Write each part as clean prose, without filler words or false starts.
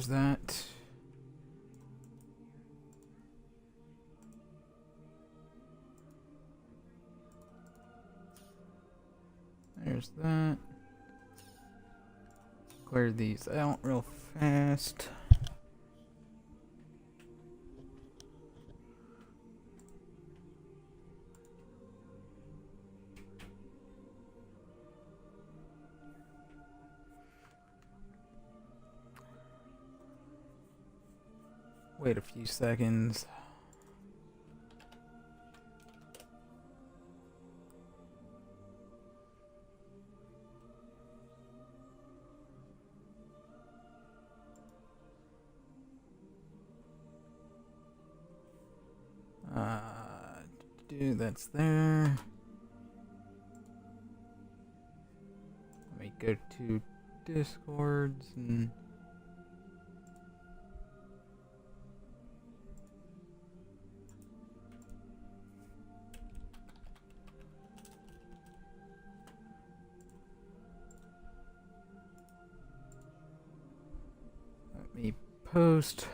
there's that. There's that. Clear these out real fast. Wait a few seconds. Dude, that's there. Let me go to Discords and let me post.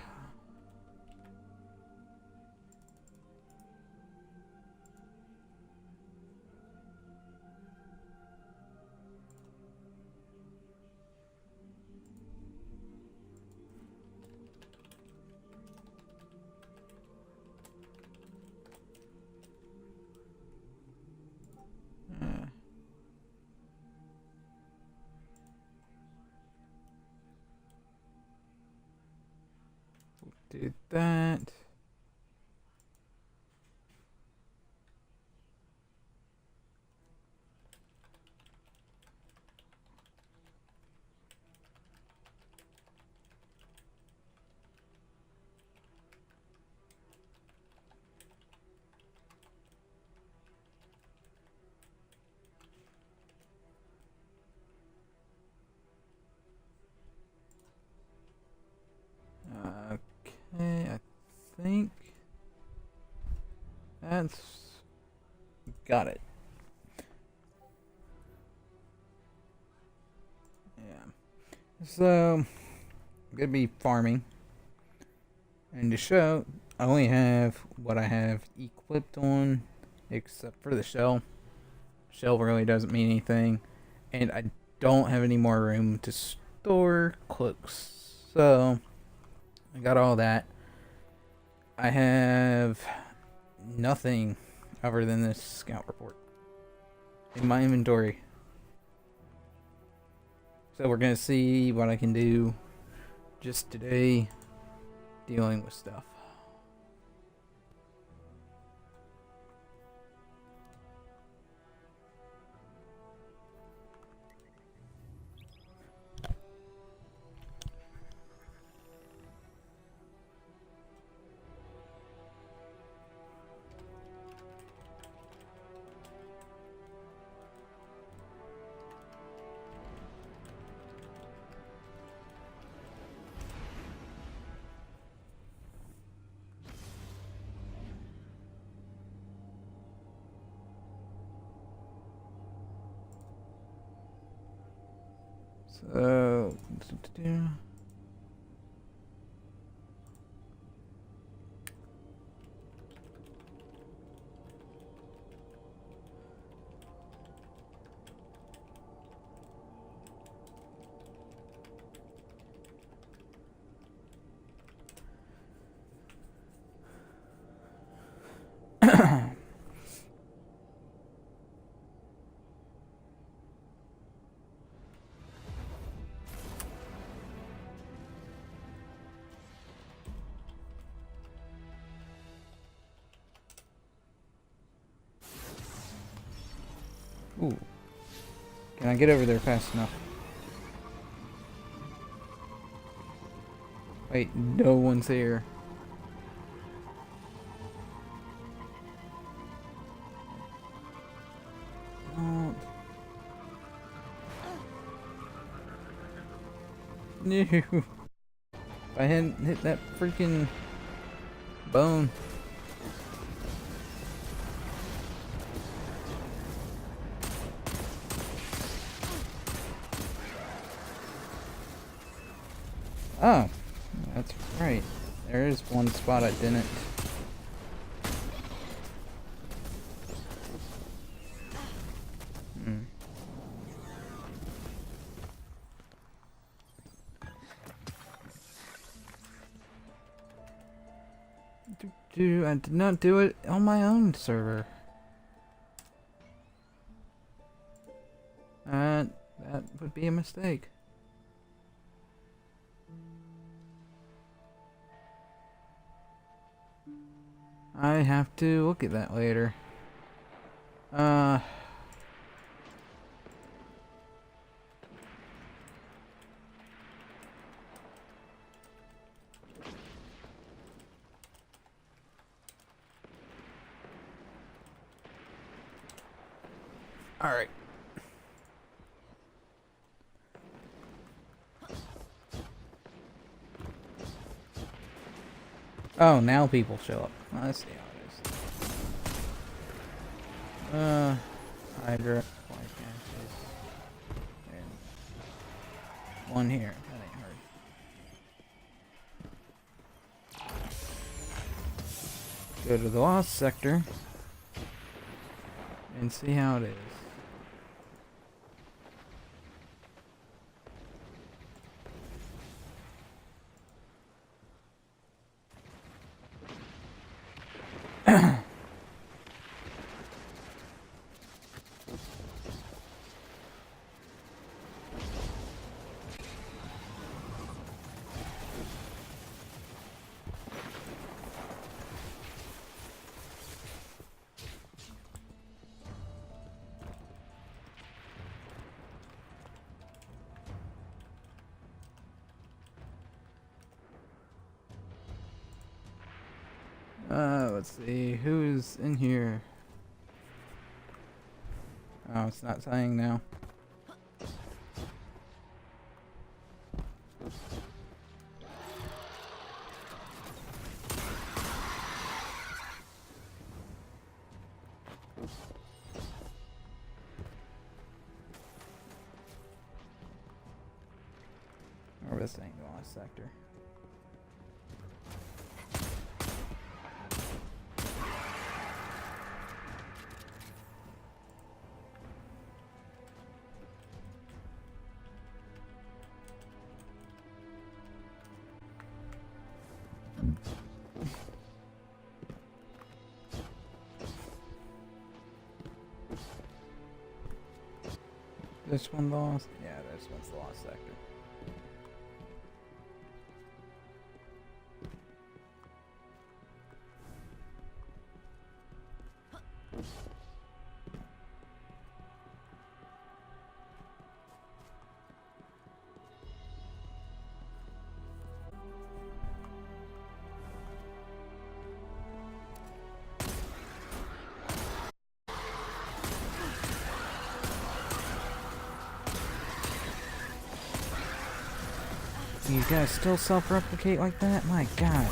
Did that. Okay, I think that's got it. Yeah. So I'm gonna be farming, and to show, I only have what I have equipped on, except for the shell. Shell really doesn't mean anything, and I don't have any more room to store cloaks. So I got all that. I have nothing other than this scout report in my inventory. So we're gonna see what I can do just today dealing with stuff. So ooh. Can I get over there fast enough? Wait, no one's here. Don't. No. If I hadn't hit that freaking bone. Oh, That's right. There is one spot I didn't. Dude, I did not do it on my own server. That would be a mistake. I have to look at that later. Alright. Oh, now people show up. I see how it is. Hydra, white ashes, and one here. That ain't hard. Go to the lost sector and see how it is. Let's see, who's in here? Oh, it's not saying now. Or this ain't the lost sector. This one lost? Yeah, this one's the lost sector. You guys still self-replicate like that? My god.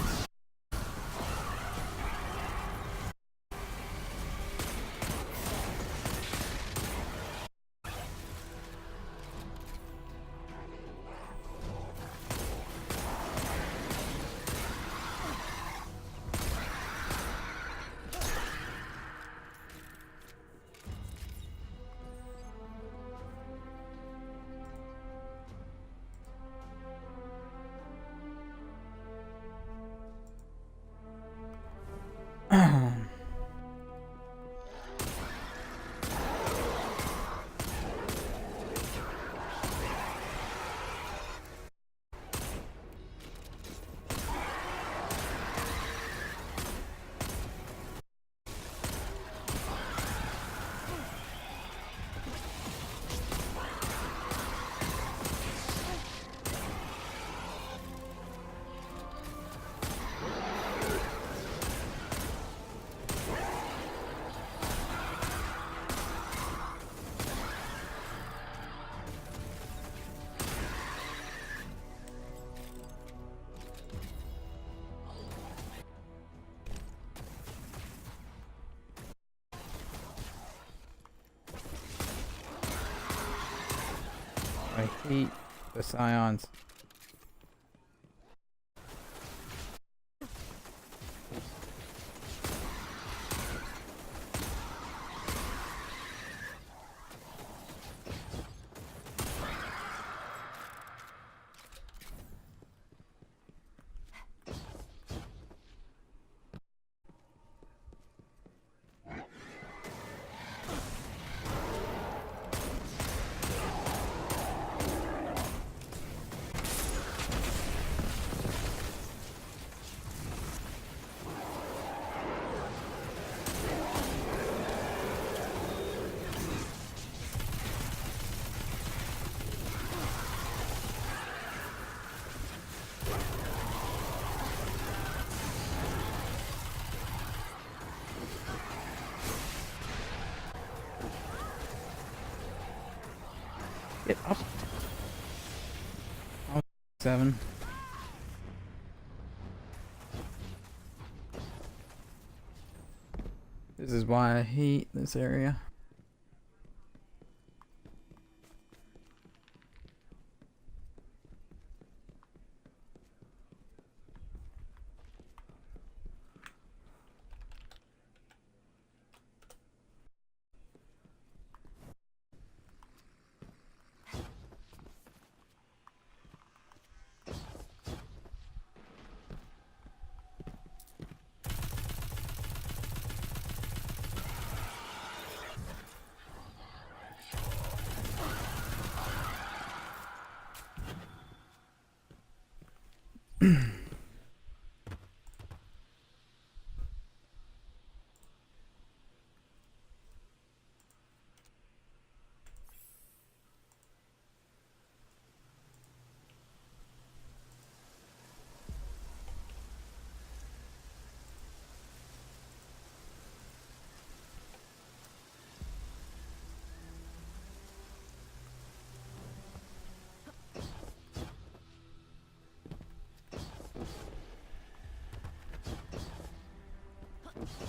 I hate the scions. Get up. Oh, 7. This is why I hate this area.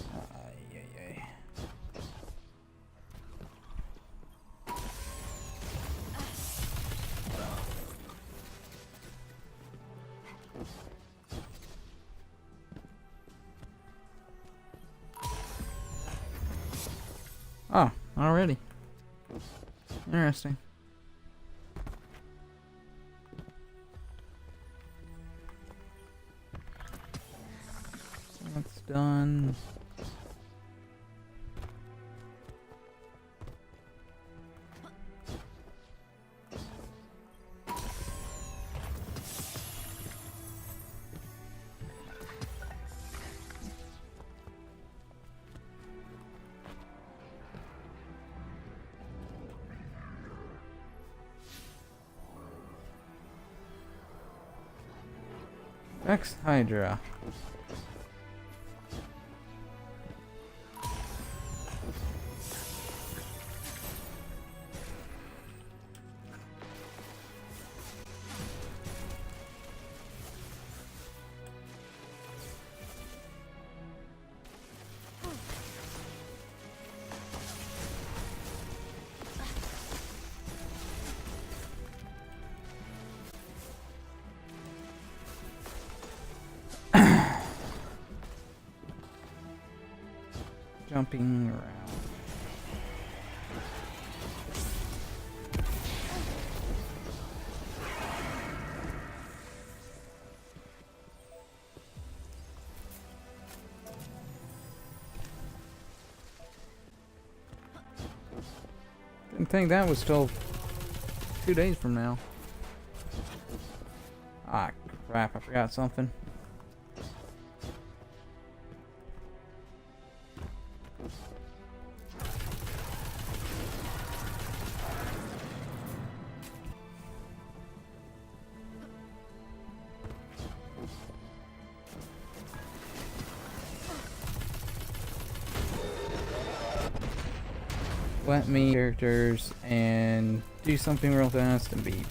Ay, ay, ay. Oh, already. Interesting. That's done. X Hydra. Jumping around. Didn't think that was still 2 days from now. Ah, crap, I forgot something. Let me characters and do something real fast and be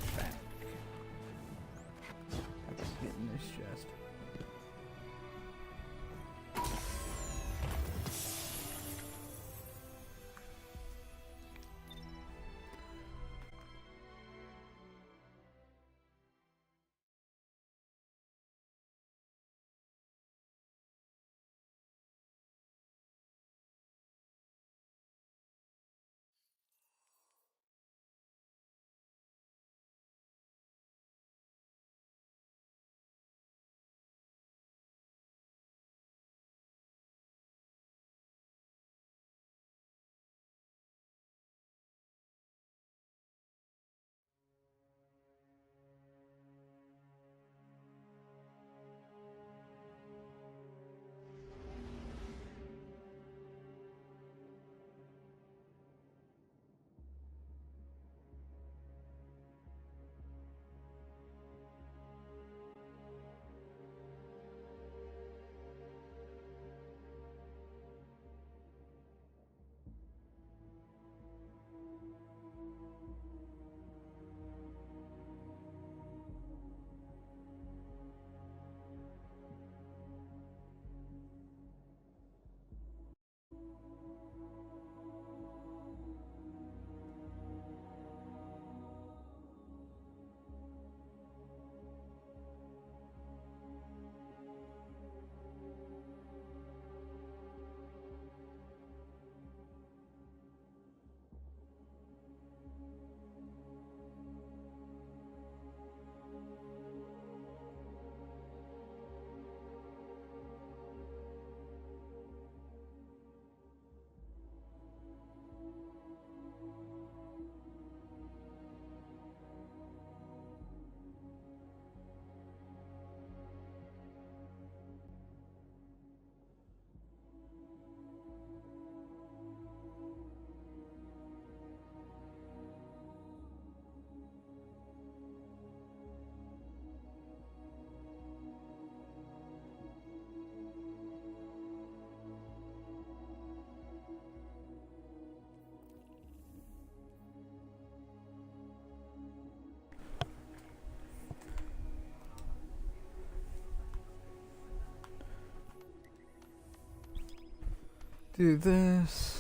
Do this.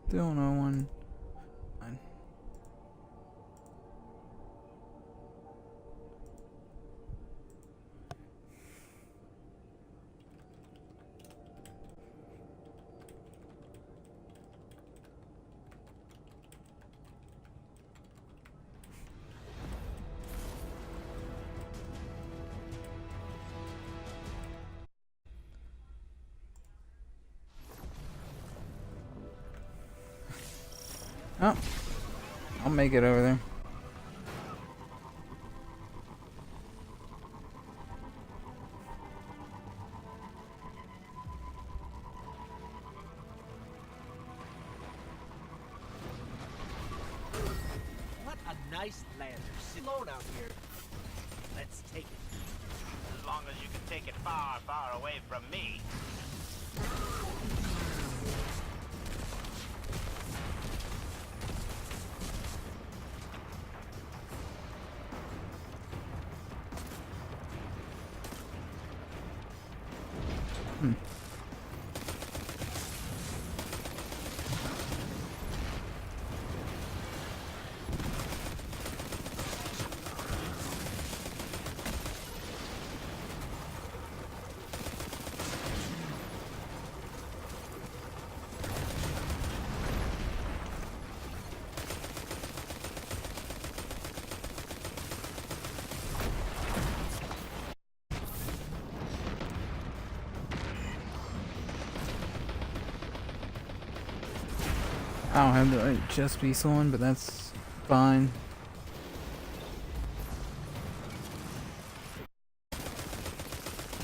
Still no one. Fine. Oh, I'll make it over there. What a nice land. Sit alone out here. Let's take it. As long as you can take it far, far away from me. I don't have the right chest piece on, but that's fine.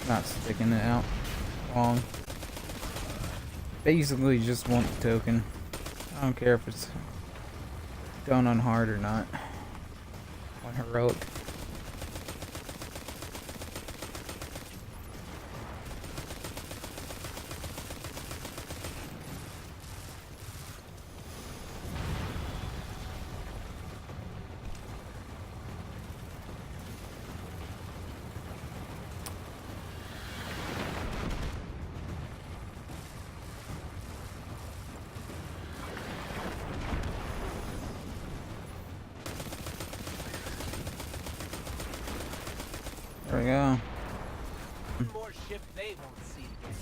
Not sticking it out long. Basically just want the token. I don't care if it's done on hard or not. On heroic. There we go. One more ship they won't see again.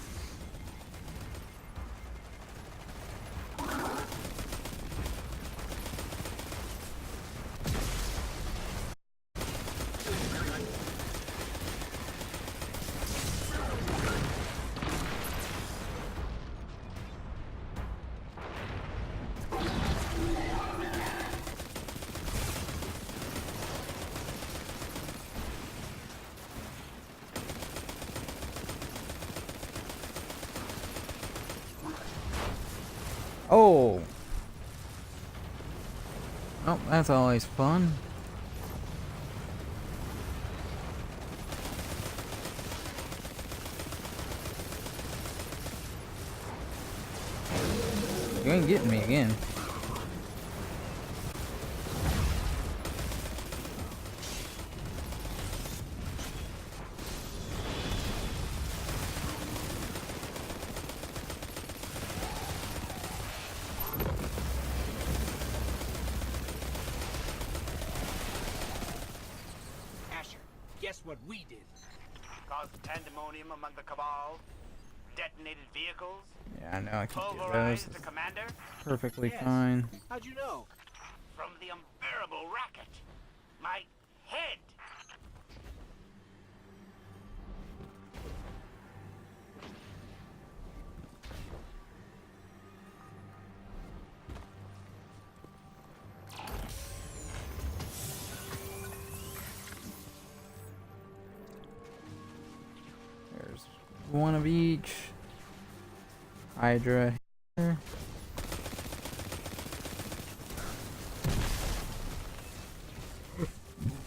Oh! Oh, that's always fun. You ain't getting me again. Guess what we did? Caused pandemonium among the Cabal. Detonated vehicles. Yeah, I know I can get those. Pulverized the commander. Perfectly Yes. fine. How'd you know? From the unbearable racket. My head. One of each. Hydra here.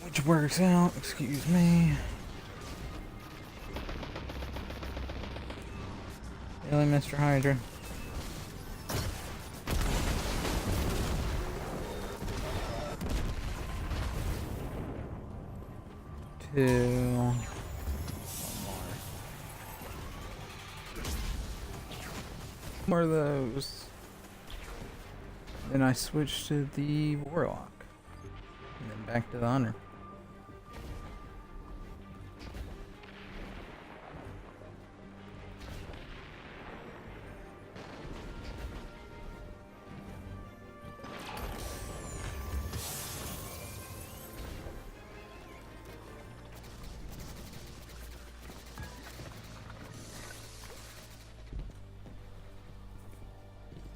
Which works out, excuse me. Really, Mr. Hydra. Two. More of those. Then I switch to the Warlock. And then back to the Hunter.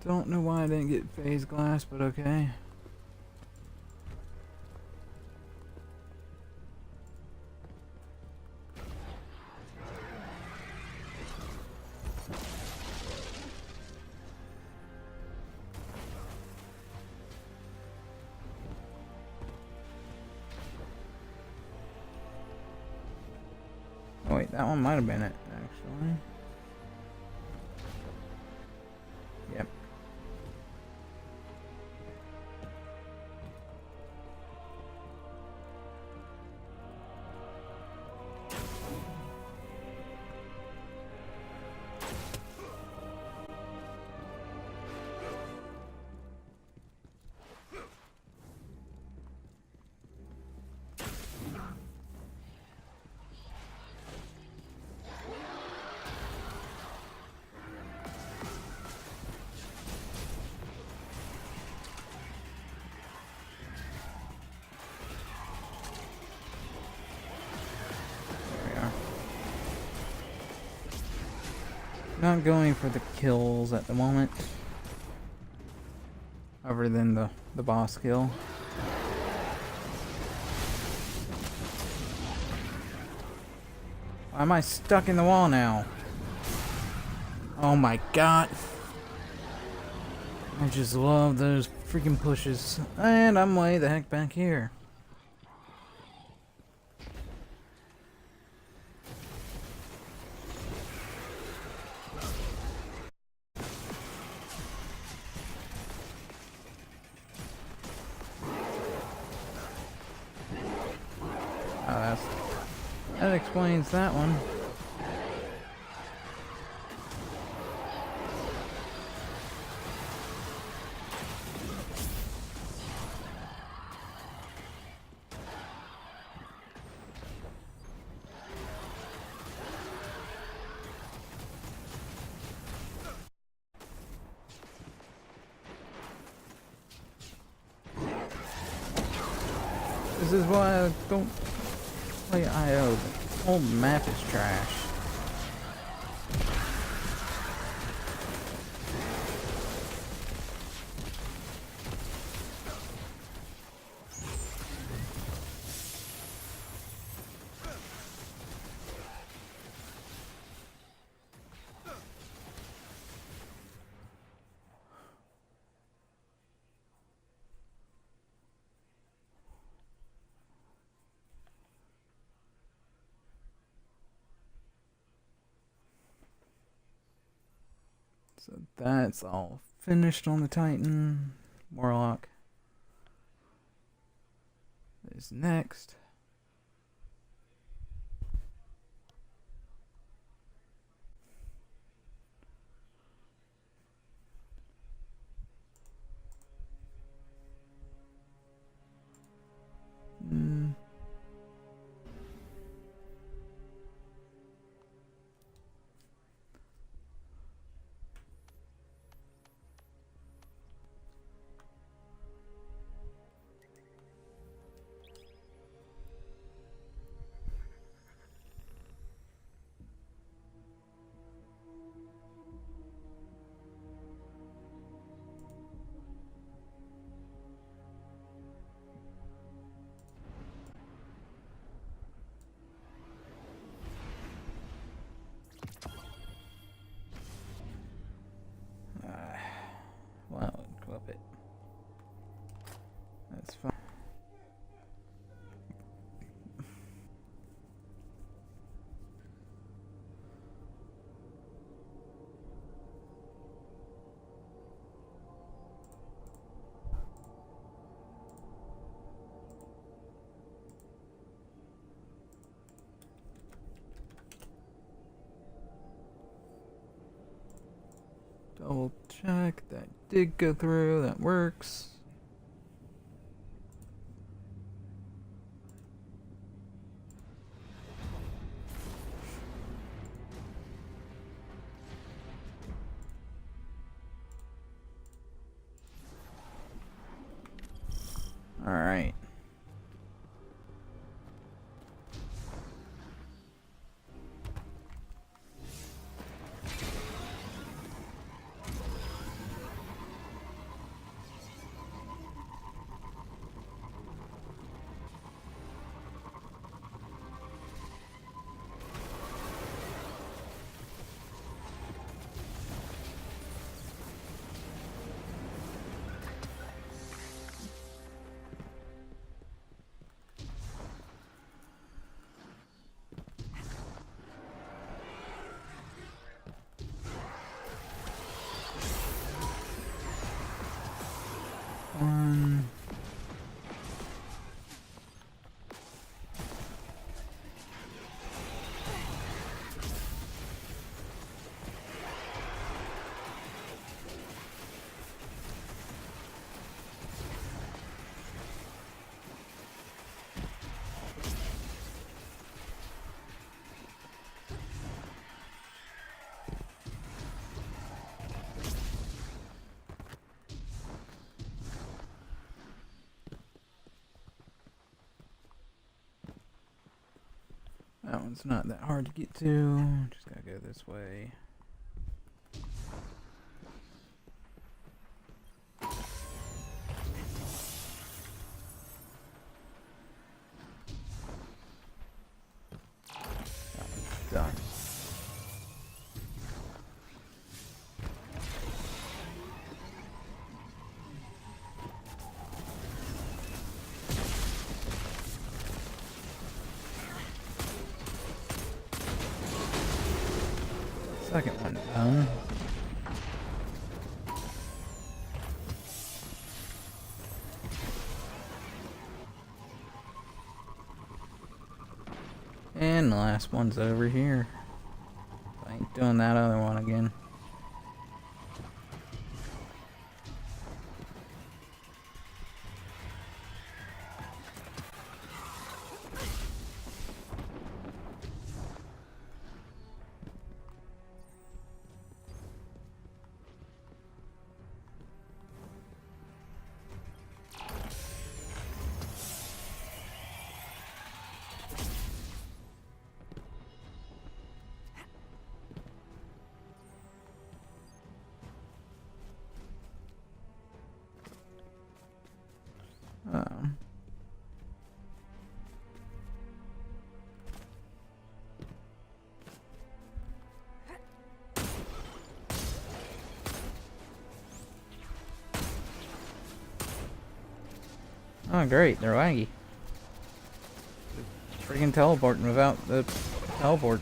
Don't know why I didn't get phase glass, but okay. Oh wait, that one might have been it, actually. Yep. Not going for the kills at the moment. Other than the boss kill. Why am I stuck in the wall now? Oh my god. I just love those freaking pushes. And I'm way the heck back here. That explains that one. This is why I don't play IO. The whole map is trash. So that's all finished on the Titan. Warlock is next. That's fine. Double check that did go through. That works. All right. One. That one's not that hard to get to. Just gotta go this way. That one's done. Second one done. And the last one's over here. I ain't doing that other one again. Um, oh great, they're laggy. Freaking teleporting without the teleport.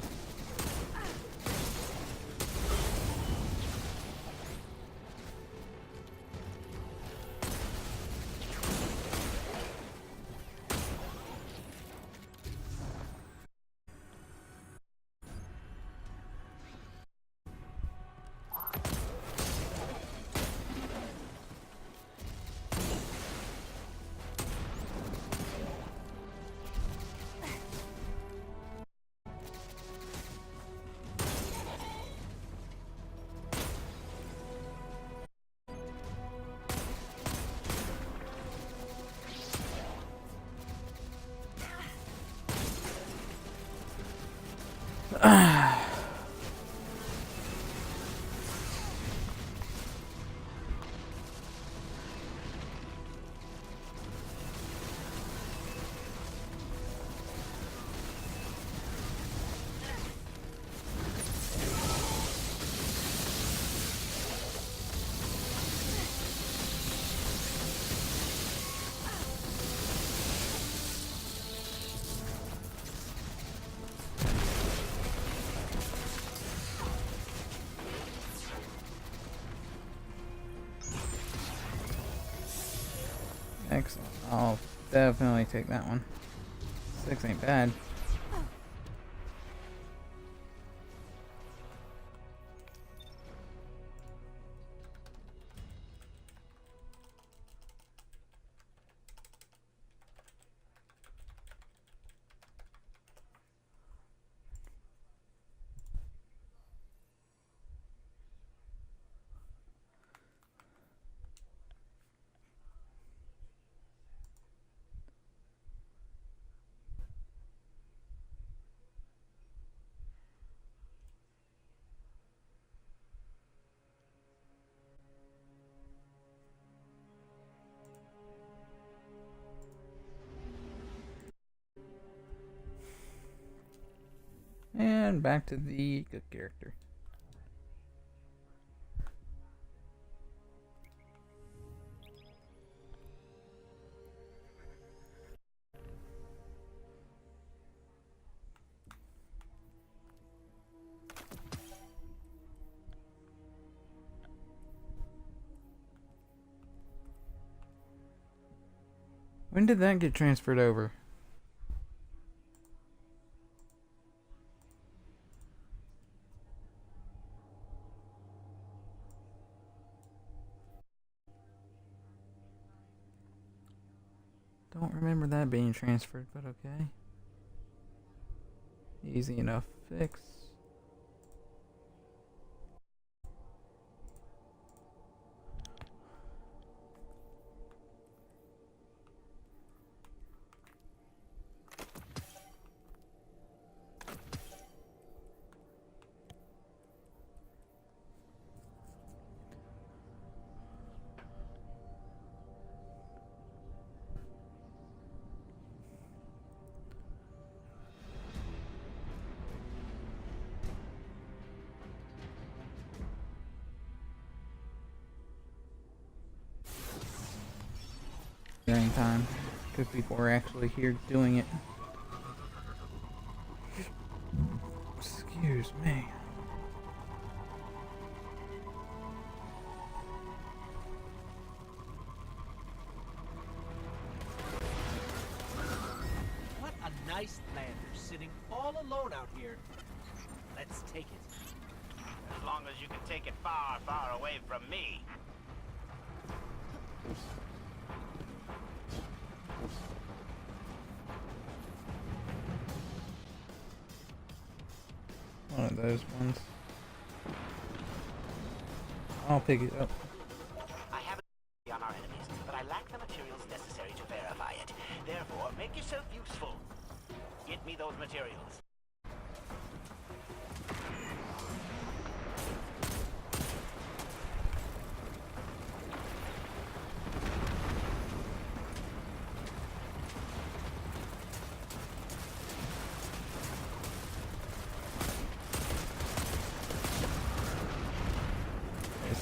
Excellent. I'll definitely take that one. 6 ain't bad. And back to the good character. When did that get transferred over? Don't remember that being transferred, but okay. Easy enough fix. During time, because people are actually here doing it. Excuse me. What a nice lander sitting all alone out here. Let's take it. As long as you can take it far, far away from me. One of those ones. I'll pick it up. I have a on our enemies, but I lack the materials necessary to verify it. Therefore, make yourself useful. Get me those materials.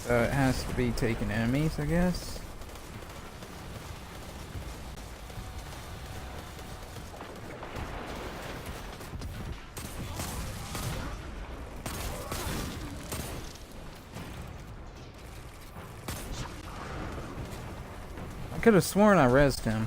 So it has to be taking enemies, I guess. I could have sworn I rezzed him.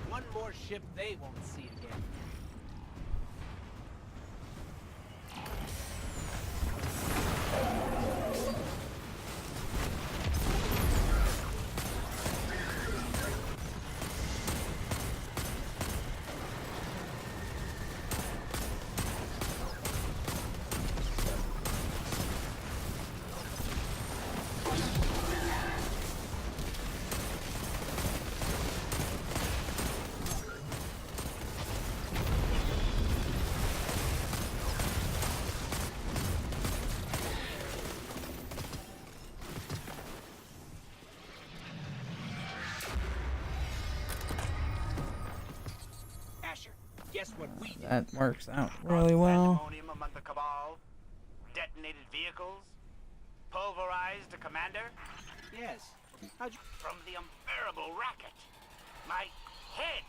One more ship they won't see again. Guess what we did? That works out really well. Pandemonium among the Cabal, detonated vehicles, pulverized a commander. Yes. How'd you... From the unbearable racket. my head.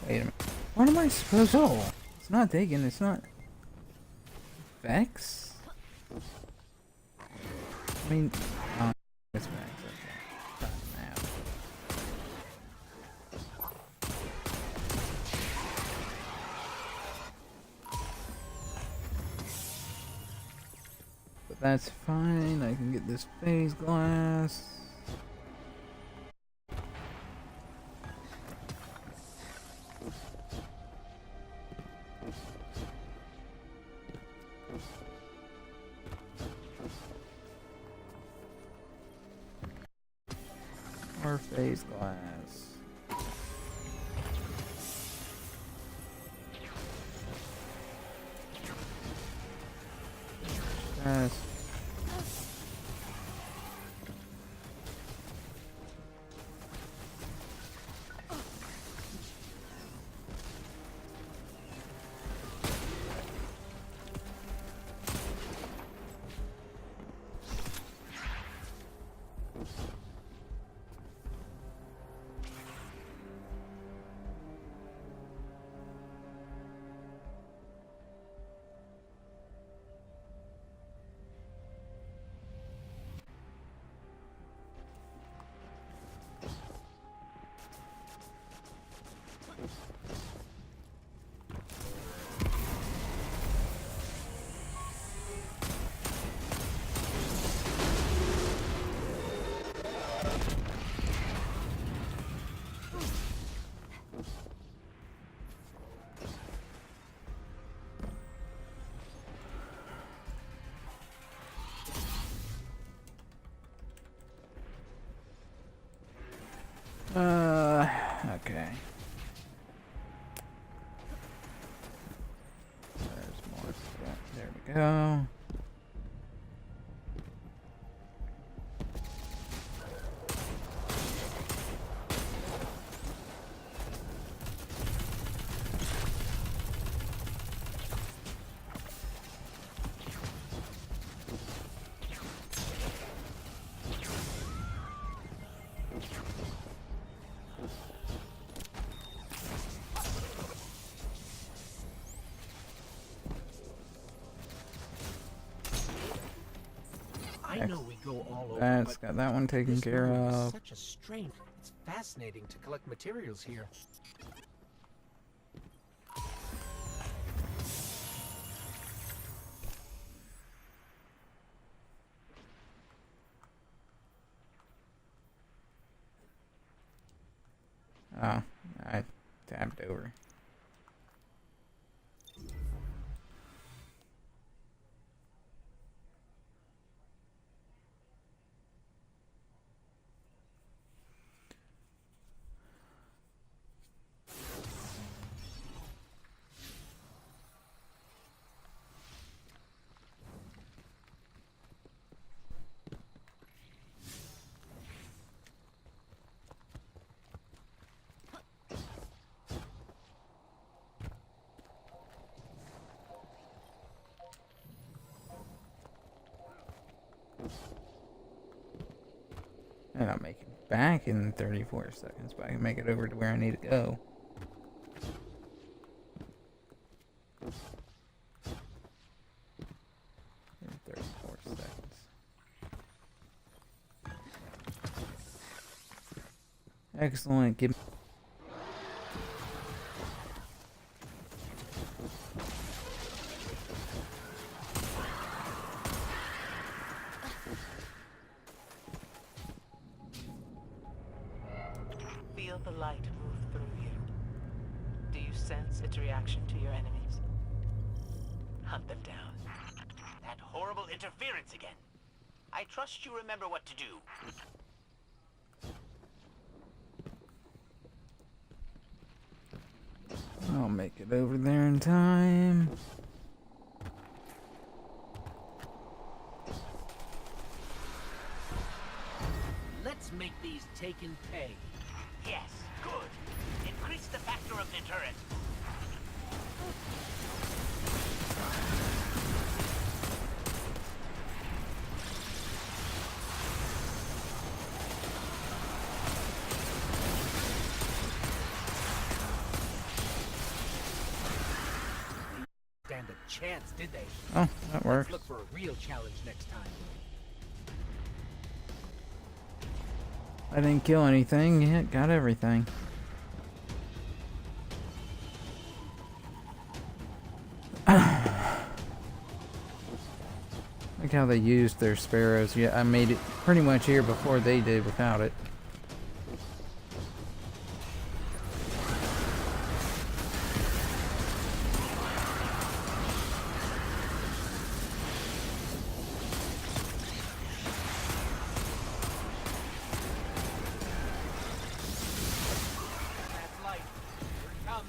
Wait a minute. What am I supposed to? Oh, it's not taking. It's not. Vex? I mean, it's Vex. Okay. Now. But that's fine. I can get this phase glass. Or phase glass. Yes. Okay. There's more stuff. There we go. I know we go all over, That's but got that one taken this care room is of. such a strange. It's fascinating to collect materials here. Oh, I tabbed over. And I'll make it back in 34 seconds, but I can make it over to where I need to go. In 34 seconds. Excellent. Give me. Feel the light move through you. Do you sense its reaction to your enemies? Hunt them down. That horrible interference again. I trust you remember what to do. I'll make it over there in time. Let's make these taken pay. Yes, good. Increase the factor of deterrent. Stand a chance, did they? Oh, that works. Let's look for a real challenge next time. I didn't kill anything, yet got everything. Look how they used their sparrows. Yeah, I made it pretty much here before they did without it. That's light. Here it comes.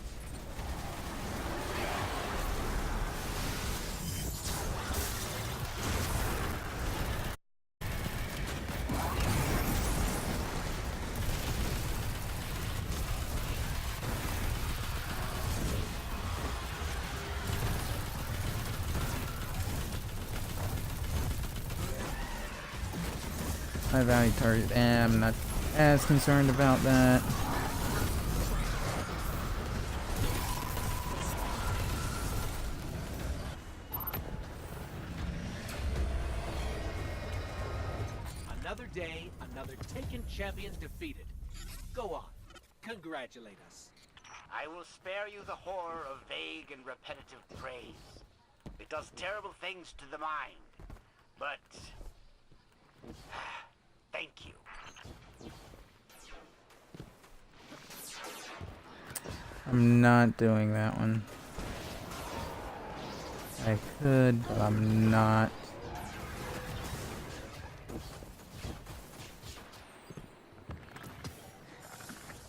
High value target. I'm not as concerned about that. Another day, another taken champion defeated. Go on. Congratulate us. I will spare you the horror of vague and repetitive praise. It does terrible things to the mind. But... thank you. I'm not doing that one. I could, but I'm not.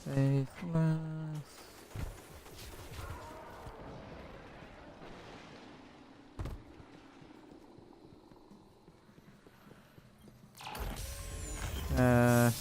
Faithless. Uh...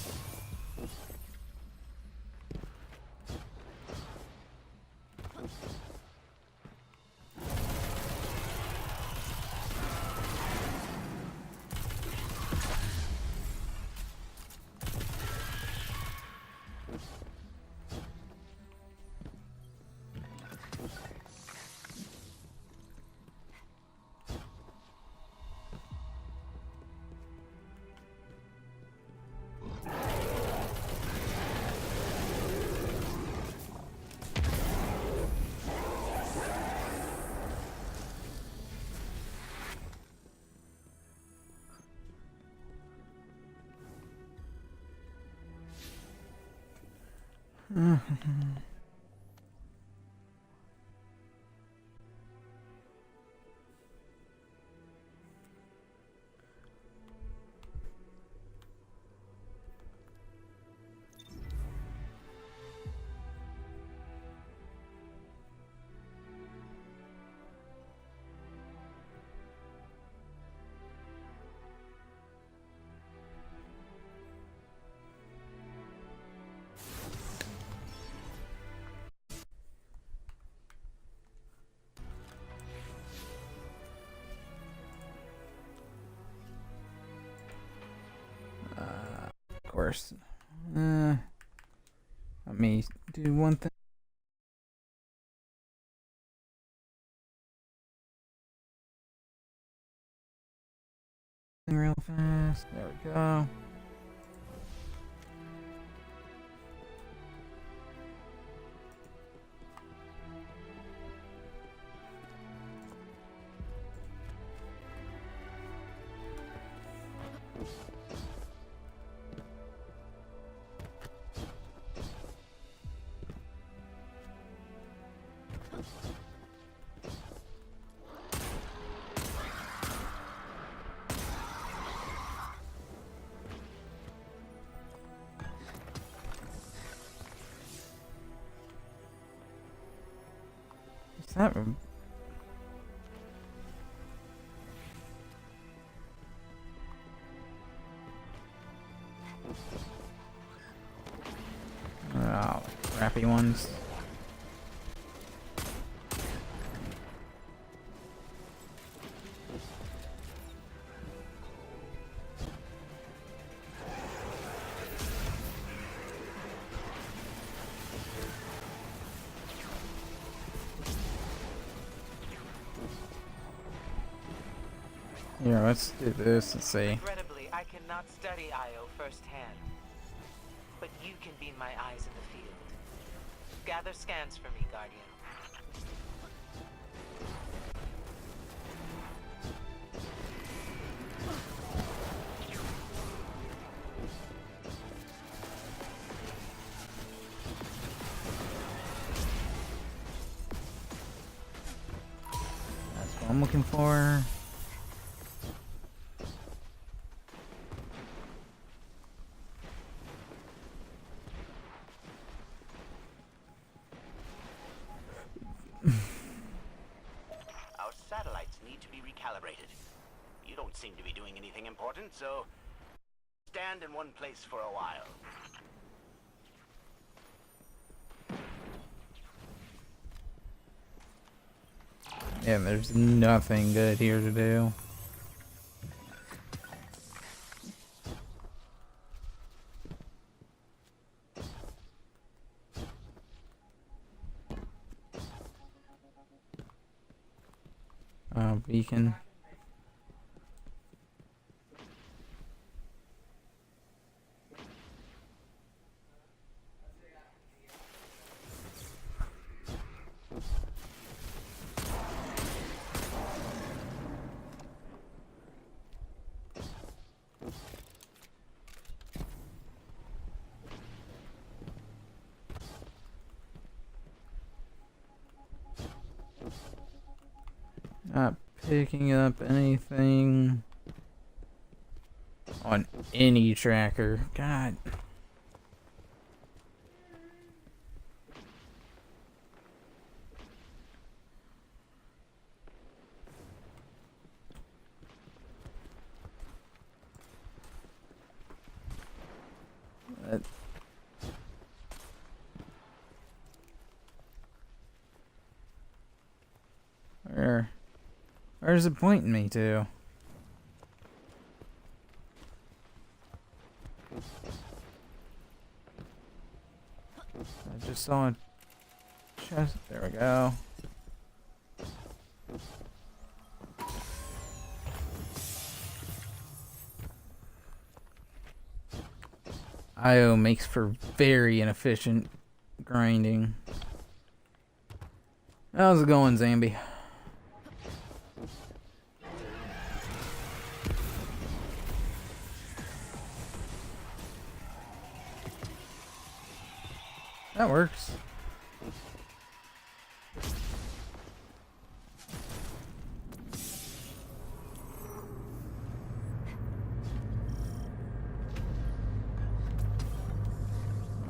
Of course. Let me do one thing. Real fast. There we go. Is that oh, crappy ones. Here, let's do this and see. Regrettably, I cannot study Io firsthand. But you can be my eyes in the field. Gather scans for me, Guardian. That's what I'm looking for. Our satellites need to be recalibrated. You don't seem to be doing anything important, so stand in one place for a while. Yeah, there's nothing good here to do. Beacon. Not picking up anything on any tracker. God. Where's it pointing me to? I just saw a chest. There we go. IO makes for very inefficient grinding. How's it going, Zambi? That works.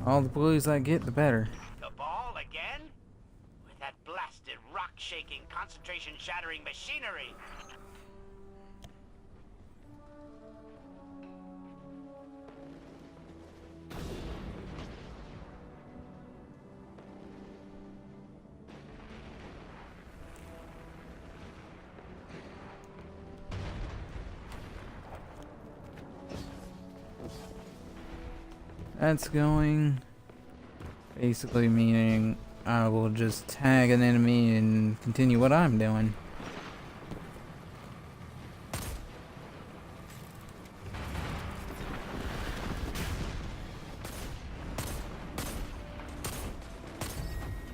All the blues I get, the better. The ball again? With that blasted rock-shaking, concentration-shattering machinery! That's going, basically meaning I will just tag an enemy and continue what I'm doing.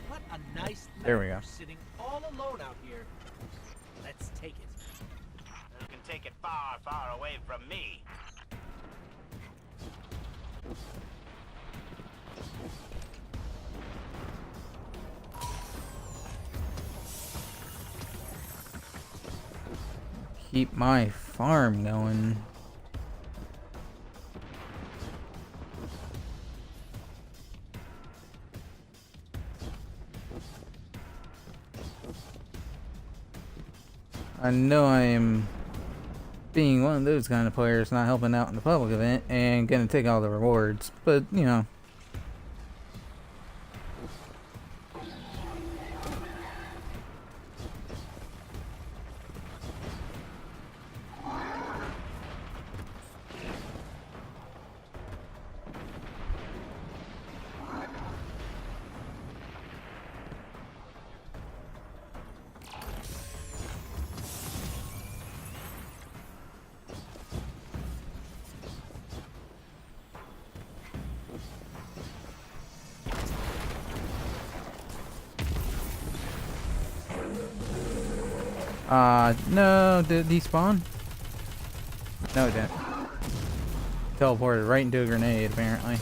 What a nice There we go. you're sitting all alone out here. Let's take it. You can take it far, far away from me. Keep my farm going. I know I am being one of those kind of players, not helping out in the public event and gonna take all the rewards, but you know. No, did he spawn? No, it didn't. Teleported right into a grenade, apparently.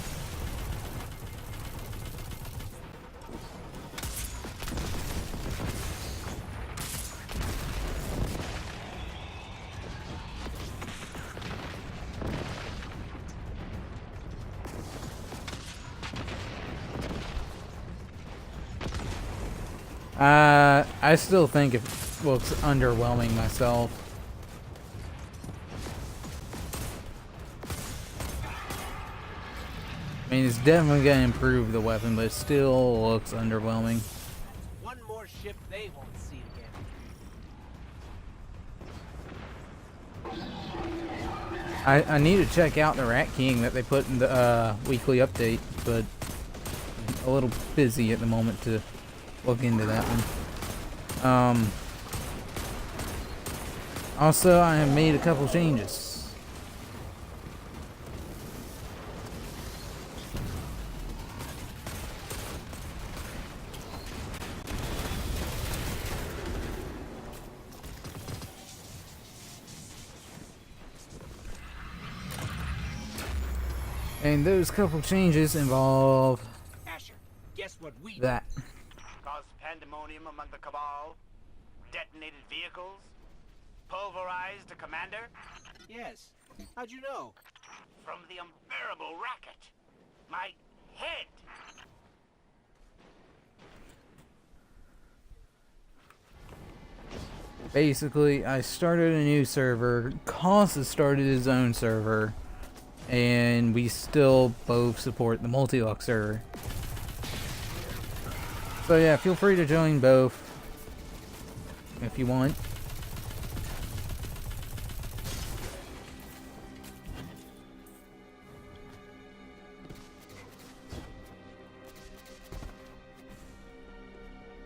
I still think it looks underwhelming myself. I mean, it's definitely gonna improve the weapon, but it still looks underwhelming. One more ship they won't see again. I need to check out the Rat King that they put in the weekly update, but I'm a little busy at the moment to look into that one. Also, I have made a couple changes. And those couple changes involve Asher, guess what we that. Caused pandemonium among the Cabal? Detonated vehicles? Pulverized a commander? Yes. How'd you know? From the unbearable racket. My head! Basically, I started a new server. Cos has started his own server. And we still both support the multi-luck server. So yeah, feel free to join both if you want.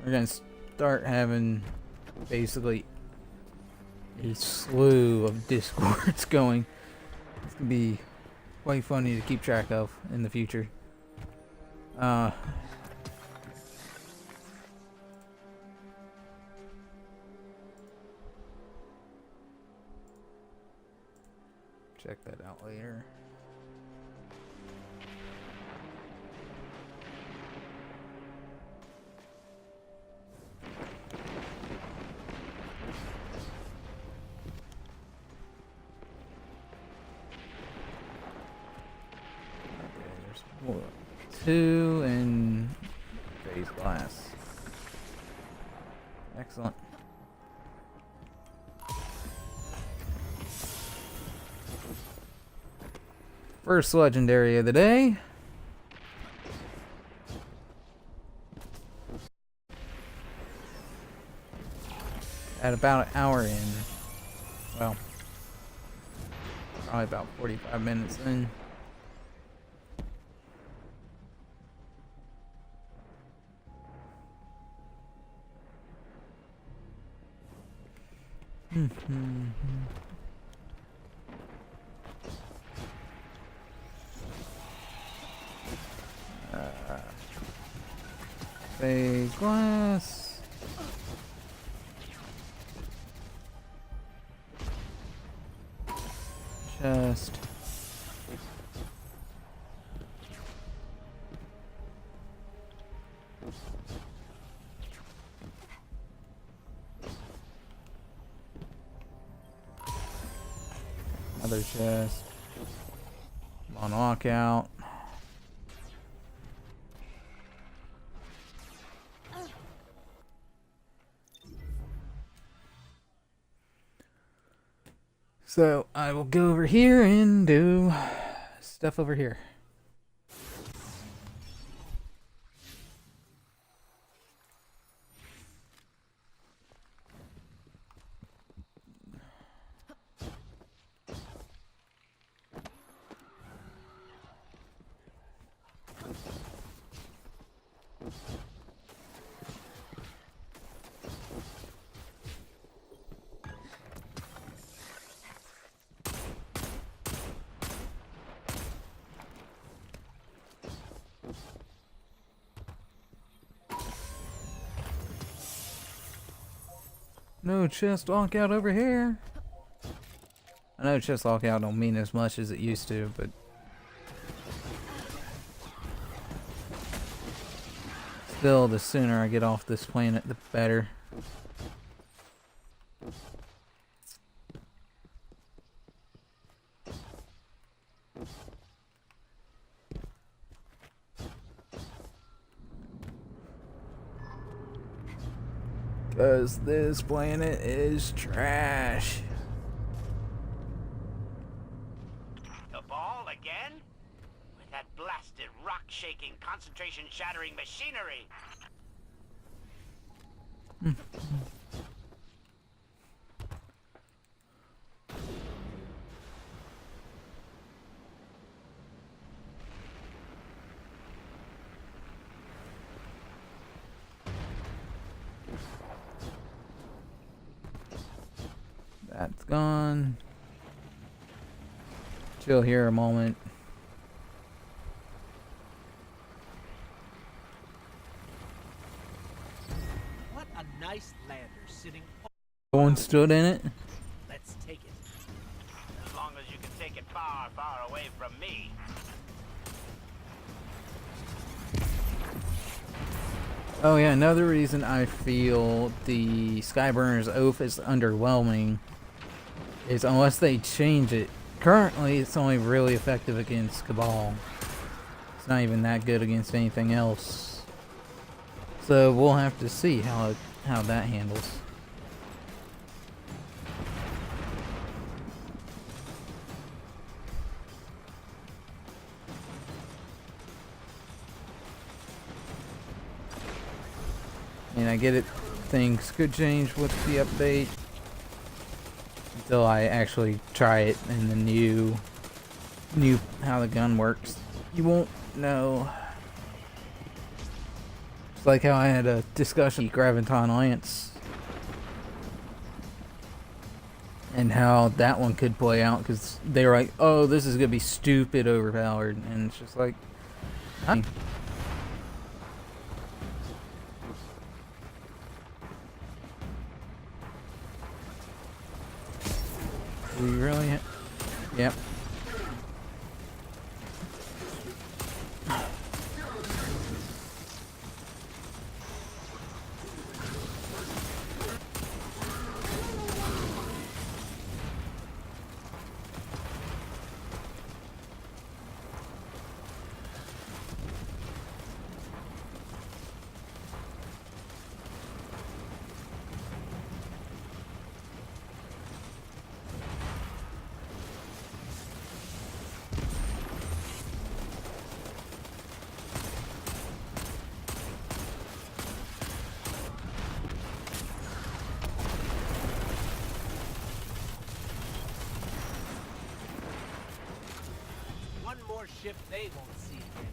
We're gonna start having basically a slew of discords going. It's gonna be quite funny to keep track of in the future. Check that out later. Two in phase glass. Excellent. First legendary of the day. At about an hour in. Well, probably about 45 minutes in. Fake glass. Chest. Another chest. On walkout. So I will go over here and do stuff over here. no chest lockout over here. I know chest lockout don't mean as much as it used to, but still, the sooner I get off this planet, the better. Because this planet is trash. Cabal again? With that blasted rock-shaking, concentration-shattering machinery! That's gone. Chill here a moment. What a nice lander sitting. No one stood in it. Let's take it. As long as you can take it far, far away from me. Oh yeah, another reason I feel the Skyburner's Oath is underwhelming is unless they change it. Currently, it's only really effective against Cabal. It's not even that good against anything else. So we'll have to see how that handles. And I get it, things could change with the update until I actually try it and the new how the gun works. You won't know. It's like how I had a discussion with Graviton Lance and how that one could play out because they were like, oh, this is gonna be stupid overpowered, and it's just like, we really, yep. One more ship they won't see again.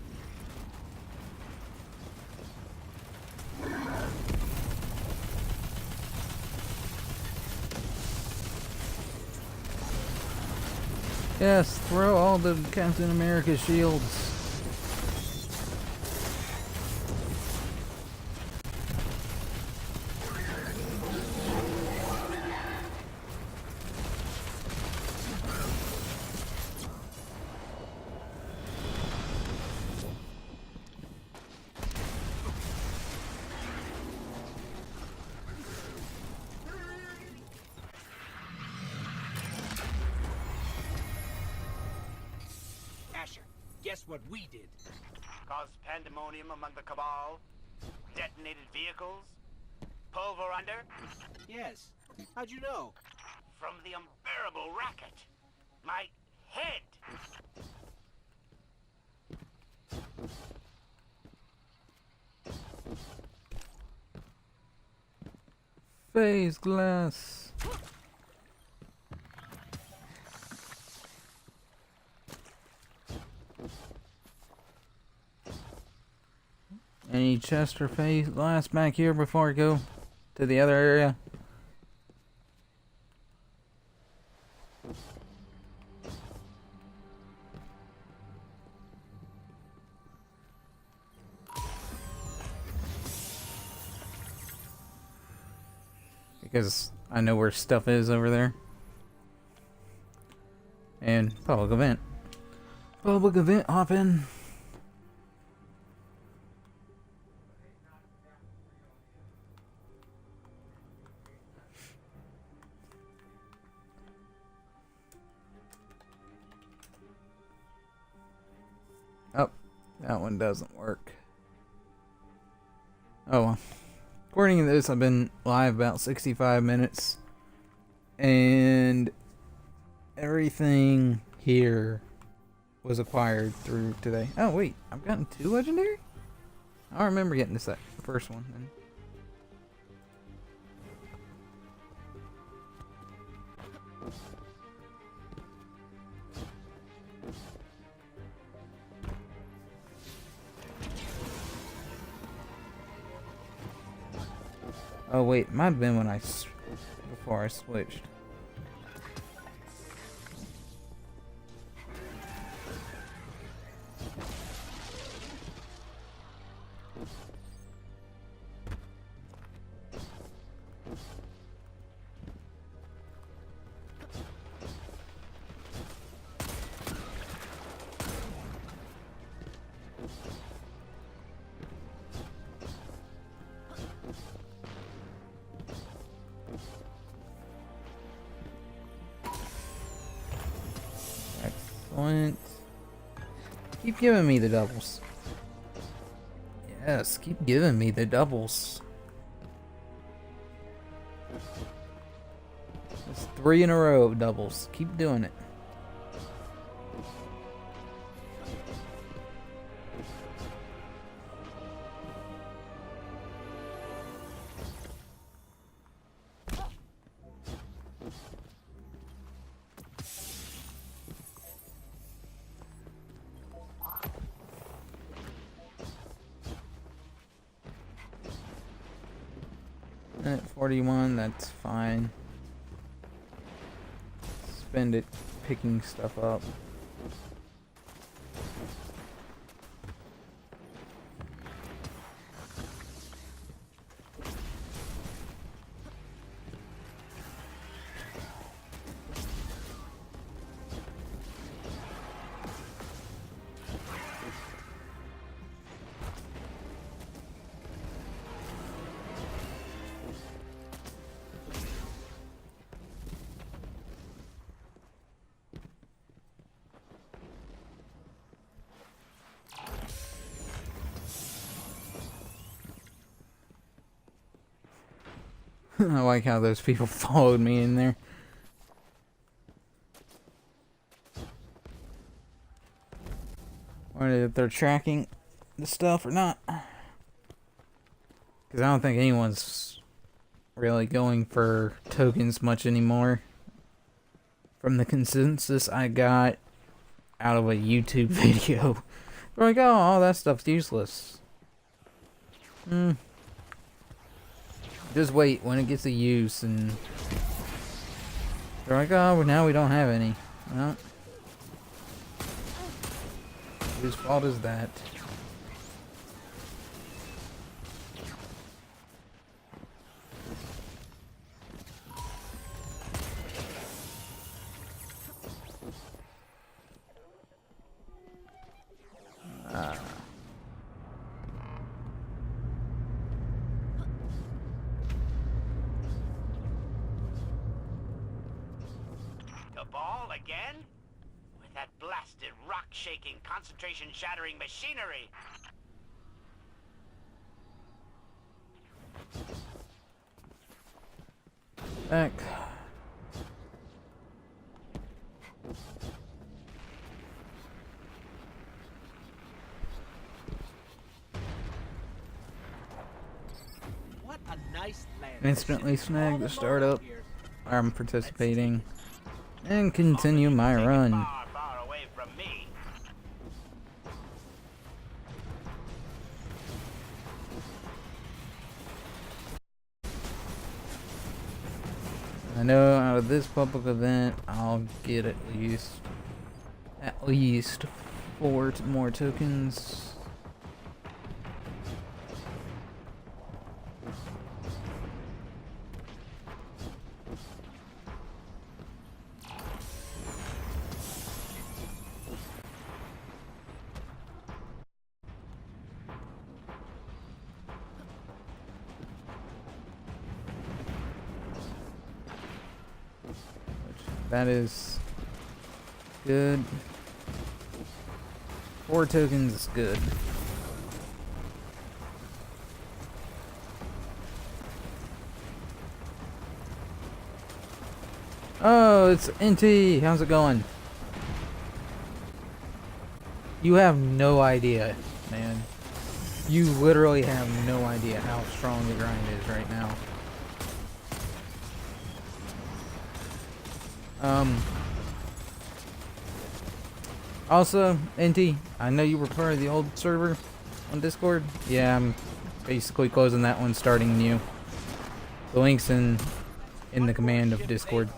Yes, throw all the Captain America shields. Asher, guess what we did? Caused pandemonium among the Cabal? Detonated vehicles? Pulver under? Yes. How'd you know? From the unbearable racket. My head! Phase glass. Any chest or phase glass back here before I go to the other area? Because I know where stuff is over there. And public event. Public event hopping. Oh, that one doesn't work. Oh well. According to this, I've been live about 65 minutes. And everything here was acquired through today. Oh wait, I've gotten 2 legendary? I don't remember getting this first one then. Oh wait, it might have been when before I switched. Excellent. Keep giving me the doubles. Yes, keep giving me the doubles. That's 3 in a row of doubles. Keep doing it. At 41, that's fine. Spend it picking stuff up. I like how those people followed me in there. Wonder if they're tracking the stuff or not. Because I don't think anyone's really going for tokens much anymore. From the consensus I got out of a YouTube video. They're like, oh, all that stuff's useless. Just wait when it gets a use, and they're like, oh, well, now we don't have any. Well, whose fault is that? The ball again? With that blasted rock-shaking, concentration-shattering machinery! Back. What a nice land. Instantly snag the startup. Here. I'm participating. And continue my run. Far, far away from me. I know out of this public event, I'll get at least 4 more tokens. That is good. 4 tokens is good. Oh, it's NT. How's it going? You have no idea, man. You literally have no idea how strong the grind is right now. Also, NT, I know you were part of the old server on Discord. Yeah, I'm basically closing that one, starting new. The link's in the command of Discord.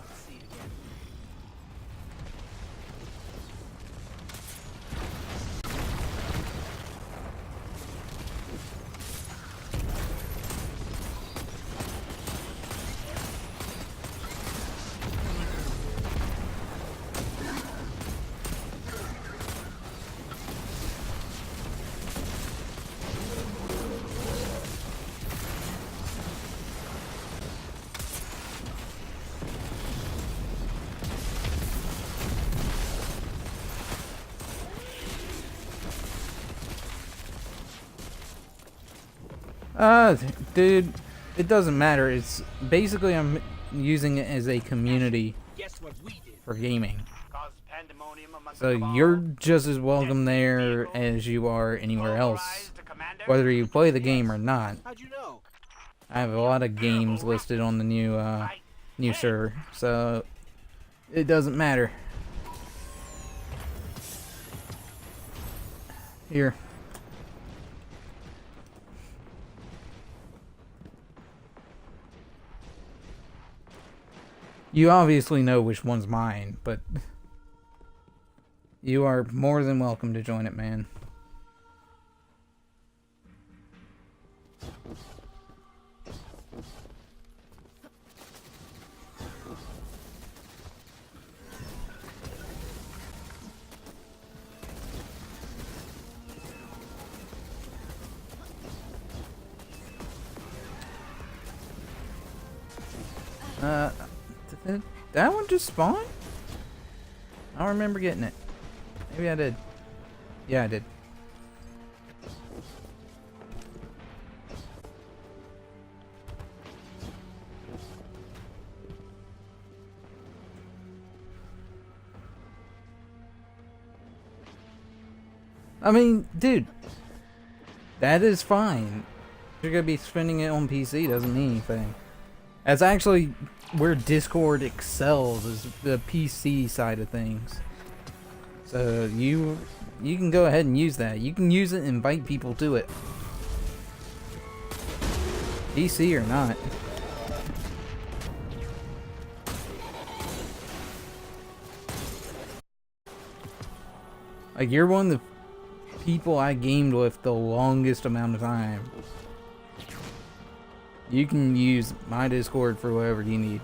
Dude, it doesn't matter. It's basically I'm using it as a community Guess what we did? for gaming. Caused pandemonium amongst So the cabal. you're just as welcome there as you are anywhere else, Pulverized the commander. whether you play the game or not. How'd you know? I have a lot of games listed on the new server, so it doesn't matter. Here. You obviously know which one's mine, but you are more than welcome to join it, man. Did that one just spawn? I don't remember getting it. Maybe I did. Yeah, I did. I mean, dude, that is fine. You're gonna be spending it on PC doesn't mean anything. That's actually where Discord excels, is the PC side of things. So you can go ahead and use that. You can use it and invite people to it. PC or not. Like, you're one of the people I gamed with the longest amount of time. You can use my Discord for whatever you need.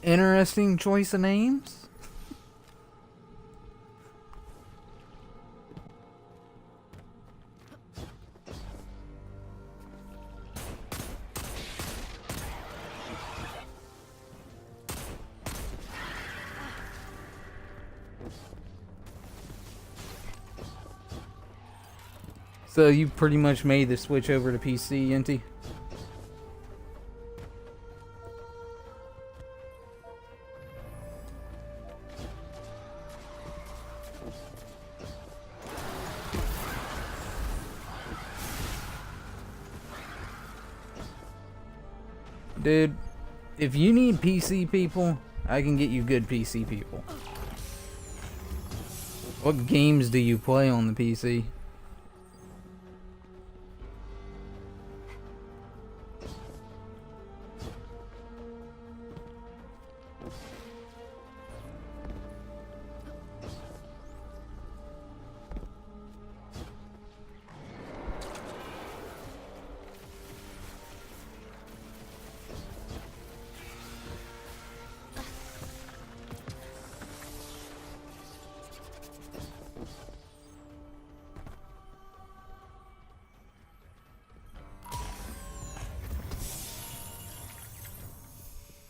Interesting choice of names. So you pretty much made the switch over to PC, Yenti? Dude, if you need PC people, I can get you good PC people. What games do you play on the PC?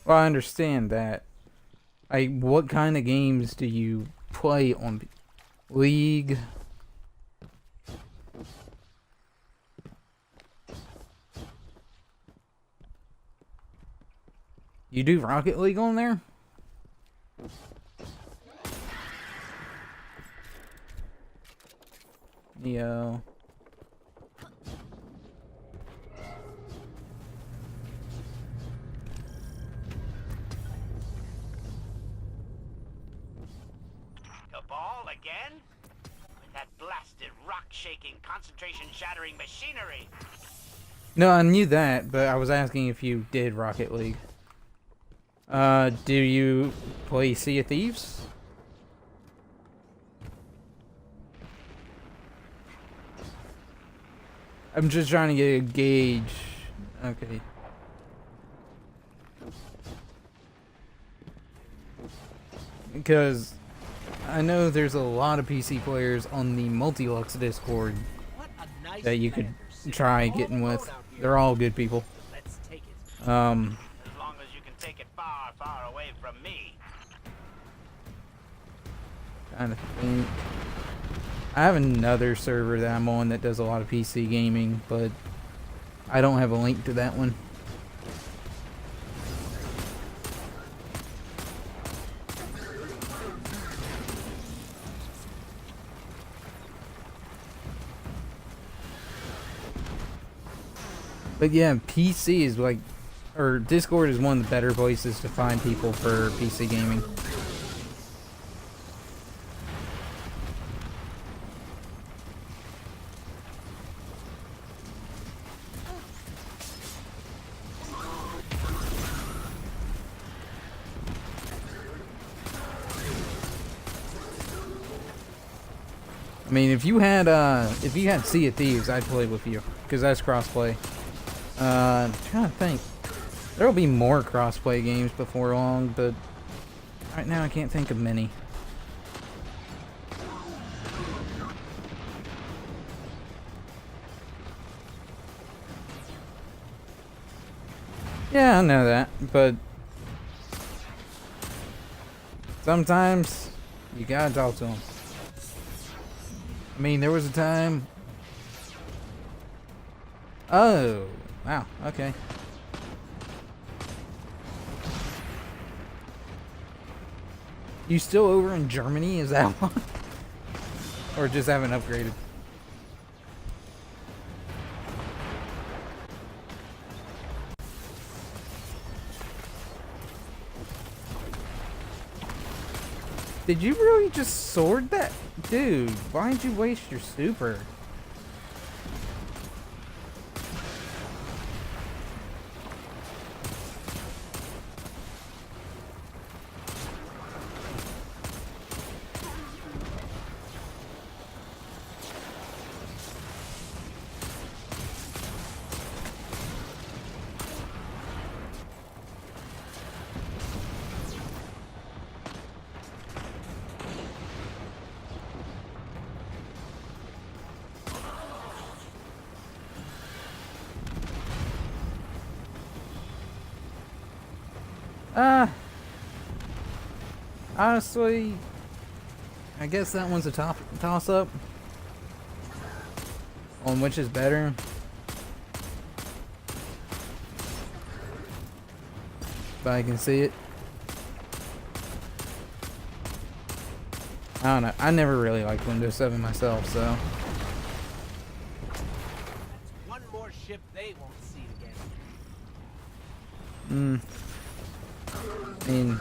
Well, I understand that. What kind of games do you play on League? You do Rocket League on there? Yo. Cabal again? With that blasted rock-shaking, concentration-shattering machinery! No, I knew that, but I was asking if you did Rocket League. Do you play Sea of Thieves? I'm just trying to get a gauge. Okay. Because I know there's a lot of PC players on the Multilux Discord What a nice that you could land they're try sitting all getting the with. road out here. They're all good people. Let's take it. As long as you can take it far, far away from me. Kind of think. I have another server that I'm on that does a lot of PC gaming, but I don't have a link to that one. But yeah, PC is like, or Discord is one of the better places to find people for PC gaming. I mean, if you had Sea of Thieves, I'd play with you, because that's crossplay. I'm trying to think. There'll be more crossplay games before long, but right now I can't think of many. Yeah, I know that, but sometimes you gotta talk to them. I mean, there was a time. Oh, wow, okay. You still over in Germany? Is that one? Or just haven't upgraded? Did you really just sword that? Dude, why'd you waste your super? Honestly, I guess that one's a toss-up on which is better. But I can see it. I don't know. I never really liked Windows 7 myself, so. One more ship they won't see again. I mean,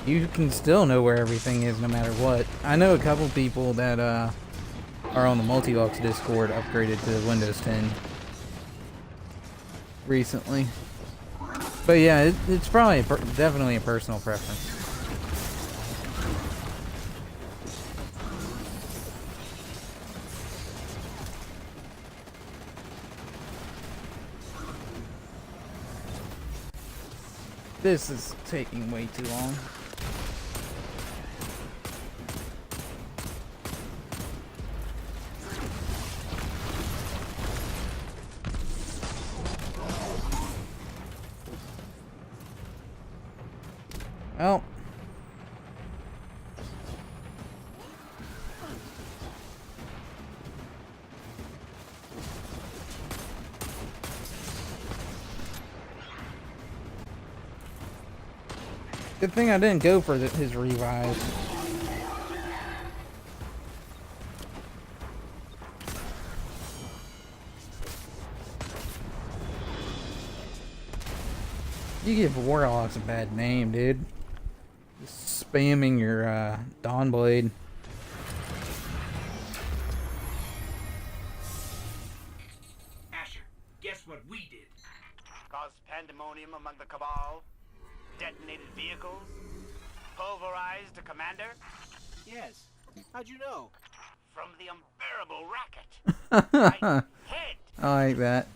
you can still know where everything is no matter what. I know a couple people that are on the Multi-Ox Discord upgraded to Windows 10 recently. But yeah, it's probably definitely a personal preference. This is taking way too long. Well. Good thing I didn't go for his revive. You give Warlocks a bad name, dude. Just spamming your Dawnblade. Asher, guess what we did? Caused pandemonium among the Cabal, detonated vehicles, pulverized a commander. Yes. How'd you know? From the unbearable racket. My head. I like that.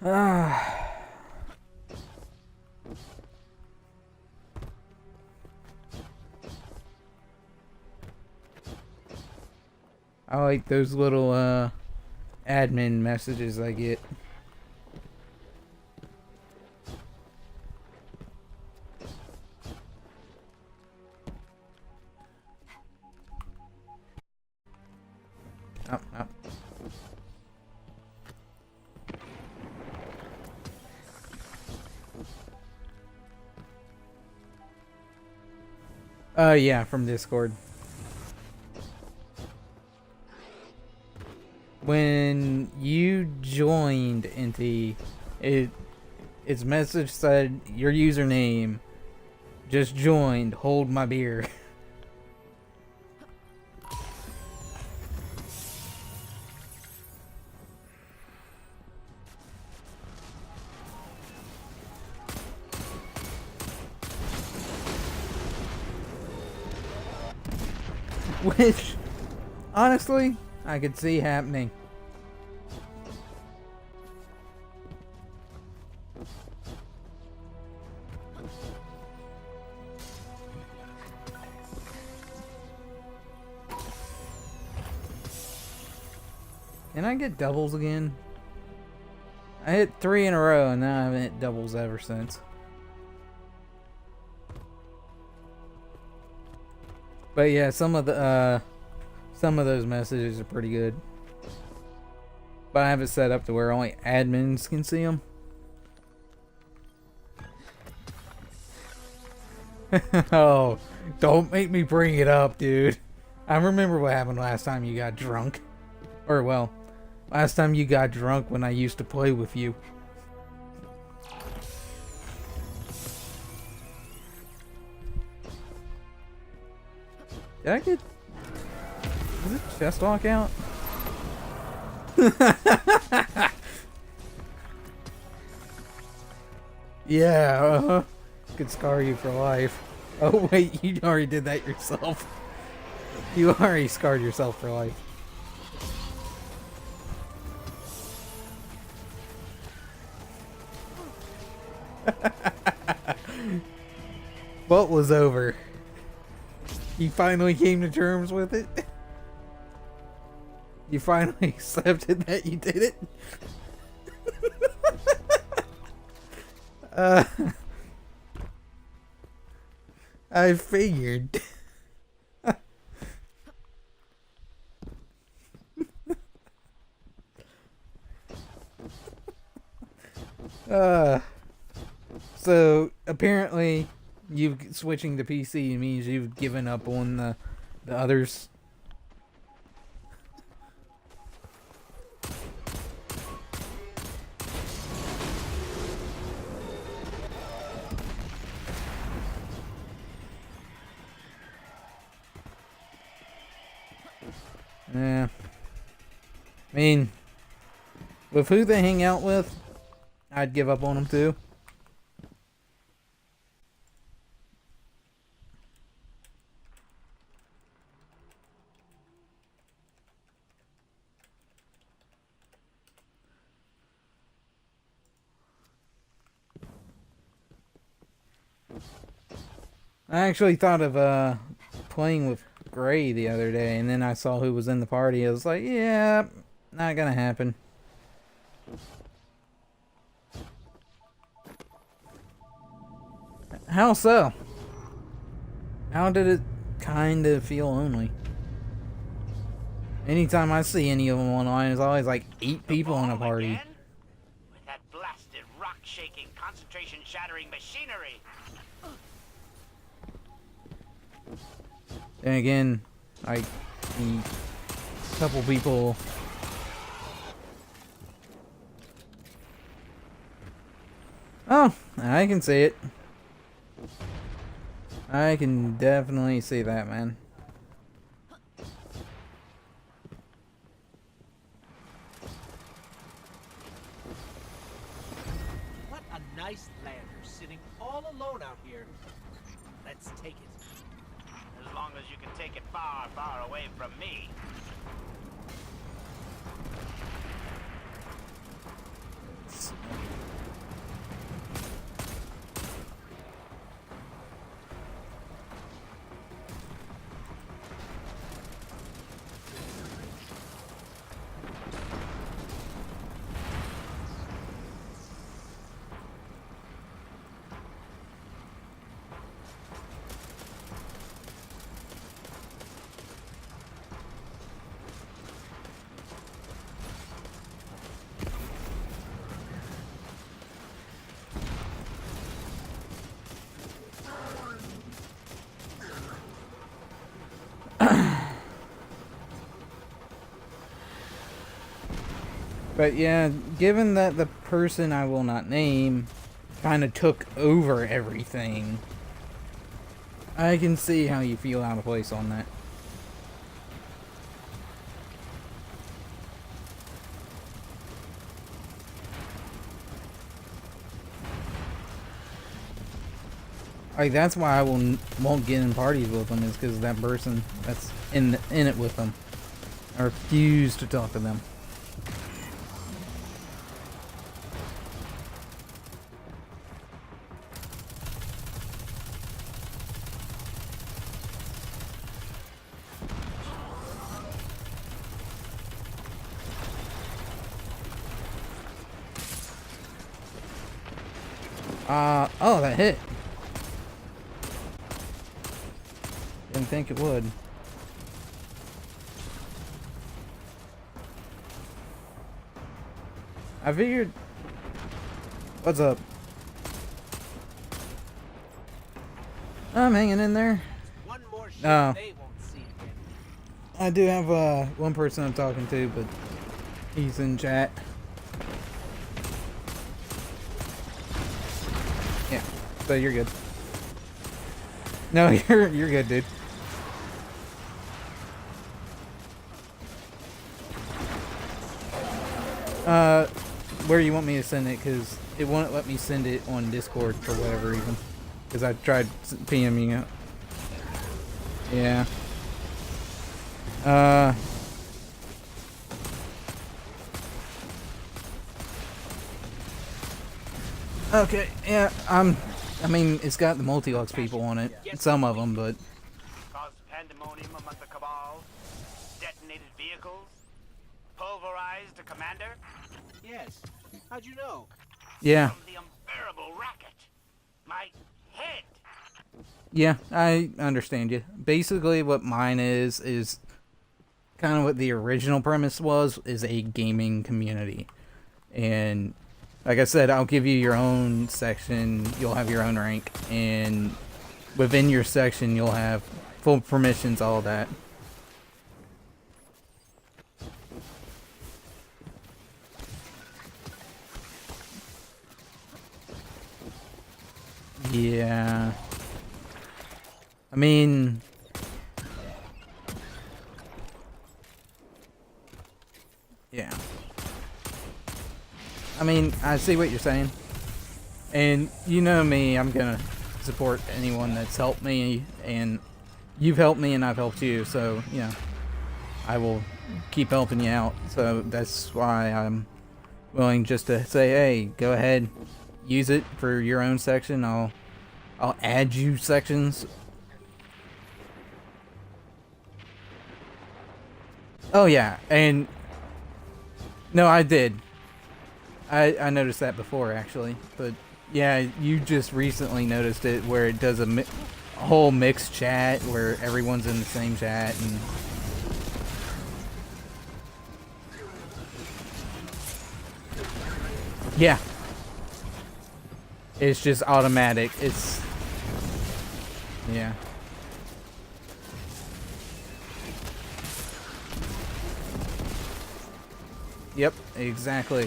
I like those little admin messages I get. Oh. Yeah, from Discord. When you joined into its message said your username just joined, hold my beer. Which, honestly, I could see happening. Can I get doubles again? I hit 3 in a row and now I haven't hit doubles ever since. But yeah, some of those messages are pretty good. But I have it set up to where only admins can see them. Oh, don't make me bring it up, dude. I remember what happened last time you got drunk. Or, well, last time you got drunk when I used to play with you. Did I get... Was it chest walk out? Yeah, could scar you for life. Oh wait, you already did that yourself. You already scarred yourself for life. What was over? You finally came to terms with it? You finally accepted that you did it? I figured. So apparently you switching to PC means you've given up on the others. Yeah. I mean, with who they hang out with, I'd give up on them too. I actually thought of playing with Gray the other day, and then I saw who was in the party. I was like, yeah, not gonna happen. How so? How did it kind of feel lonely? Anytime I see any of them online, it's always like 8 people in a party. Again? With that blasted rock-shaking, concentration-shattering machinery. Then again, like, the couple people... Oh, I can see it. I can definitely see that, man. What a nice lander sitting all alone out here. Let's take it. As long as you can take it far, far away from me. But yeah, given that the person I will not name kind of took over everything, I can see how you feel out of place on that. Like, that's why I won't get in parties with them, is because of that person that's in it with them. I refuse to talk to them. Oh, that hit. Didn't think it would. I figured... What's up? I'm hanging in there. One more ship No. they won't see again. I do have one person I'm talking to, but he's in chat. Yeah, so you're good. No, you're good, dude. Where you want me to send it? Because it won't let me send it on Discord for whatever reason. Because I tried PMing it. Yeah. Okay, yeah, I mean, it's got the Multilux people on it. Some of them, but... Caused pandemonium among the Cabal. Detonated vehicles. Pulverized a commander. Yes. How'd you know? Yeah. From the unbearable racket. My head. Yeah, I understand you. Basically, what mine is kind of what the original premise was, is a gaming community. And like I said, I'll give you your own section, you'll have your own rank, and within your section you'll have full permissions, all that. Yeah. I mean... I mean, I see what you're saying. And you know me, I'm gonna support anyone that's helped me, and you've helped me and I've helped you, so, you know, I will keep helping you out. So that's why I'm willing just to say, hey, go ahead, use it for your own section. I'll add you sections. Oh yeah, and no, I did. I noticed that before actually, but yeah, you just recently noticed it where it does a whole mixed chat where everyone's in the same chat and. Yeah. It's just automatic. It's... Yeah. Yep, exactly.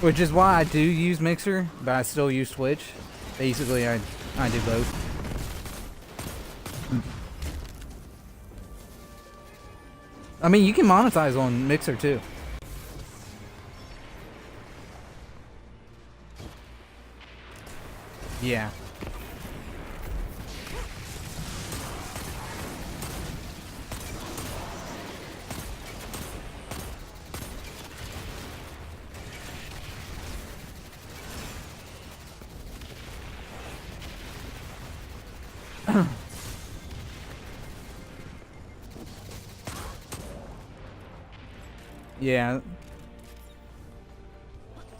Which is why I do use Mixer, but I still use Twitch. Basically, I do both. I mean, you can monetize on Mixer too. Yeah. Yeah.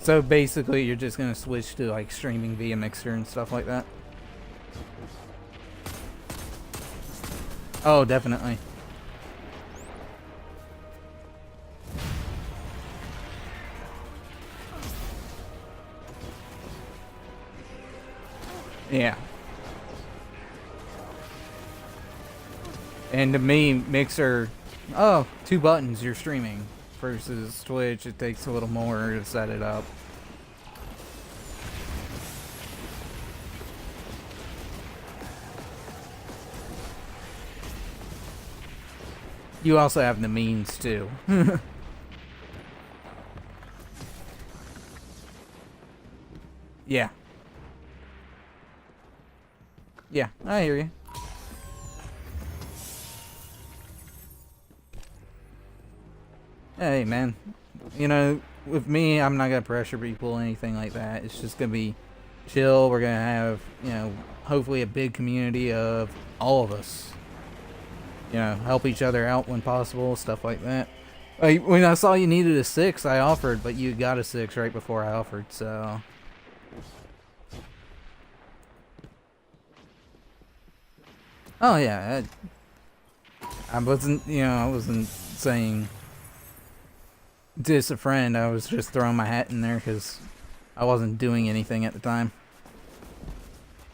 So basically, you're just gonna switch to like streaming via Mixer and stuff like that. Oh, definitely. Yeah. And to me, Mixer, oh, 2 buttons, you're streaming. Versus Twitch, it takes a little more to set it up. You also have the means too. Yeah. Yeah, I hear you. Hey, man. You know, with me, I'm not gonna pressure people or anything like that. It's just gonna be chill. We're gonna have, you know, hopefully a big community of all of us. You know, help each other out when possible, stuff like that. Like, when I saw you needed a 6, I offered, but you got a 6 right before I offered, so... Oh, yeah. I wasn't, you know, I wasn't saying diss a friend. I was just throwing my hat in there because I wasn't doing anything at the time.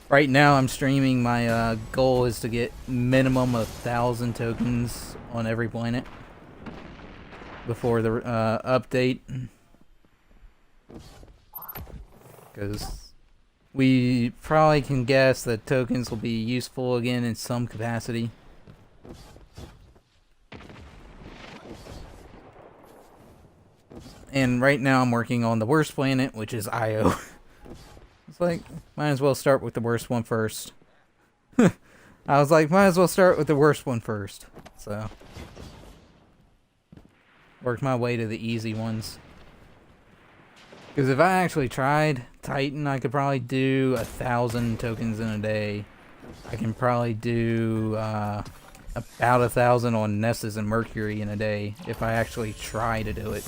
Right now, I'm streaming. My goal is to get minimum 1,000 tokens on every planet before the update, because we probably can guess that tokens will be useful again in some capacity. And right now, I'm working on the worst planet, which is Io. It's like, might as well start with the worst one first. I was like, might as well start with the worst one first. So, worked my way to the easy ones. Because if I actually tried Titan, I could probably do 1,000 tokens in a day. I can probably do about 1,000 on Nessus and Mercury in a day if I actually try to do it.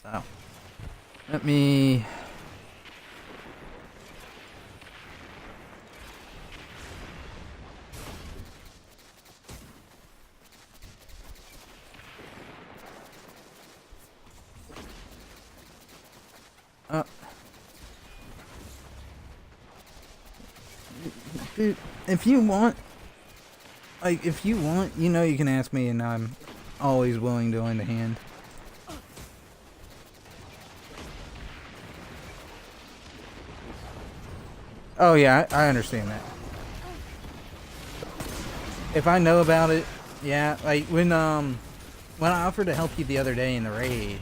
So, let me... Dude, if you want, you know, you can ask me, and I'm always willing to lend a hand. Oh yeah, I understand that. If I know about it, yeah, like when when I offered to help you the other day in the raid,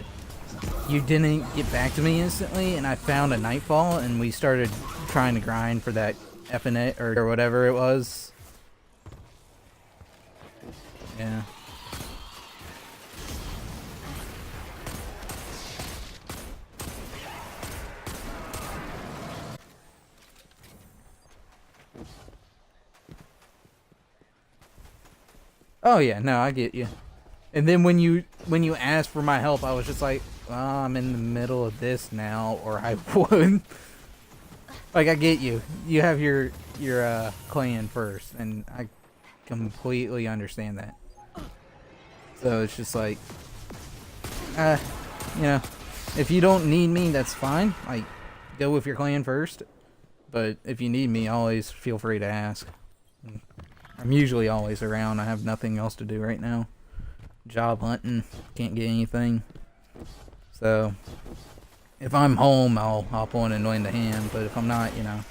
you didn't get back to me instantly, and I found a nightfall, and we started trying to grind for that FNA or whatever it was. Yeah. Oh yeah, no, I get you. And then when you asked for my help, I was just like, well, I'm in the middle of this now, or I would. Like, I get you. You have your clan first, and I completely understand that. So it's just like, you know, if you don't need me, that's fine. Like, go with your clan first. But if you need me, always feel free to ask. I'm usually always around. I have nothing else to do right now. Job hunting. Can't get anything. So, if I'm home, I'll hop on and lend a hand. But if I'm not, you know.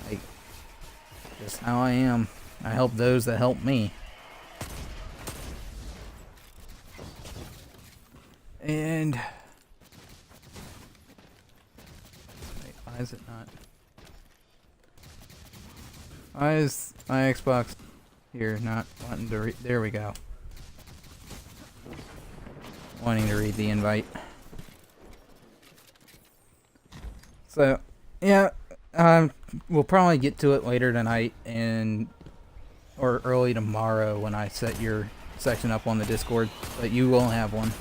Like, just how I am. I help those that help me. And... wait, why is it not? Why is my Xbox here not wanting to read? There we go. Wanting to read the invite. So, yeah, we'll probably get to it later tonight or early tomorrow when I set your section up on the Discord, but you will have one.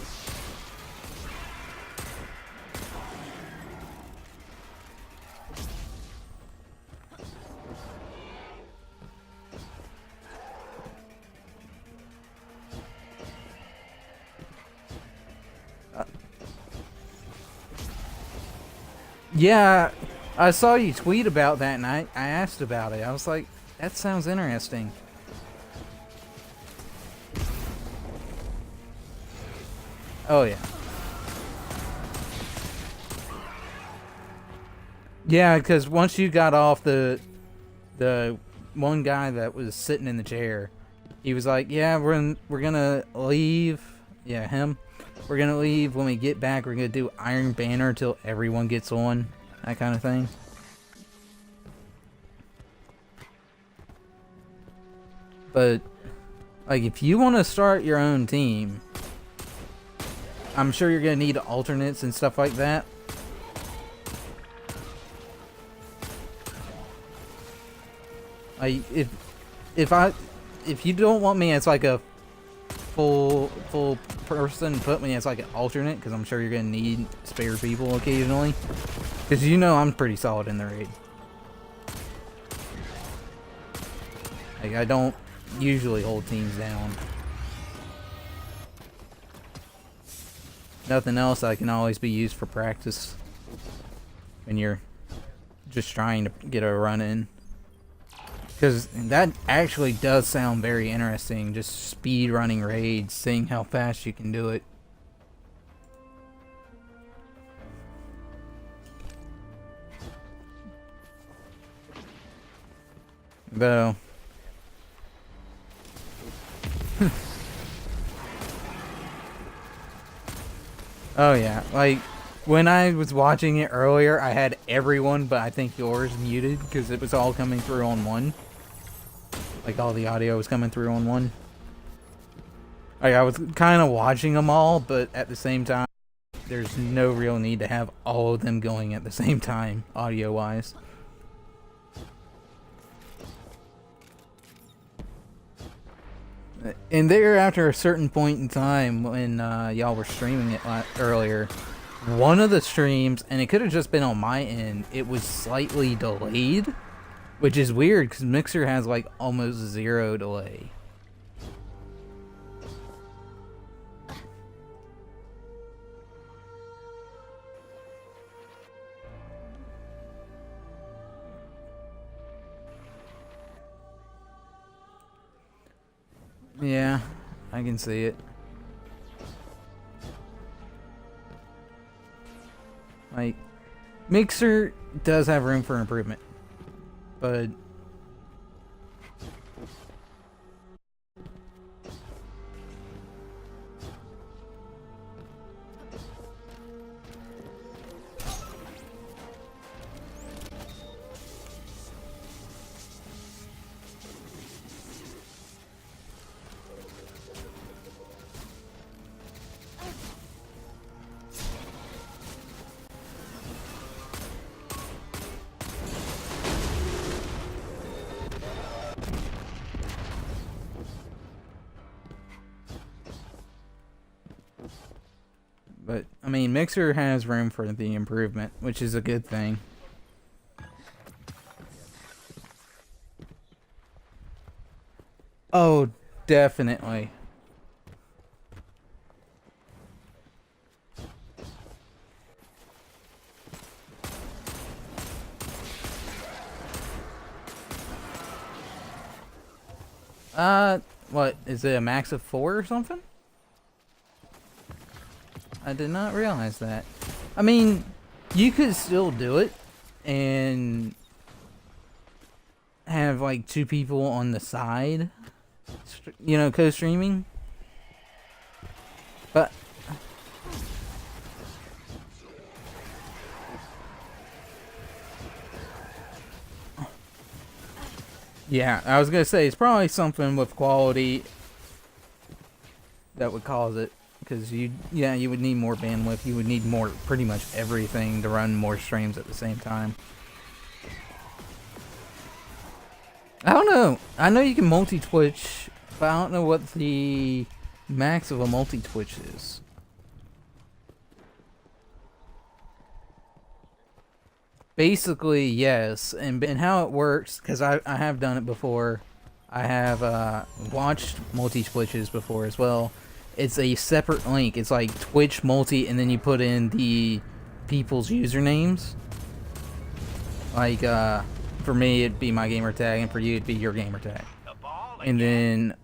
Yeah, I saw you tweet about that, and I asked about it. I was like, that sounds interesting. Oh, yeah. Yeah, because once you got off the one guy that was sitting in the chair, he was like, yeah, we're gonna leave. Yeah, him. We're gonna leave. When we get back, we're gonna do Iron Banner till everyone gets on. That kind of thing. But, like, if you want to start your own team, I'm sure you're gonna need alternates and stuff like that. Like, if you don't want me as like a full person, put me as like an alternate, because I'm sure you're gonna need spare people occasionally. Because you know I'm pretty solid in the raid. Like, I don't usually hold teams down. Nothing else, I can always be used for practice when you're just trying to get a run in. Because that actually does sound very interesting, just speed running raids, seeing how fast you can do it. Though. Oh yeah, like, when I was watching it earlier, I had everyone but I think yours muted, because it was all coming through on one. Like, all the audio was coming through on one. Like, I was kind of watching them all, but at the same time, there's no real need to have all of them going at the same time, audio-wise. And there, after a certain point in time, when y'all were streaming it earlier, one of the streams, and it could have just been on my end, it was slightly delayed. Which is weird, because Mixer has, like, almost 0 delay. Yeah, I can see it. Like, Mixer does have room for improvement. But I mean, Mixer has room for the improvement, which is a good thing. Oh, definitely. What, is it a max of 4 or something? I did not realize that. I mean, you could still do it and have like 2 people on the side, you know, co-streaming. But yeah, I was gonna say it's probably something with quality that would cause it, because you would need more bandwidth. You would need more, pretty much everything to run more streams at the same time. I don't know. I know you can multi-twitch, but I don't know what the max of a multi-twitch is. Basically, yes. And how it works, because I have done it before. I have watched multi-twitches before as well. It's a separate link. It's like Twitch multi, and then you put in the people's usernames. Like, for me, it'd be my gamer tag, and for you, it'd be your gamer tag. And then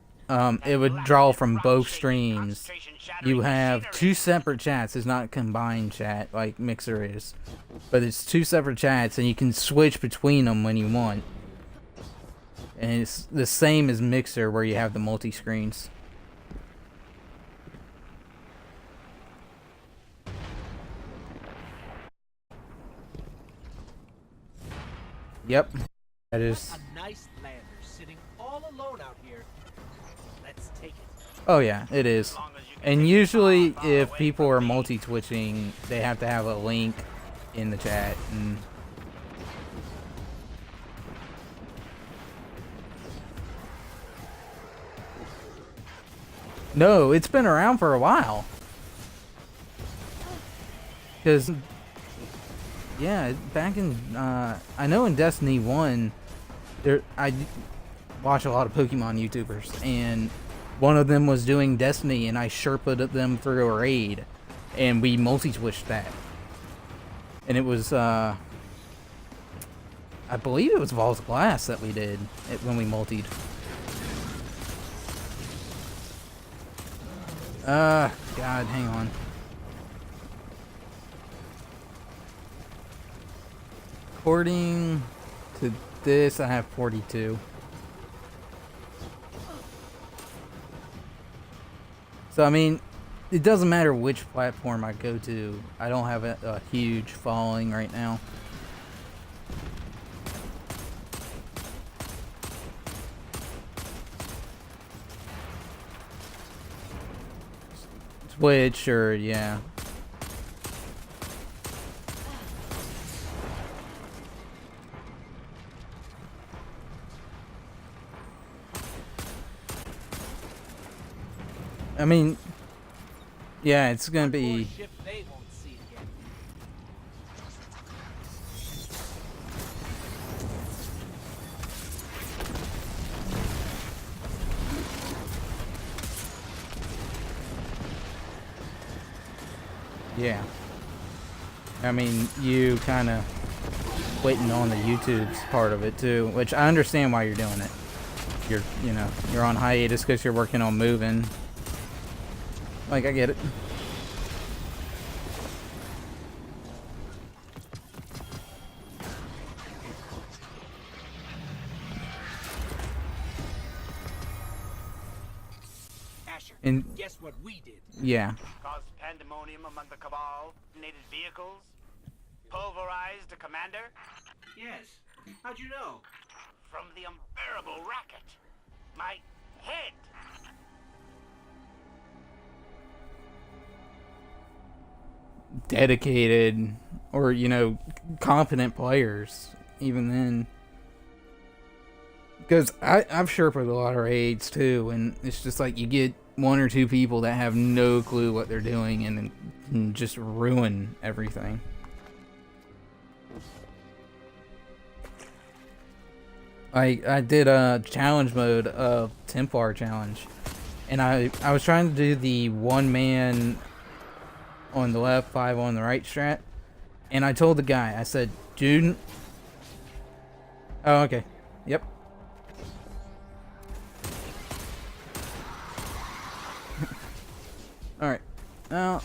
it would draw from both streams. You have 2 separate chats. It's not combined chat like Mixer is, but it's 2 separate chats, and you can switch between them when you want. And it's the same as Mixer, where you have the multi-screens. Yep, that is. A nice lander sitting all alone out here. Let's take it. Oh yeah, it is. And usually, if people are multi-twitching, they have to have a link in the chat. And no, it's been around for a while. Because, yeah, back in, I know in Destiny 1, I watch a lot of Pokemon YouTubers, and one of them was doing Destiny, and I Sherpa'd them through a raid, and we multi-twitched that. And it was, I believe it was Vault's Glass that we did when we multied. God, hang on. According to this, I have 42. So, I mean, it doesn't matter which platform I go to. I don't have a huge following right now. Twitch, or yeah. I mean, yeah, it's gonna be. They won't see again. Yeah. I mean, you kind of waiting on the YouTube's part of it too, which I understand why you're doing it. You're on hiatus because you're working on moving. Like, I get it. Asher, And guess what we did? yeah. Caused pandemonium among the Cabal, detonated vehicles, pulverized a commander. Yes. How'd you know? From the unbearable racket. My head. Dedicated, or competent players, even then. Because I've Sherpa'd a lot of raids too, and it's just like you get one or two people that have no clue what they're doing and just ruin everything. I did a challenge mode of Templar challenge, and I was trying to do the 1 man on the left, 5 on the right strat, and I told the guy, I said, dude. Oh, okay. Yep. Alright. Now,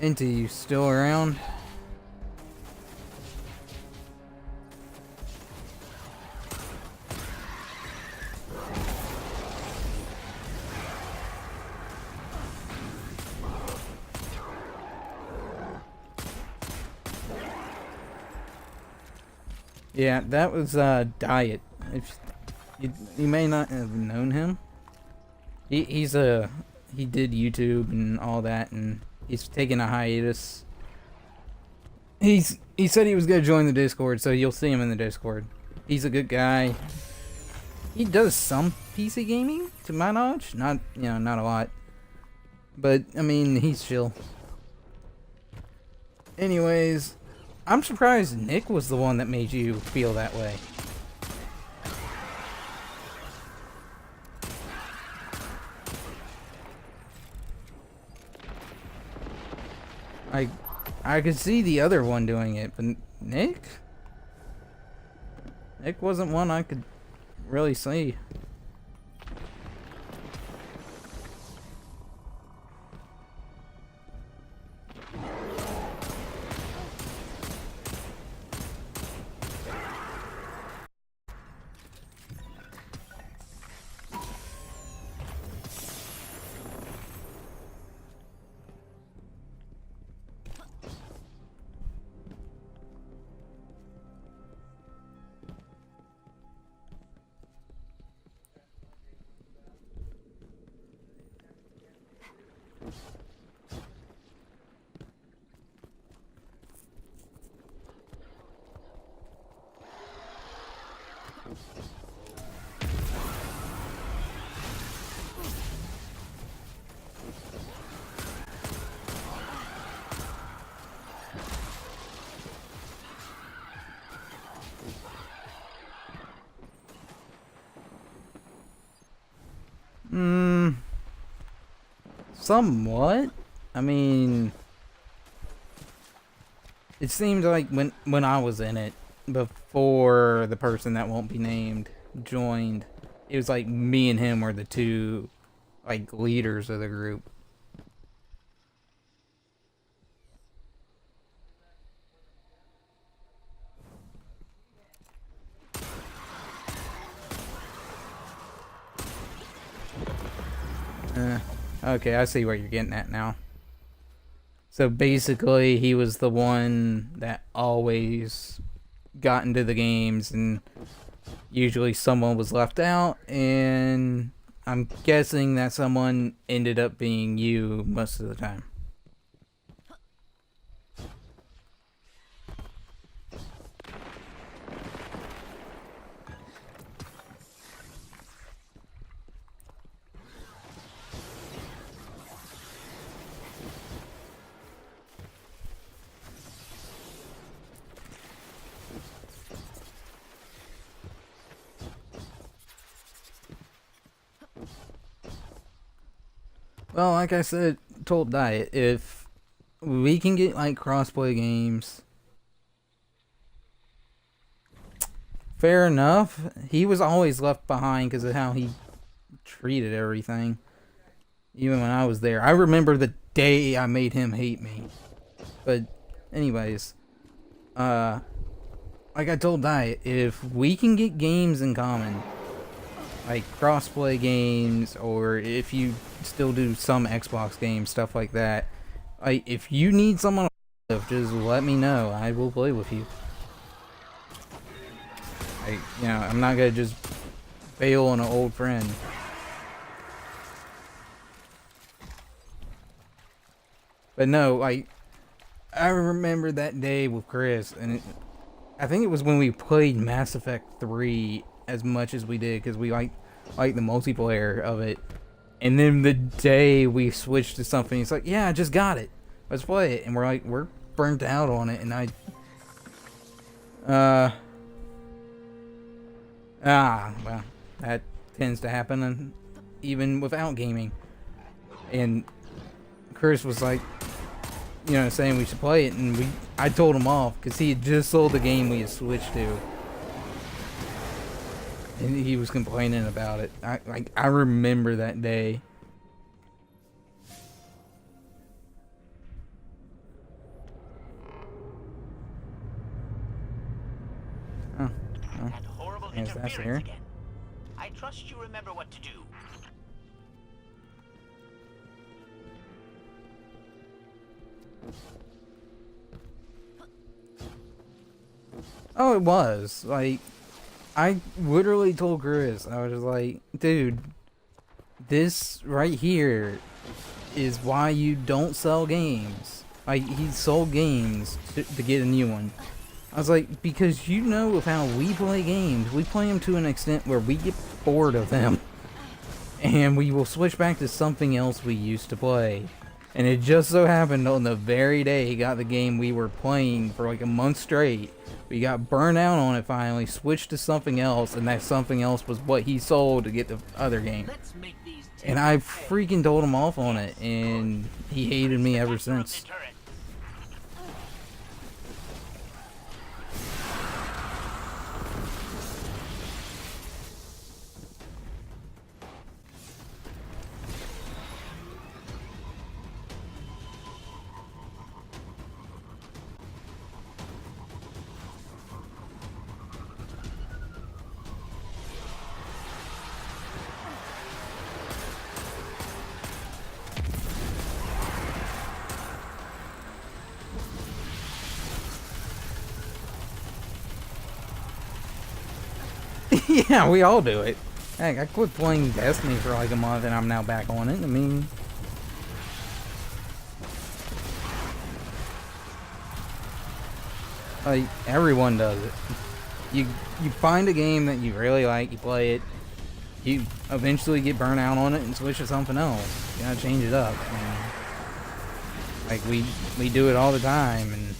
Inti, you still around? Yeah, that was Diet. If you may not have known him. He did YouTube and all that, and he's taking a hiatus. He said he was gonna join the Discord, so you'll see him in the Discord. He's a good guy. He does some PC gaming, to my knowledge. Not not a lot. But I mean, he's chill. Anyways, I'm surprised Nick was the one that made you feel that way. I could see the other one doing it, but Nick wasn't one I could really see. Somewhat. I mean, it seemed like when I was in it, before the person that won't be named joined, it was like me and him were the two, like, leaders of the group. Okay, I see what you're getting at now. So basically, he was the one that always got into the games, and usually someone was left out, and I'm guessing that someone ended up being you most of the time. Well, like I said, told Diet, if we can get like crossplay games, fair enough. He was always left behind because of how he treated everything. Even when I was there, I remember the day I made him hate me. But, anyways, like I told Diet, if we can get games in common, like crossplay games, or if you still do some Xbox games, stuff like that, like, if you need someone to play with, just let me know. I will play with you. Like, I'm not gonna just bail on an old friend. But no, like, I remember that day with Chris, and I think it was when we played Mass Effect 3 as much as we did, because we like the multiplayer of it. And then the day we switched to something, he's like, "Yeah, I just got it. Let's play it." And we're like, we're burnt out on it, and well, that tends to happen even without gaming. And Chris was like, saying we should play it, and I told him off because he had just sold the game we had switched to, and he was complaining about it. I remember that day. Oh, well, That horrible I guess that's interference here. again. I trust you remember what to do. Oh, it was like I literally told Chris, I was just like, dude, this right here is why you don't sell games. Like, he sold games to get a new one. I was like, because with how we play games, we play them to an extent where we get bored of them. And we will switch back to something else we used to play. And it just so happened on the very day he got the game we were playing for like a month straight, we got burned out on it finally, switched to something else, and that something else was what he sold to get the other game. Let's make these And I freaking told him off on it, and he hated me ever since. Yeah, we all do it. Heck, I quit playing Destiny for like a month and I'm now back on it. I mean, like, everyone does it. You find a game that you really like, you play it, you eventually get burnt out on it and switch to something else. You gotta change it up. And, like, we do it all the time, and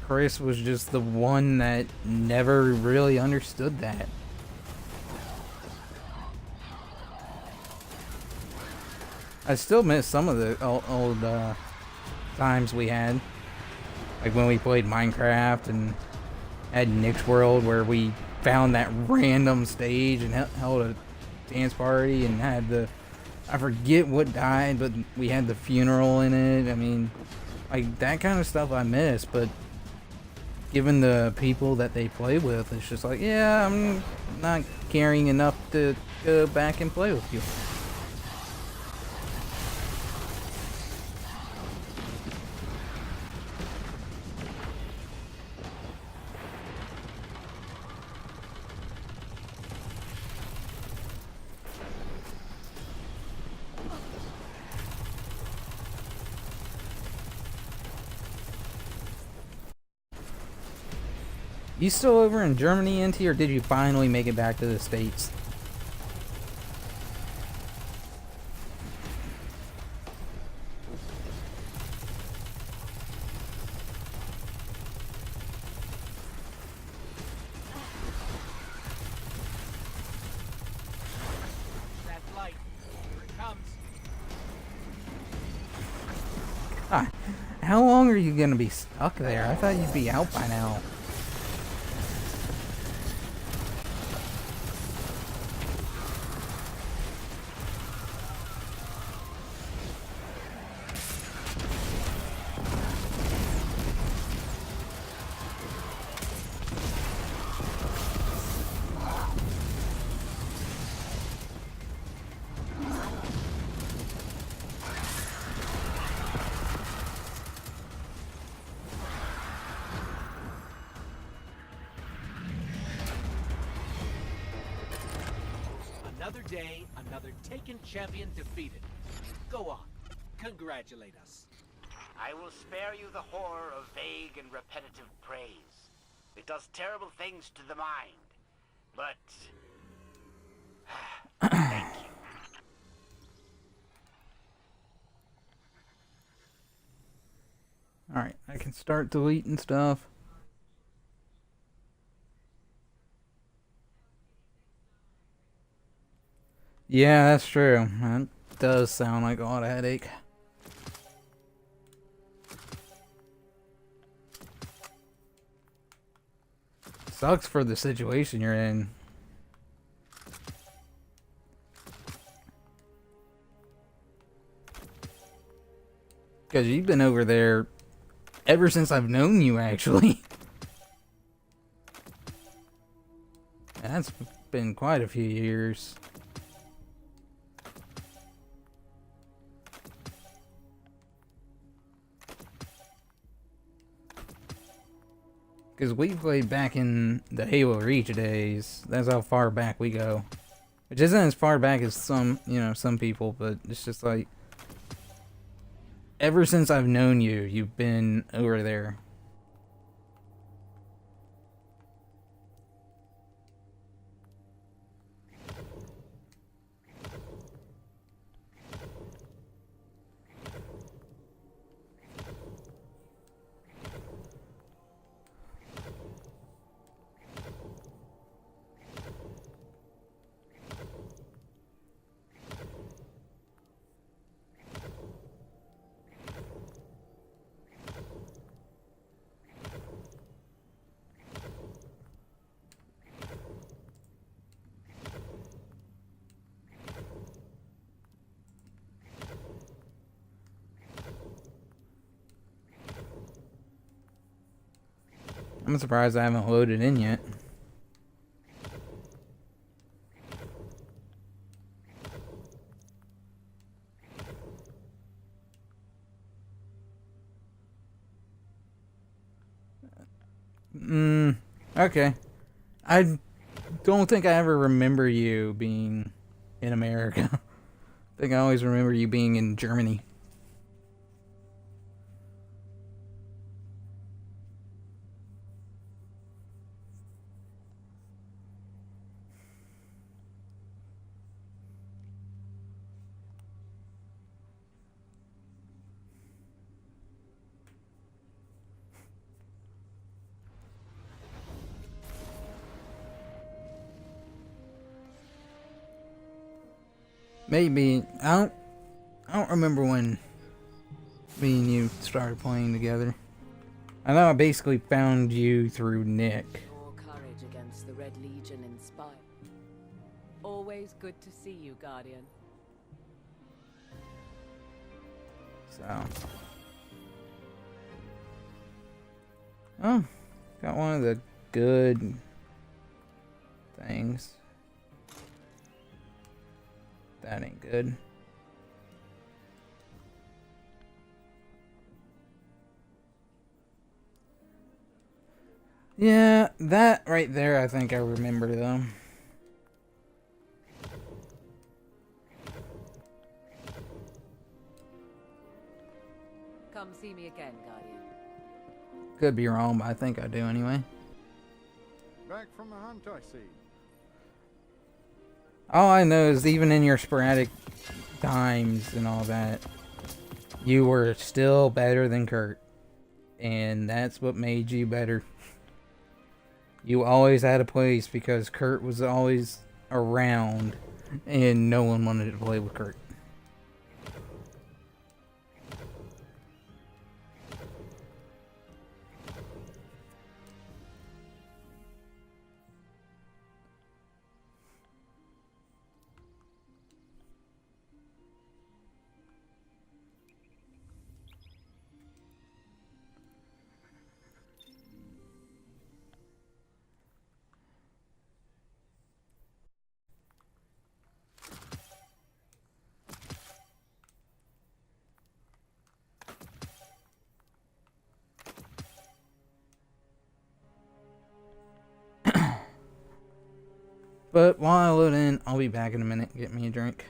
Chris was just the one that never really understood that. I still miss some of the old times we had. Like when we played Minecraft and had Nick's World, where we found that random stage and held a dance party and had I forget what died, but we had the funeral in it. I mean, like, that kind of stuff I miss, but given the people that they play with, it's just like, yeah, I'm not caring enough to go back and play with you. You still over in Germany, NT, or did you finally make it back to the States? that light. Here it comes. Ah, how long are you gonna be stuck there? I thought you'd be out by now. Another day, another taken champion defeated. Go on. Congratulate us. I will spare you the horror of vague and repetitive praise. It does terrible things to the mind. But Thank you. Alright, I can start deleting stuff. Yeah, that's true. That does sound like a lot of headache. Sucks for the situation you're in. Because you've been over there ever since I've known you, actually. That's been quite a few years. Because we played back in the Halo Reach days. That's how far back we go. Which isn't as far back as some, some people, but it's just like... Ever since I've known you, you've been over there. I'm surprised I haven't loaded in yet. Okay. I don't think I ever remember you being in America. I think I always remember you being in Germany. Maybe I don't remember when me and you started playing together. I know I basically found you through Nick. Your courage against the Red Legion inspired. Always good to see you, Guardian. So. Oh, got one of the good things. That ain't good. Yeah, that right there I think I remember though. Come see me again, Guardian. Could be wrong, but I think I do anyway. Back from the hunt, I see. All I know is even in your sporadic times and all that, you were still better than Kurt. And that's what made you better. You always had a place because Kurt was always around and no one wanted to play with Kurt. But while I load in, I'll be back in a minute. Get me a drink.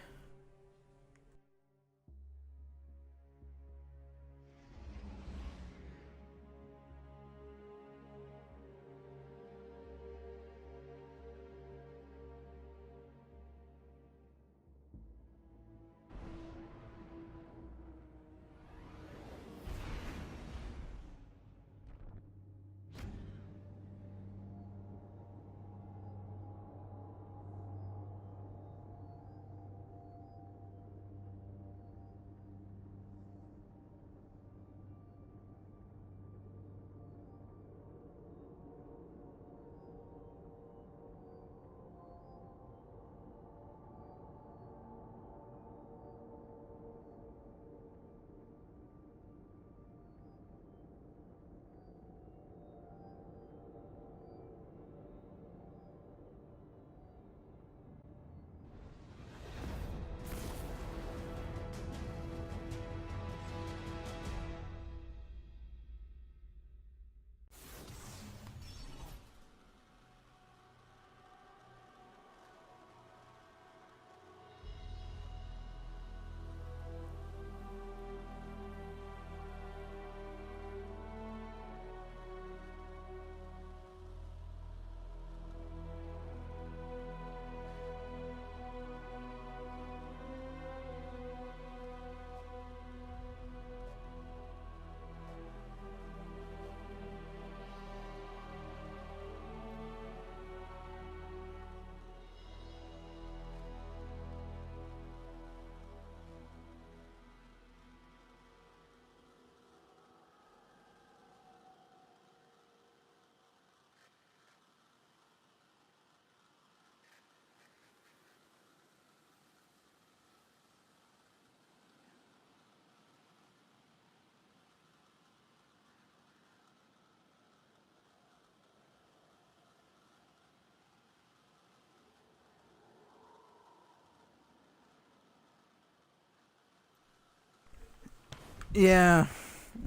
Yeah,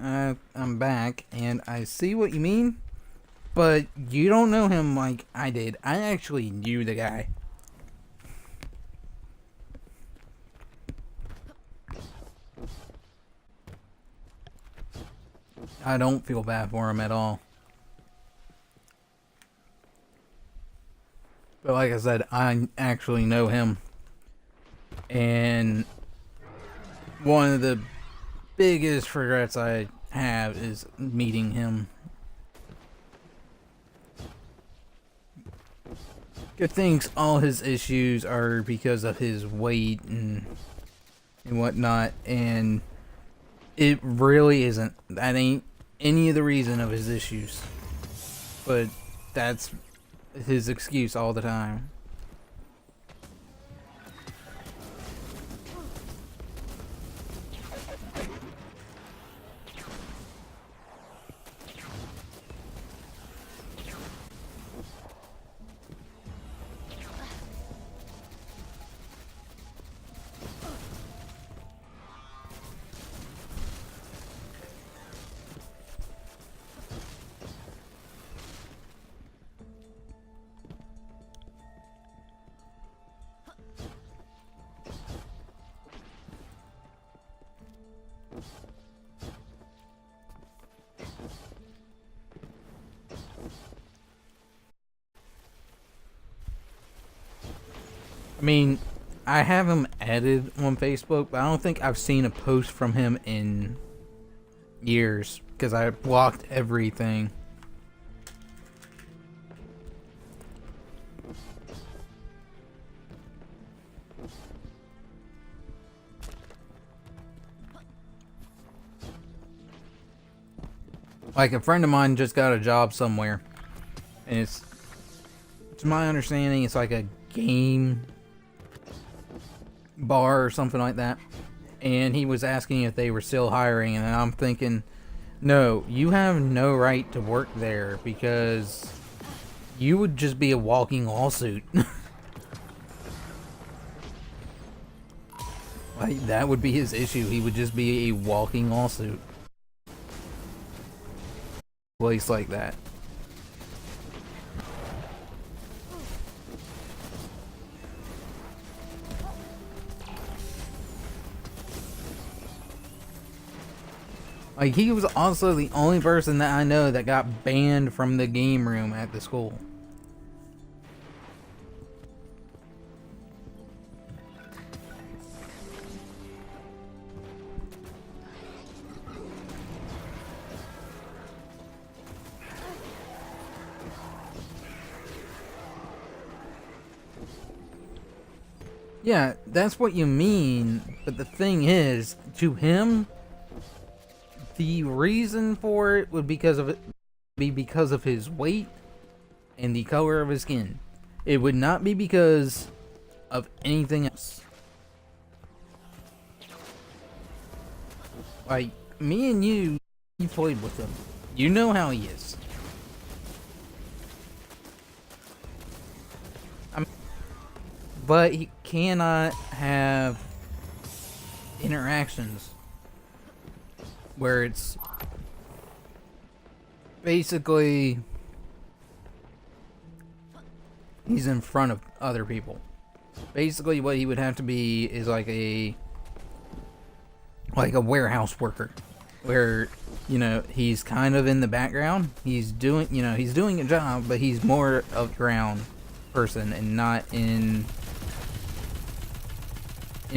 I'm back, and I see what you mean, but you don't know him like I did. I actually knew the guy. I don't feel bad for him at all. But like I said, I actually know him. And one of the biggest regrets I have is meeting him. Good things all his issues are because of his weight and whatnot, and it really isn't. That ain't any of the reason of his issues. But that's his excuse all the time. I mean, I have him added on Facebook, but I don't think I've seen a post from him in years because I blocked everything. Like, a friend of mine just got a job somewhere, and it's, to my understanding, it's like a game bar or something like that, and he was asking if they were still hiring, and I'm thinking, no, you have no right to work there because you would just be a walking lawsuit. Like, that would be his issue. He would just be a walking lawsuit. Place like that. Like, he was also the only person that I know that got banned from the game room at the school. Yeah, that's what you mean, but the thing is, to him, the reason for it would be because of his weight and the color of his skin. It would not be because of anything else. Like, me and you played with him. You know how he is. But he cannot have interactions where it's basically he's in front of other people. Basically what he would have to be is like a warehouse worker where, you know, he's kind of in the background. He's doing a job, but he's more of a ground person and not in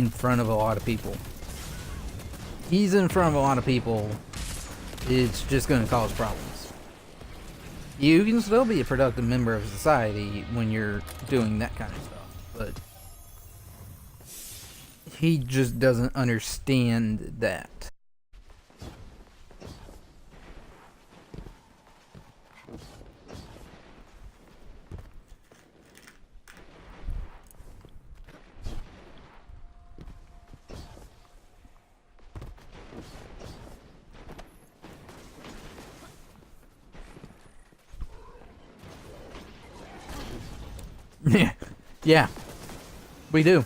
front of a lot of people. He's in front of a lot of people, it's just going to cause problems. You can still be a productive member of society when you're doing that kind of stuff, but he just doesn't understand that. Yeah, we do.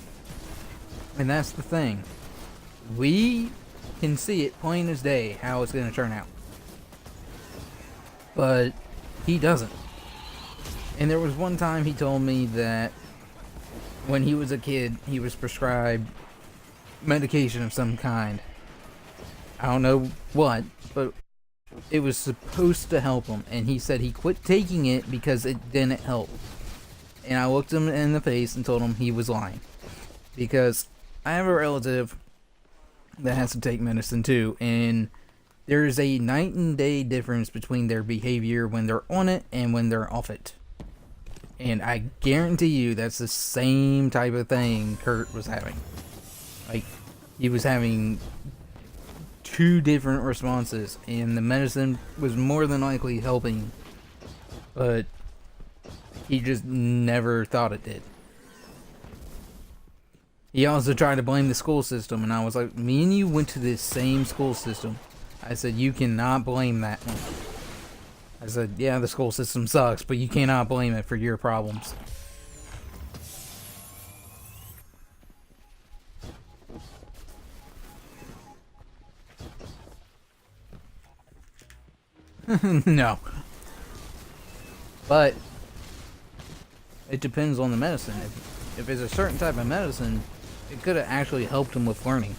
And that's the thing. We can see it plain as day how it's going to turn out. But he doesn't. And there was one time he told me that when he was a kid, he was prescribed medication of some kind. I don't know what, but it was supposed to help him. And he said he quit taking it because it didn't help. And I looked him in the face and told him he was lying. Because I have a relative that has to take medicine too, and there is a night and day difference between their behavior when they're on it and when they're off it. And I guarantee you that's the same type of thing Kurt was having. Like, he was having two different responses, and the medicine was more than likely helping, but he just never thought it did. He also tried to blame the school system, and I was like, me and you went to this same school system. I said, you cannot blame that one. I said, yeah, the school system sucks, but you cannot blame it for your problems. No. But it depends on the medicine. If it's a certain type of medicine, it could have actually helped him with learning.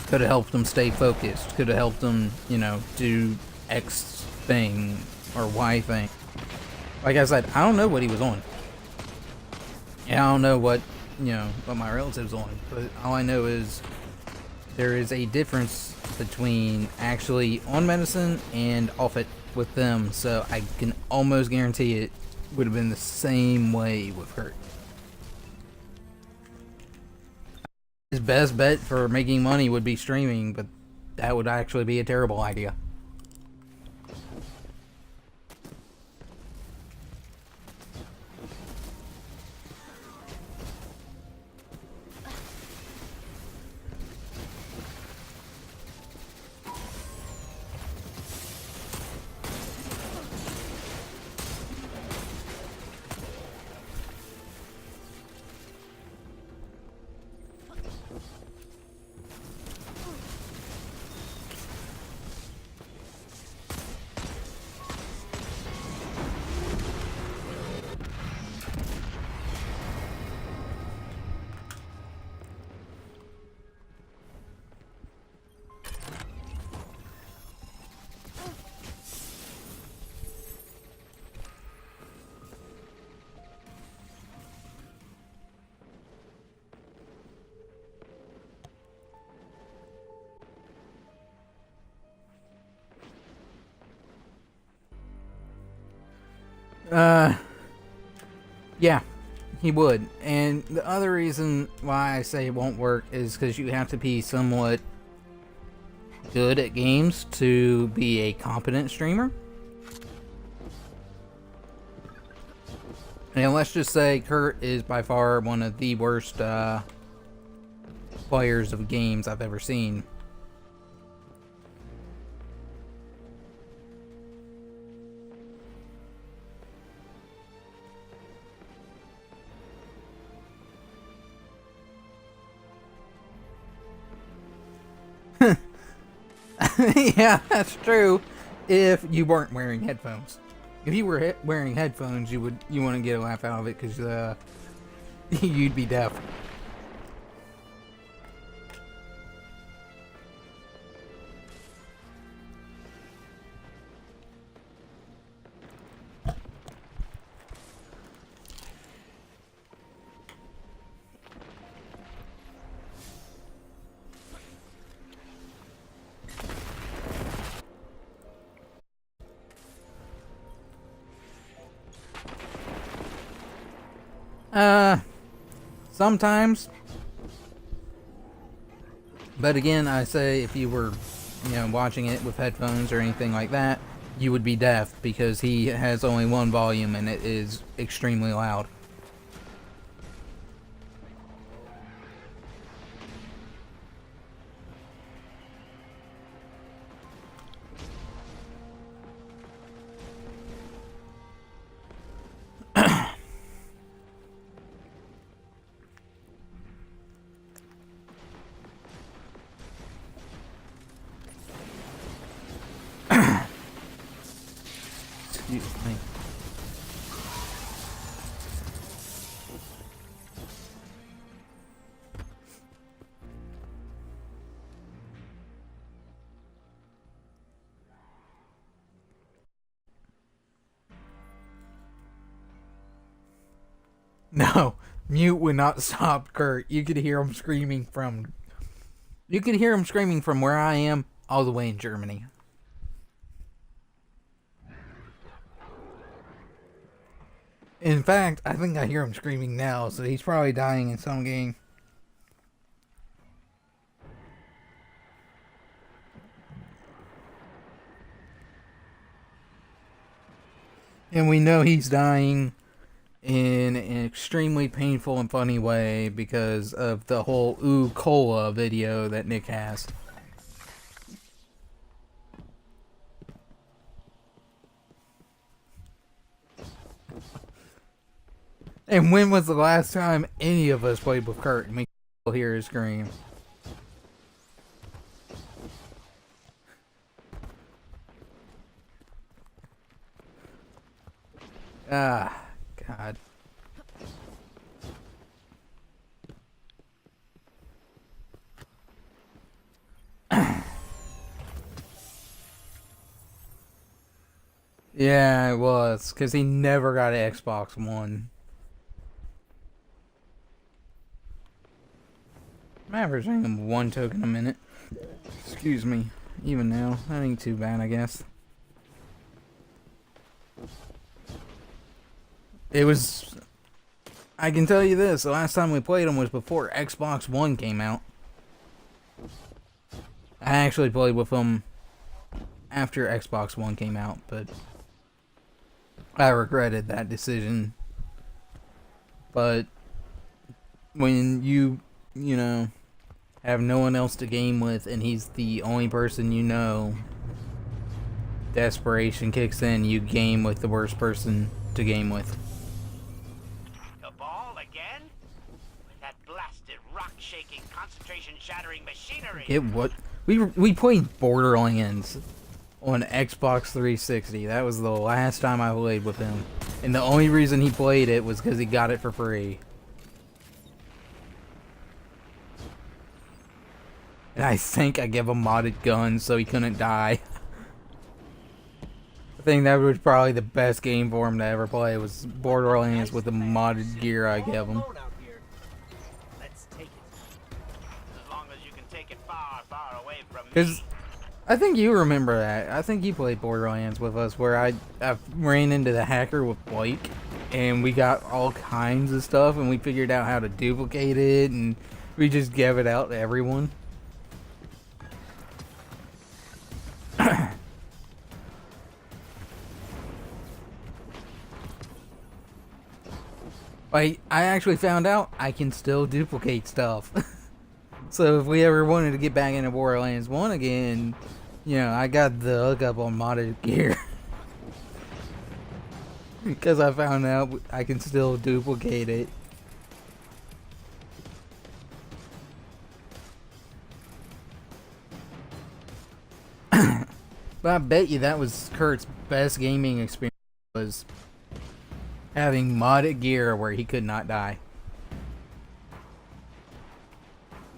Could have helped him stay focused. Could have helped him, you know, do X thing or Y thing. Like I said, I don't know what he was on. And I don't know what, you know, what my relative's on. But all I know is there is a difference between actually on medicine and off it with them. So I can almost guarantee it would have been the same way with Kurt. His best bet for making money would be streaming, but that would actually be a terrible idea. Yeah, he would. And the other reason why I say it won't work is because you have to be somewhat good at games to be a competent streamer. And let's just say Kurt is by far one of the worst players of games I've ever seen. Yeah, that's true. If you weren't wearing headphones, if you were wearing headphones, you wouldn't get a laugh out of it because you'd be deaf. Sometimes. But again, I say if you were, you know, watching it with headphones or anything like that, you would be deaf because he has only one volume and it is extremely loud. Excuse me. No, mute would not stop Kurt. You could hear him screaming from. You could hear him screaming from where I am all the way in Germany. In fact, I think I hear him screaming now, so he's probably dying in some game. And we know he's dying in an extremely painful and funny way because of the whole Ooh Cola video that Nick has. And when was the last time any of us played with Kurt and we could hear his scream? Ah, God. Yeah, it was, because he never got an Xbox One. I'm averaging 1 token a minute. Excuse me. Even now, that ain't too bad, I guess. It was... I can tell you this, the last time we played him was before Xbox One came out. I actually played with him after Xbox One came out, but I regretted that decision. But when you know, have no one else to game with and he's the only person you know, desperation kicks in. You game with the worst person to game with. The ball again? With that blasted rock-shaking, concentration-shattering machinery! It what? We played Borderlands on Xbox 360. That was the last time I played with him. And the only reason he played it was because he got it for free. And I think I gave him modded guns so he couldn't die. I think that was probably the best game for him to ever play, was Borderlands with the modded gear I gave him. Let's take it. As long as you can take it far, far away from me. Because I think you remember that. I think you played Borderlands with us where I ran into the hacker with Blake and we got all kinds of stuff and we figured out how to duplicate it and we just gave it out to everyone. I actually found out I can still duplicate stuff. So if we ever wanted to get back into Borderlands 1 again, you know, I got the hookup on modded gear. Because I found out I can still duplicate it. But I bet you that was Kurt's best gaming experience, was having modded gear where he could not die.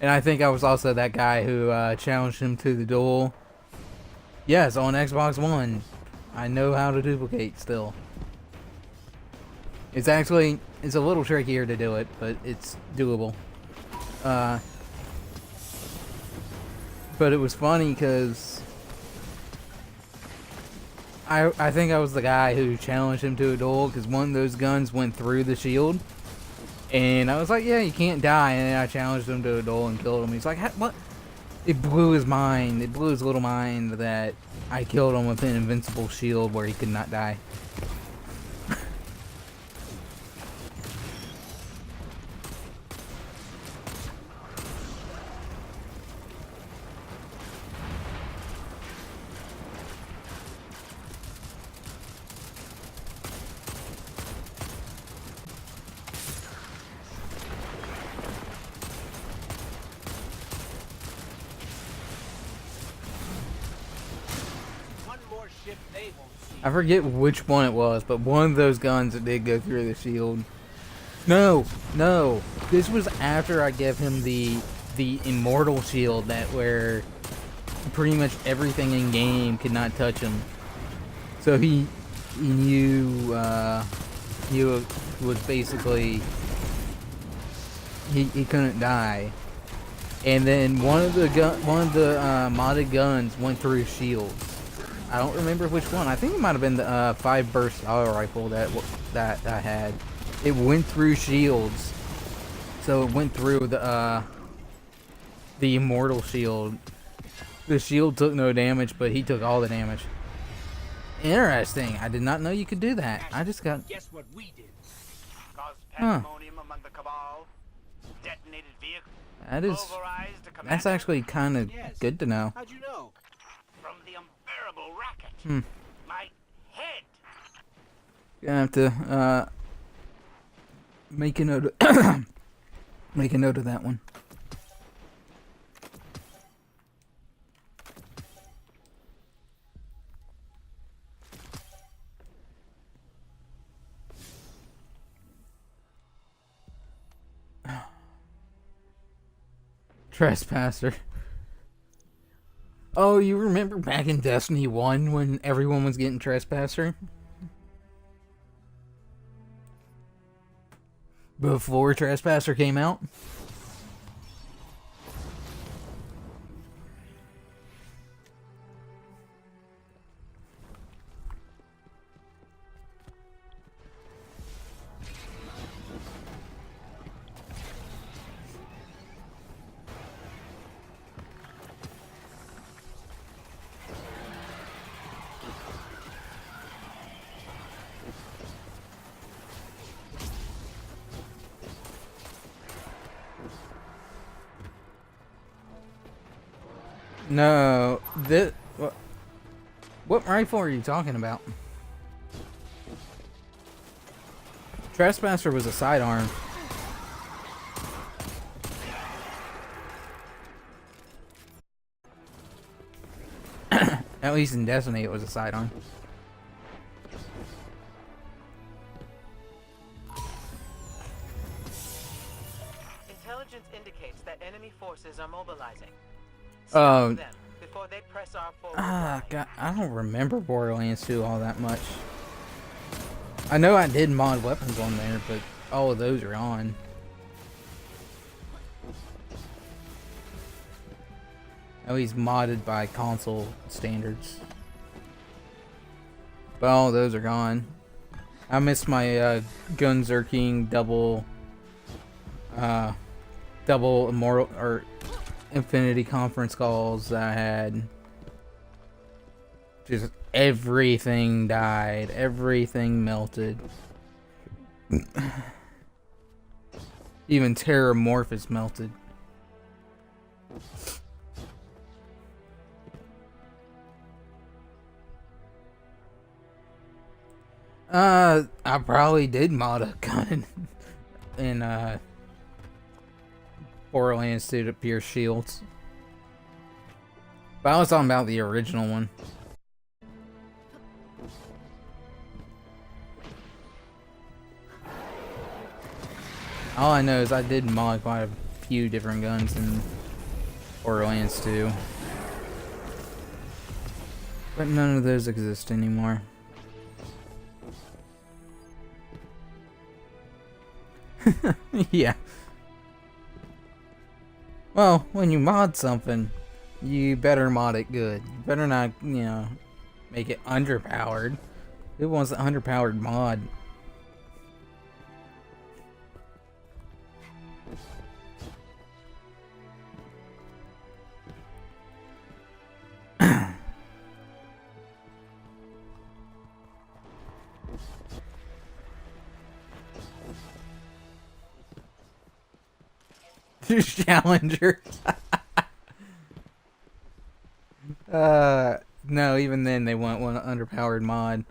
And I think I was also that guy who challenged him to the duel. Yes, on Xbox One. I know how to duplicate still. It's a little trickier to do it, but it's doable. But it was funny because I think I was the guy who challenged him to a duel because one of those guns went through the shield. And I was like, yeah, you can't die. And then I challenged him to a duel and killed him. He's like, what? It blew his mind. It blew his little mind that I killed him with an invincible shield where he could not die. ship they won't see. I forget which one it was, but one of those guns that did go through the shield. No, no. This was after I gave him the immortal shield that where pretty much everything in game could not touch him. So he knew he was basically he couldn't die. And then one of the modded guns went through shields. I don't remember which one. I think it might have been the 5 burst auto rifle that I had. It went through shields, so it went through the immortal shield. The shield took no damage, but he took all the damage. Interesting. I did not know you could do that. I just got. Guess what we did? Caused pandemonium among the Cabal. Detonated vehicles. That is. Pulverized a commander. That's actually kind of good to know. How'd you know? From the unbearable racket. My head. Gonna have to make a note. Make a note of that one. Trespasser. Oh, you remember back in Destiny 1 when everyone was getting Trespasser? Before Trespasser came out? No, this. What rifle are you talking about? Trespasser was a sidearm. At least in Destiny, it was a sidearm. Intelligence indicates that enemy forces are mobilizing. Oh. Stop them before they press our forward line. God, I don't remember Borderlands 2 all that much. I know I did mod weapons on there, but all of those are on. At least modded by console standards. But all of those are gone. I miss my Gunzerking double immortal or Infinity conference calls that I had. Just everything died, everything melted. Even Terramorphous melted. I probably did mod a gun in Borderlands 2 to pierce shields. But I was talking about the original one. All I know is I did mod quite a few different guns in Borderlands 2. But none of those exist anymore. Yeah. Well, when you mod something, you better mod it good. You better not, you know, make it underpowered. Who wants an underpowered mod? Challenger. No, even then they want one underpowered mod.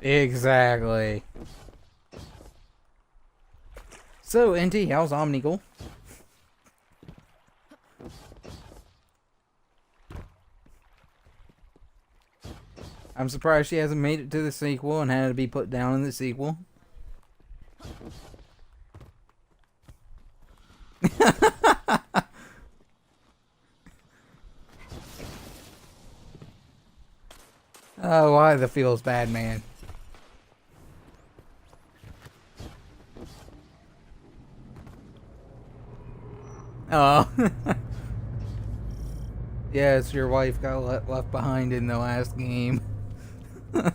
Exactly. So, NT, how's Omnigul? I'm surprised she hasn't made it to the sequel and had to be put down in the sequel. Oh, why the feels bad, man? Oh. Yes, your wife got left behind in the last game. The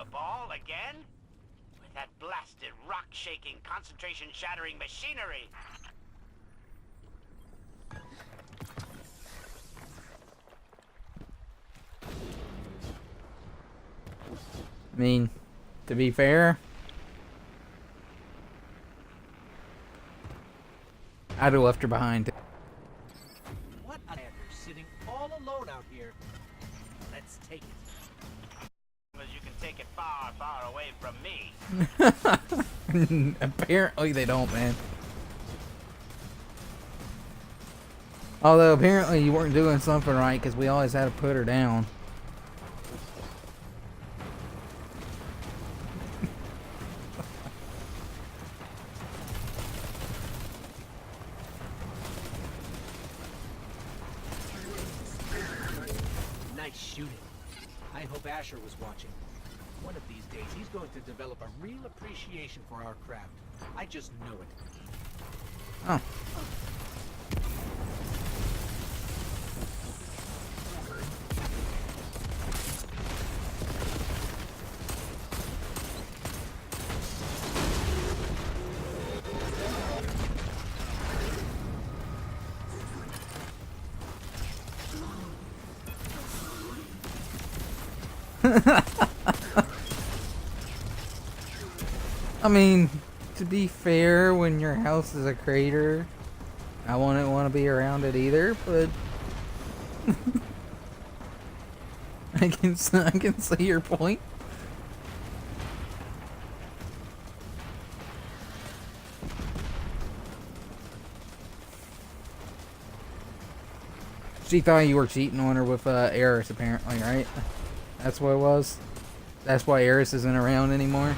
ball again? With that blasted rock-shaking, concentration-shattering machinery! I mean, to be fair, I'd have left her behind. What a sitting all alone out here. Let's take it. As you can take it far, far away from me. Apparently they don't, man. Although apparently you weren't doing something right because we always had to put her down. Nice shooting. I hope Asher was watching. One of these days, he's going to develop a real appreciation for our craft. I just know it. Oh. I mean, to be fair, when your house is a crater, I wouldn't want to be around it either, but I can see your point. She thought you were cheating on her with Eris, apparently, right? That's what it was? That's why Eris isn't around anymore?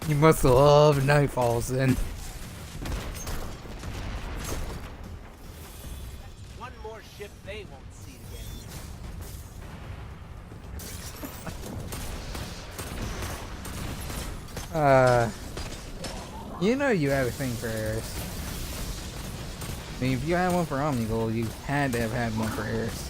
You must love Nightfalls then. One more ship they won't see again. You know you have a thing for Eris. I mean, if you had one for Omnigul, you had to have had one for Eris.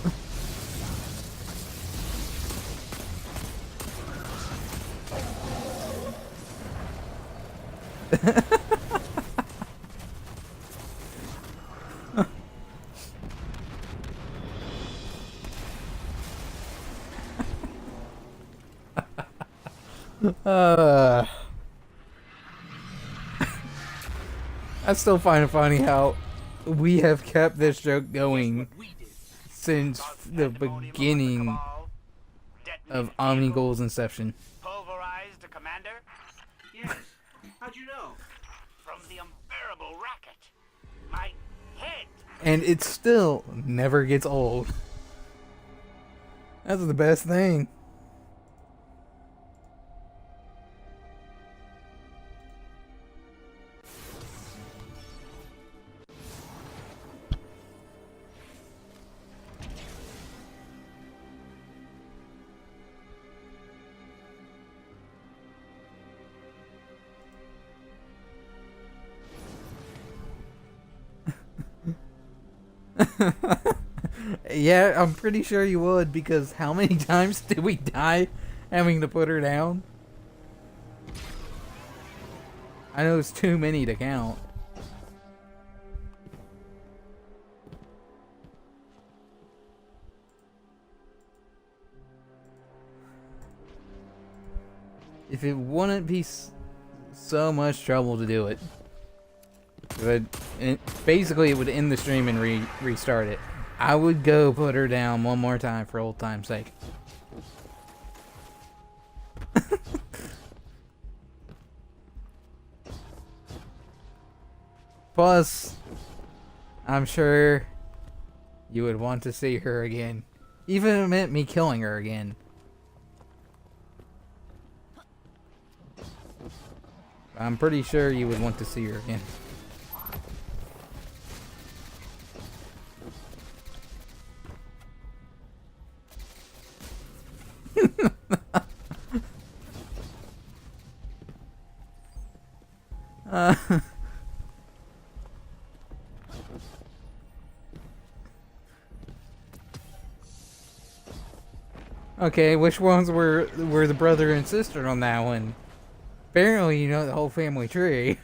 I still find it funny how we have kept this joke going since the beginning of Omnigul's inception. Pulverized the commander? Yes. How'd you know? From the unbearable racket. My head! And it still never gets old. That's the best thing. Yeah, I'm pretty sure you would, because how many times did we die having to put her down? I know it's too many to count. If it wouldn't be so much trouble to do it. But basically, it would end the stream and restart it. I would go put her down one more time for old time's sake. Plus, I'm sure you would want to see her again. Even if it meant me killing her again. I'm pretty sure you would want to see her again. Okay, which ones were the brother and sister on that one? Apparently, you know the whole family tree.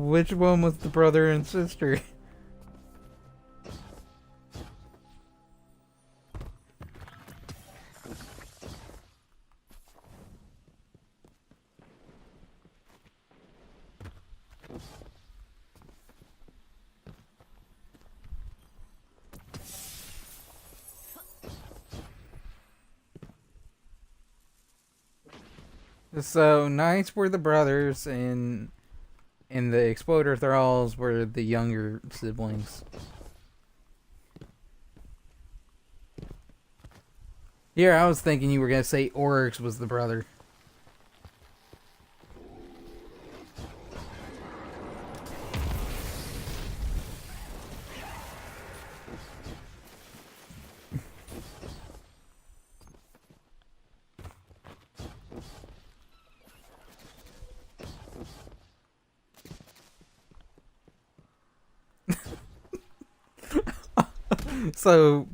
Which one was the brother and sister? So, Knights were the brothers, and the Exploder Thralls were the younger siblings. Here, I was thinking you were gonna say Oryx was the brother. So,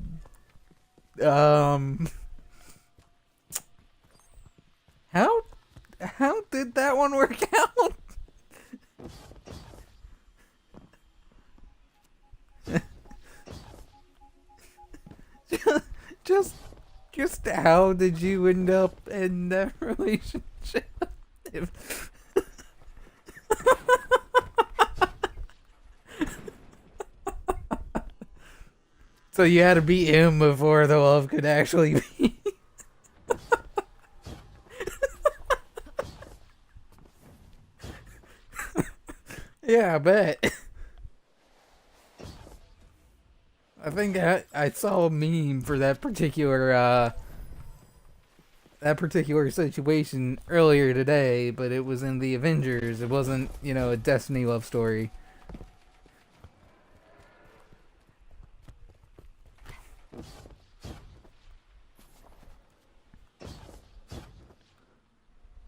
how did that one work out? just how did you end up in that relationship? So you had to beat him before the love could actually be. Yeah, I bet. I think I saw a meme for that particular situation earlier today, but it was in the Avengers. It wasn't, a Destiny love story.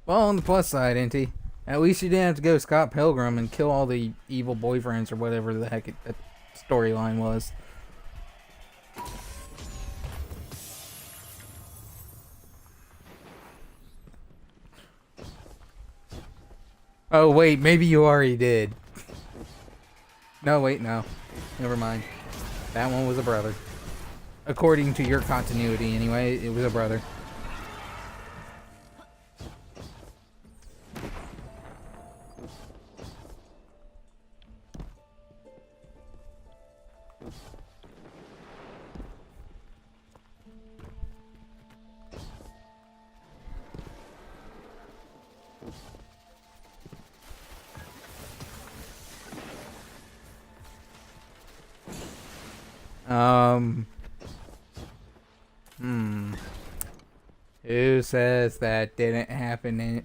Well, on the plus side, Inti, at least you didn't have to go Scott Pilgrim and kill all the evil boyfriends or whatever the heck that storyline was. Oh, wait, maybe you already did. No, wait, no. Never mind. That one was a brother. According to your continuity, anyway, it was a brother. Who says that didn't happen,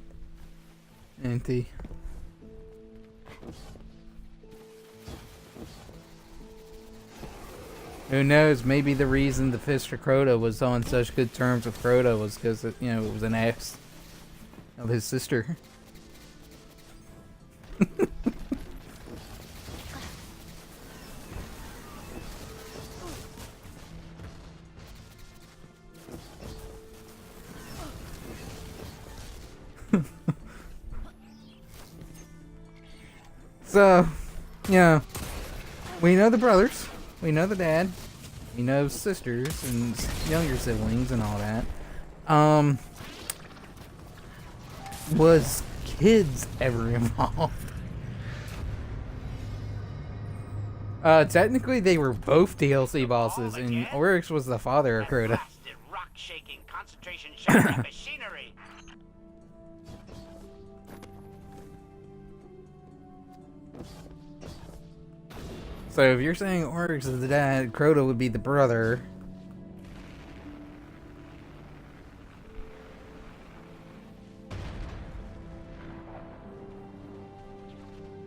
Inti? Who knows? Maybe the reason the Fister Crota was on such good terms with Crota was because, it was an ex of his sister. So, you know, we know the brothers, we know the dad, we know sisters and younger siblings and all that. Was kids ever involved? Technically they were both DLC bosses, and Oryx was the father of Crota. Blasted rock-shaking concentration shattering machinery. So if you're saying Oryx is the dad, Crota would be the brother.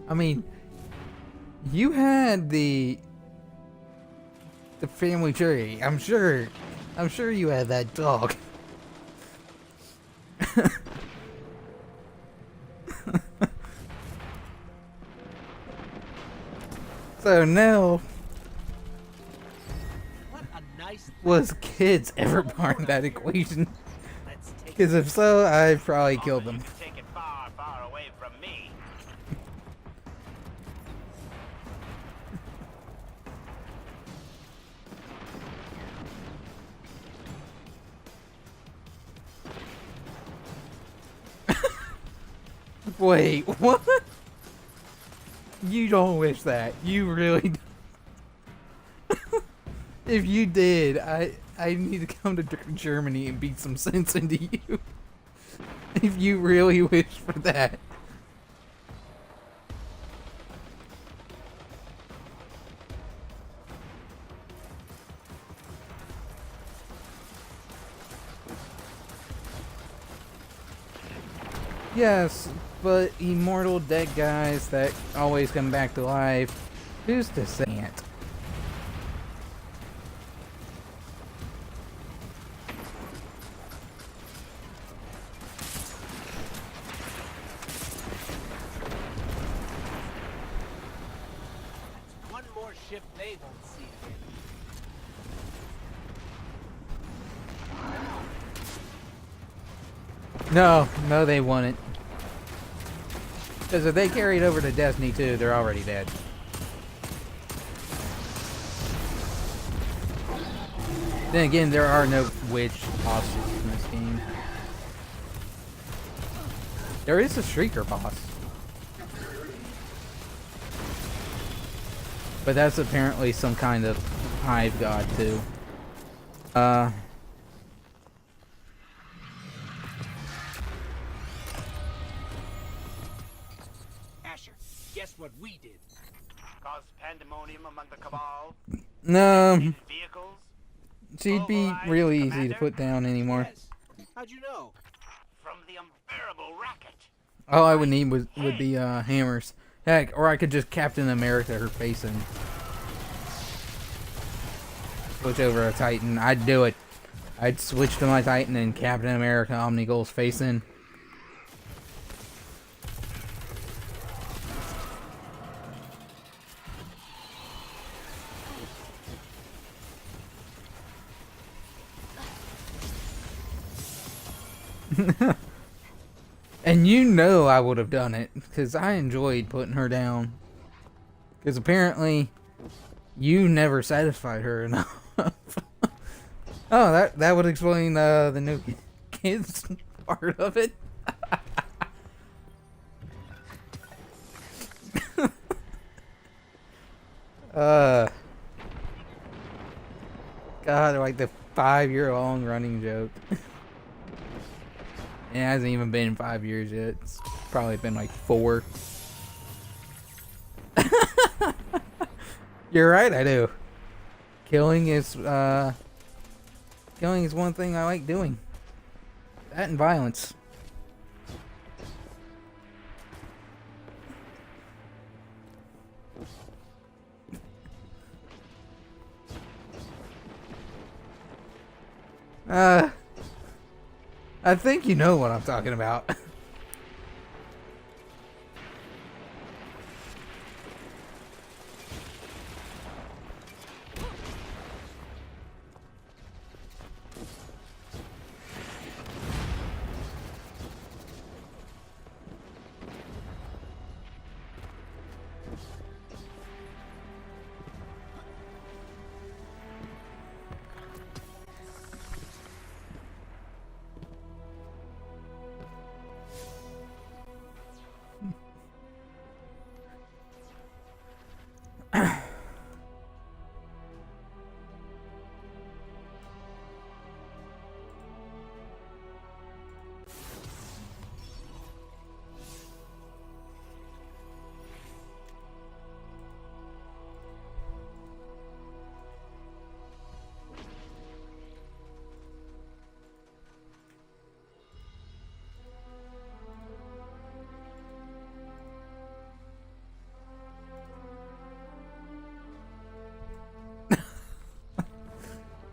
I mean, you had the family tree. I'm sure you had that dog. So now, What a nice. was kids ever part of that equation? Let's take Because if so, I'd probably killed them. You can take it far, far away from me. Wait, what? You don't wish that. You really don't. If you did, I need to come to Germany and beat some sense into you. If you really wish for that. Yes, but immortal dead guys that always come back to life, who's to say it? one more ship they won't see again. No, they wouldn't. Because if they carried over to Destiny 2, they're already dead. Then again, there are no witch bosses in this game. There is a Shrieker boss. But that's apparently some kind of hive god, too. Asher, guess what we did? Cause pandemonium among the Cabal. No, Vehicles. she'd be real easy to put down anymore. Yes. How'd you know? From the unbearable racket. All I would need would be hammers. Heck, or I could just Captain America her face in. Switch over a Titan. I'd do it. I'd switch to my Titan and Captain America Omnigole's face in. And you know I would have done it, because I enjoyed putting her down. Because apparently, you never satisfied her enough. Oh, that would explain the new kids part of it. God, like the 5-year-long running joke. It hasn't even been 5 years yet. It's probably been like 4. You're right, I do. Killing is one thing I like doing. That and violence. I think you know what I'm talking about.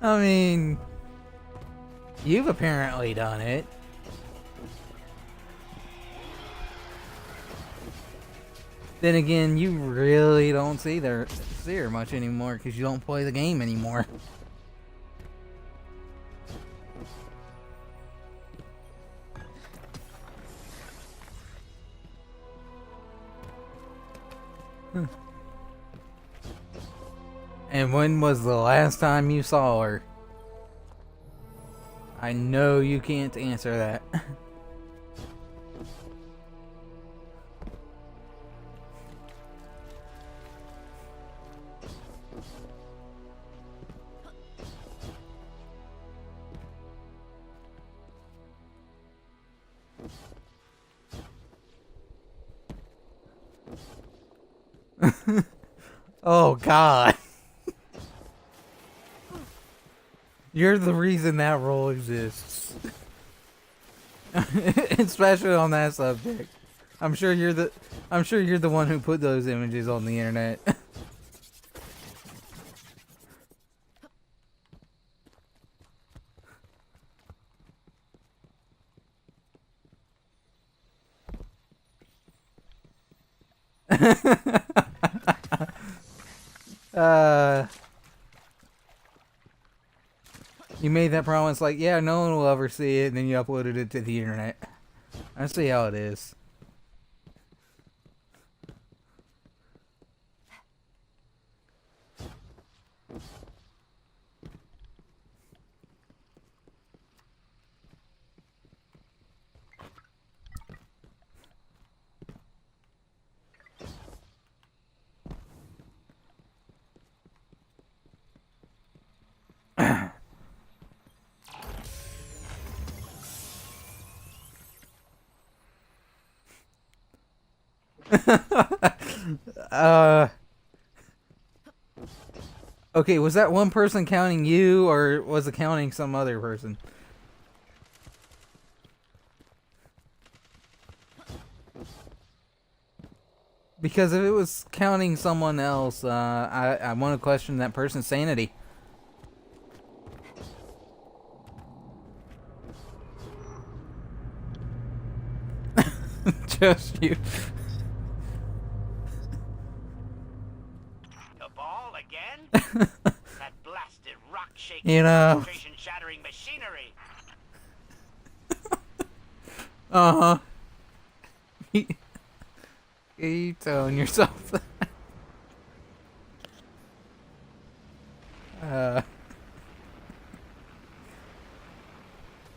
I mean, you've apparently done it. Then again, you really don't see her much anymore because you don't play the game anymore. And when was the last time you saw her? I know you can't answer that. Oh God. You're the reason that role exists. Especially on that subject. I'm sure you're the one who put those images on the internet. You made that promise like, yeah, no one will ever see it, and then you uploaded it to the internet. I see how it is. Okay, was that one person counting you, or was it counting some other person? Because if it was counting someone else, I want to question that person's sanity. Just you. The ball again? That blasted rock-shaking, You know. concentration-shattering machinery. Uh-huh. You telling yourself that.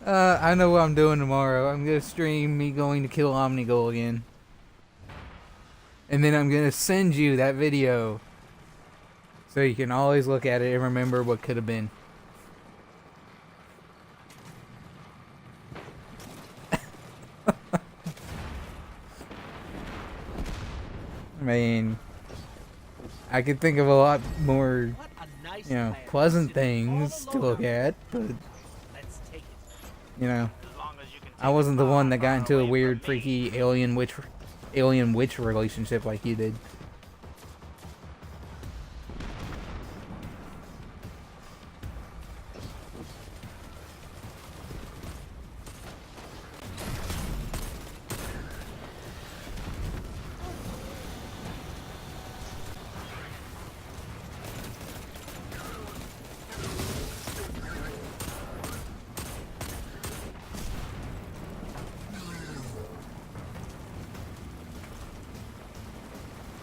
I know what I'm doing tomorrow. I'm gonna stream me going to kill Omnigul again. And then I'm gonna send you that video. So you can always look at it and remember what could have been. I mean, I could think of a lot more, What a nice you know, plan. pleasant Sit all things to alone look out at, but, Let's take it. you know, As long as you can I take wasn't it the one that far, got into a far away weird, from me. freaky alien witch relationship like you did.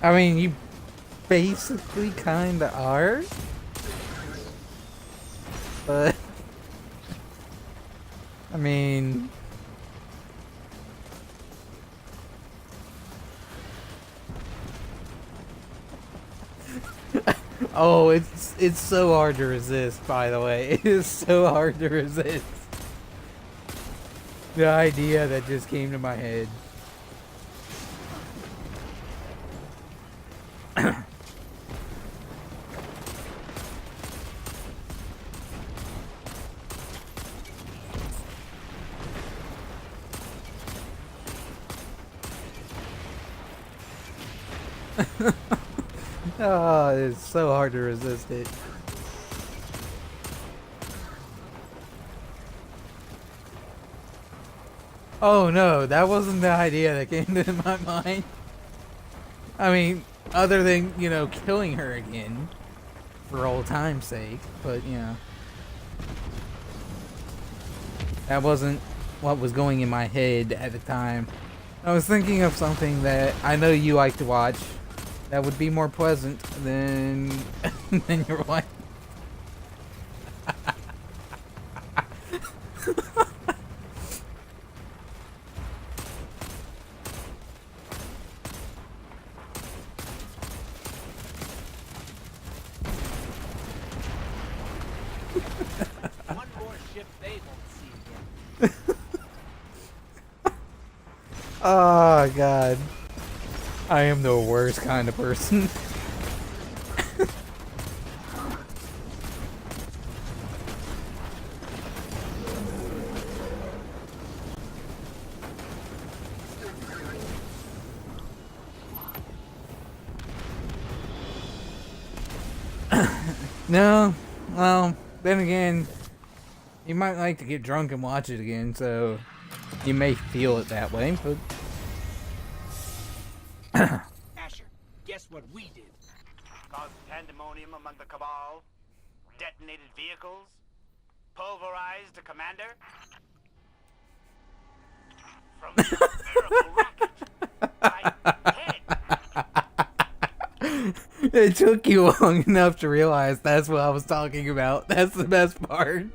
I mean, you basically kinda are. But I mean, oh, it's so hard to resist, by the way. It is so hard to resist. The idea that just came to my head. Oh, it's so hard to resist it. Oh no, that wasn't the idea that came to my mind. I mean, other than, you know, killing her again for old time's sake, but you know, that wasn't what was going in my head at the time. I was thinking of something that I know you like to watch that would be more pleasant than than your wife. One more ship they won't see again. Oh god. I am the worst kind of person. No, well, then again, you might like to get drunk and watch it again, so you may feel it that way, but Asher, guess what we did? Caused pandemonium among the Cabal, detonated vehicles, pulverized a commander. From the unbearable rocket, my head. it took you long enough to realize that's what I was talking about. That's the best part.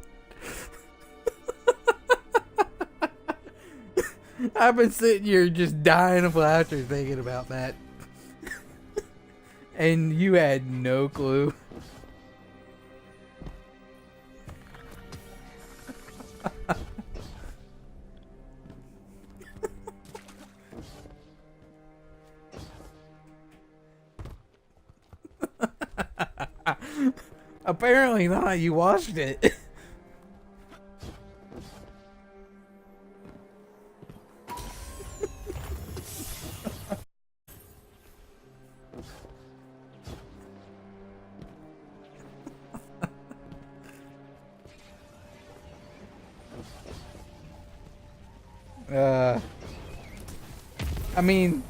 I've been sitting here just dying of laughter thinking about that. And you had no clue. Apparently not, you watched it. I mean,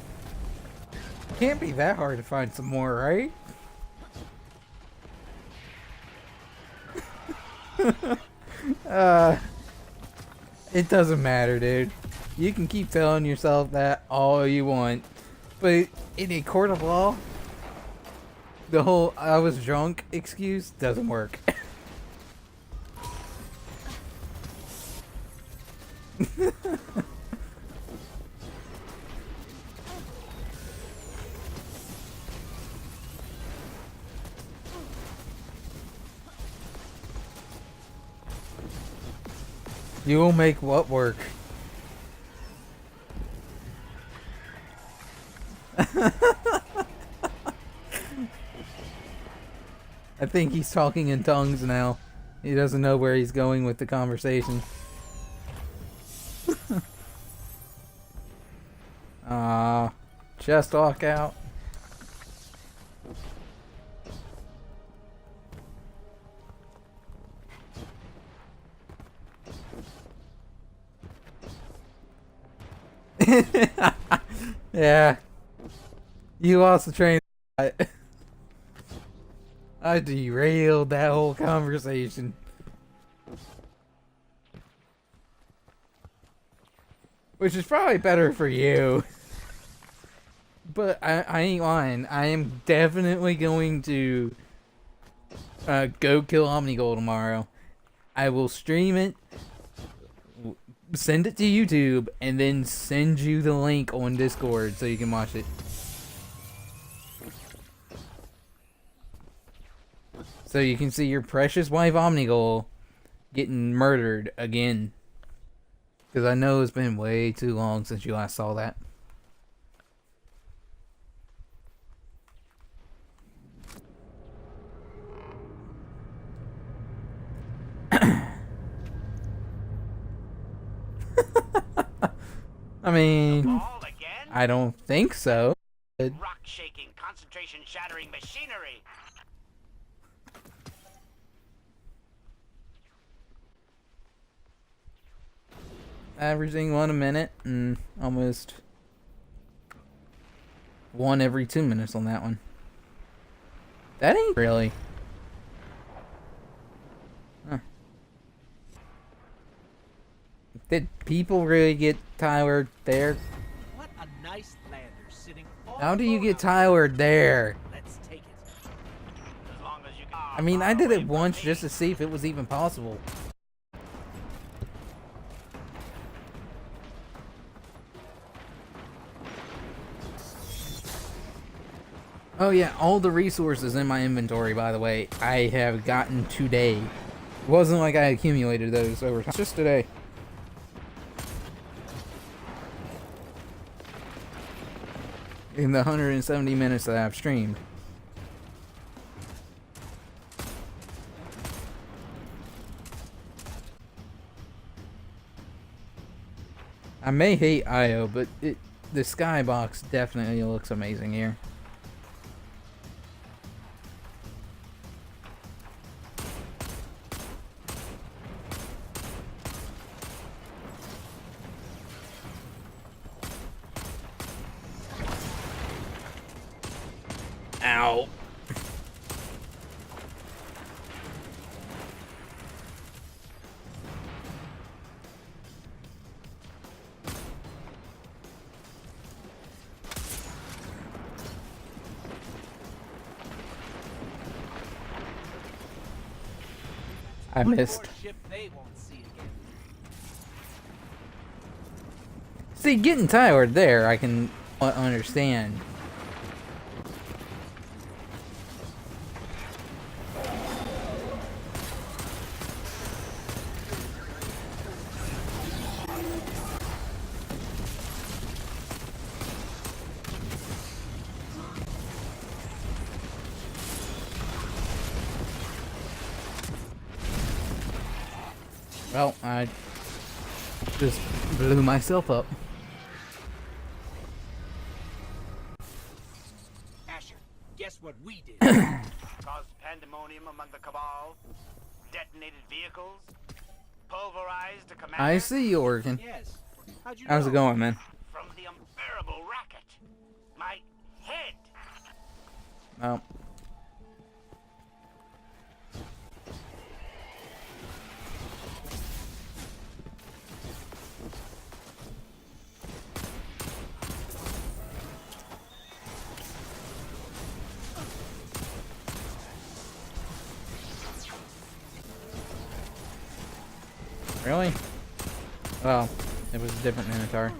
can't be that hard to find some more, right? It doesn't matter, dude. You can keep telling yourself that all you want, but in a court of law, the whole "I was drunk" excuse doesn't work. You will make what work? I think he's talking in tongues now. He doesn't know where he's going with the conversation. Chest walk out. Yeah. You lost the train. I derailed that whole conversation. Which is probably better for you. But I ain't lying. I am definitely going to go kill Omnigol tomorrow. I will stream it, send it to YouTube, and then send you the link on Discord so you can watch it. So you can see your precious wife Omnigol getting murdered again. Because I know it's been way too long since you last saw that. I mean, All again? I don't think so. Rock shaking, concentration shattering machinery. averaging one a minute and almost one every 2 minutes on that one. That ain't really. Huh. Did people really get tired there? What a nice lander sitting all How do you alone get out there. tired there? Let's take it. As long as you can. I mean, I did it once just to see if it was even possible. Oh yeah, all the resources in my inventory, by the way, I have gotten today. It wasn't like I accumulated those over time. Just today. In the 170 minutes that I've streamed. I may hate IO, but the skybox definitely looks amazing here. Ow. I One more missed. ship they won't see again. See, getting tired there, I can understand. Well, I just blew myself up. Asher, guess what we did? Caused pandemonium among the Cabal, detonated vehicles, pulverized a commander. I see you working. Yes. How'd you How's know? it going, man? From the unbearable racket. My head. Well, really? Well, it was a different Minotaur.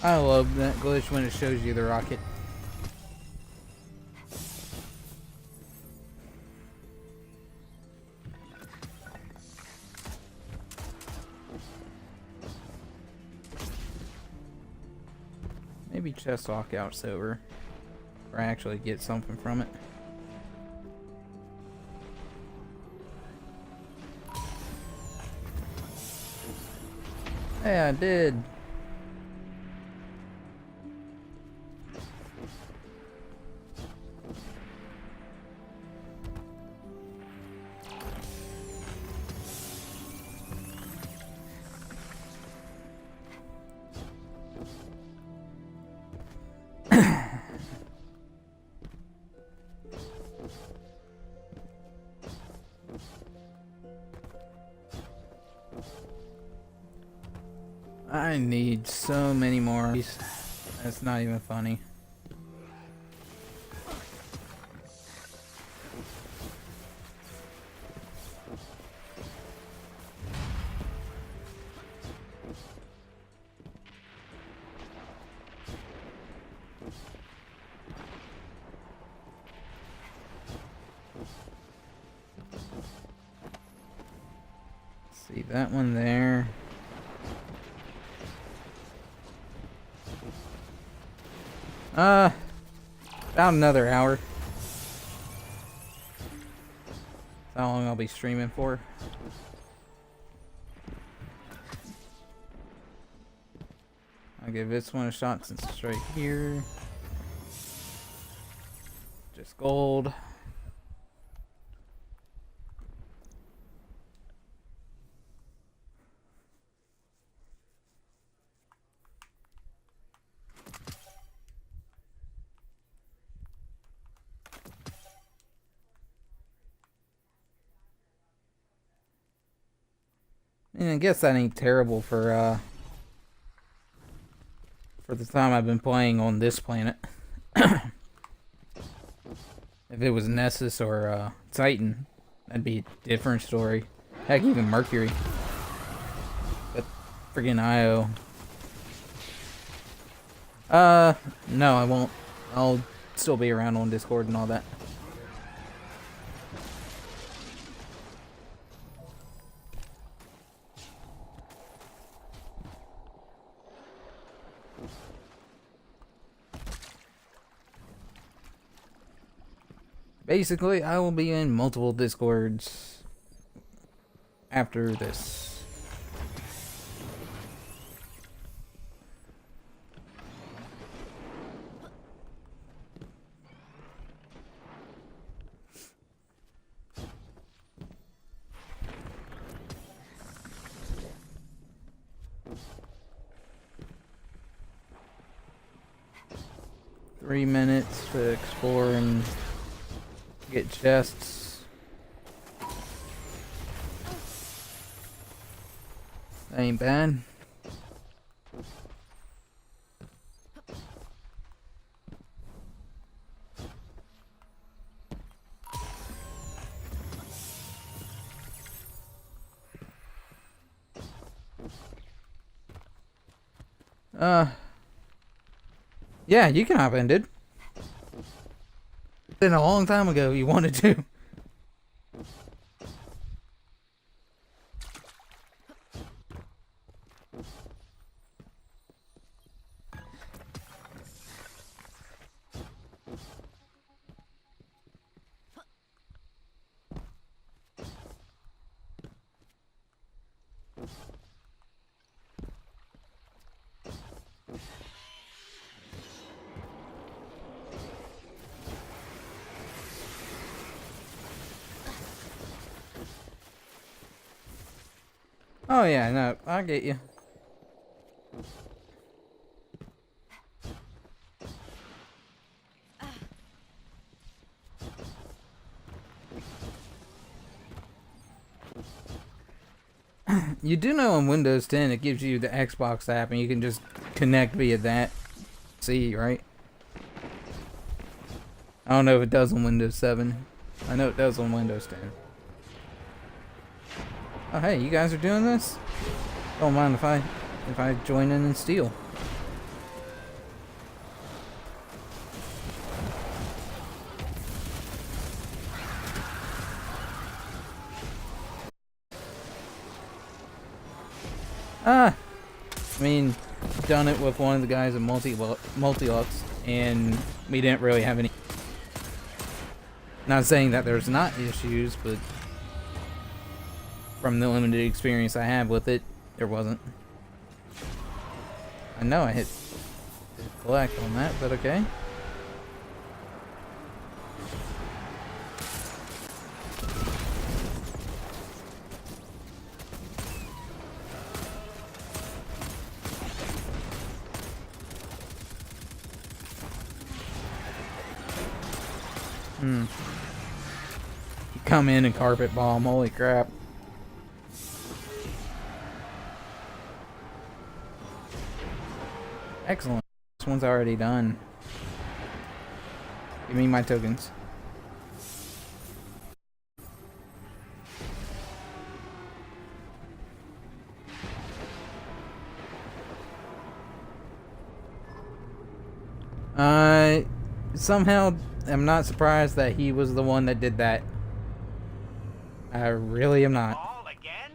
I love that glitch when it shows you the rocket. Maybe chest walkout's over, or I actually get something from it. Yeah, I did. I need so many more. That's not even funny. See that one there. About another hour. That's how long I'll be streaming for. I'll give this one a shot since it's right here. Just gold. And I guess that ain't terrible for the time I've been playing on this planet. If it was Nessus or Titan, that'd be a different story. Heck, even Mercury. But friggin' Io. No, I won't. I'll still be around on Discord and all that. Basically, I will be in multiple Discords after this. Three minutes to explore and get chests. That ain't bad. Yeah, you can hop in, dude. Been a long time ago you wanted to. Oh yeah, no, I get you. You do know on Windows 10 it gives you the Xbox app and you can just connect via that. See, right? I don't know if it does on Windows 7. I know it does on Windows 10. Oh hey, you guys are doing this? Don't mind if I join in and steal. I mean, done it with one of the guys at Multilux, and we didn't really have any. Not saying that there's not issues, but from the limited experience I have with it, there wasn't. I know I hit collect on that, but okay. You come in and carpet bomb, holy crap. Excellent. This one's already done. Give me my tokens. Somehow I'm not surprised that he was the one that did that. I really am not. All again?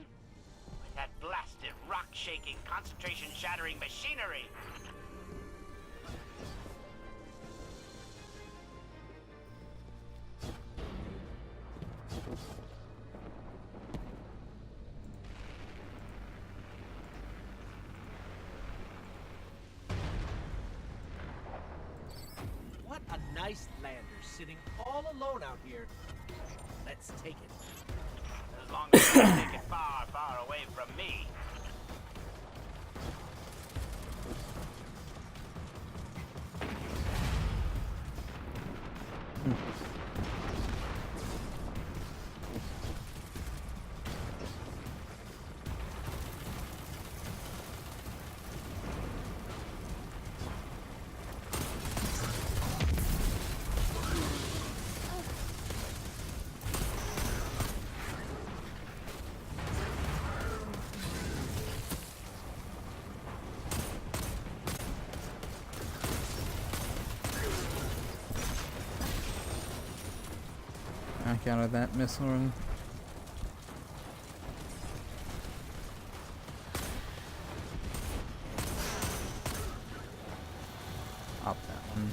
With that blasted rock-shaking, concentration-shattering machinery! sitting all alone out here. Let's take it. As long as you take it far, far away from me. Back out of that missile room. Pop that one.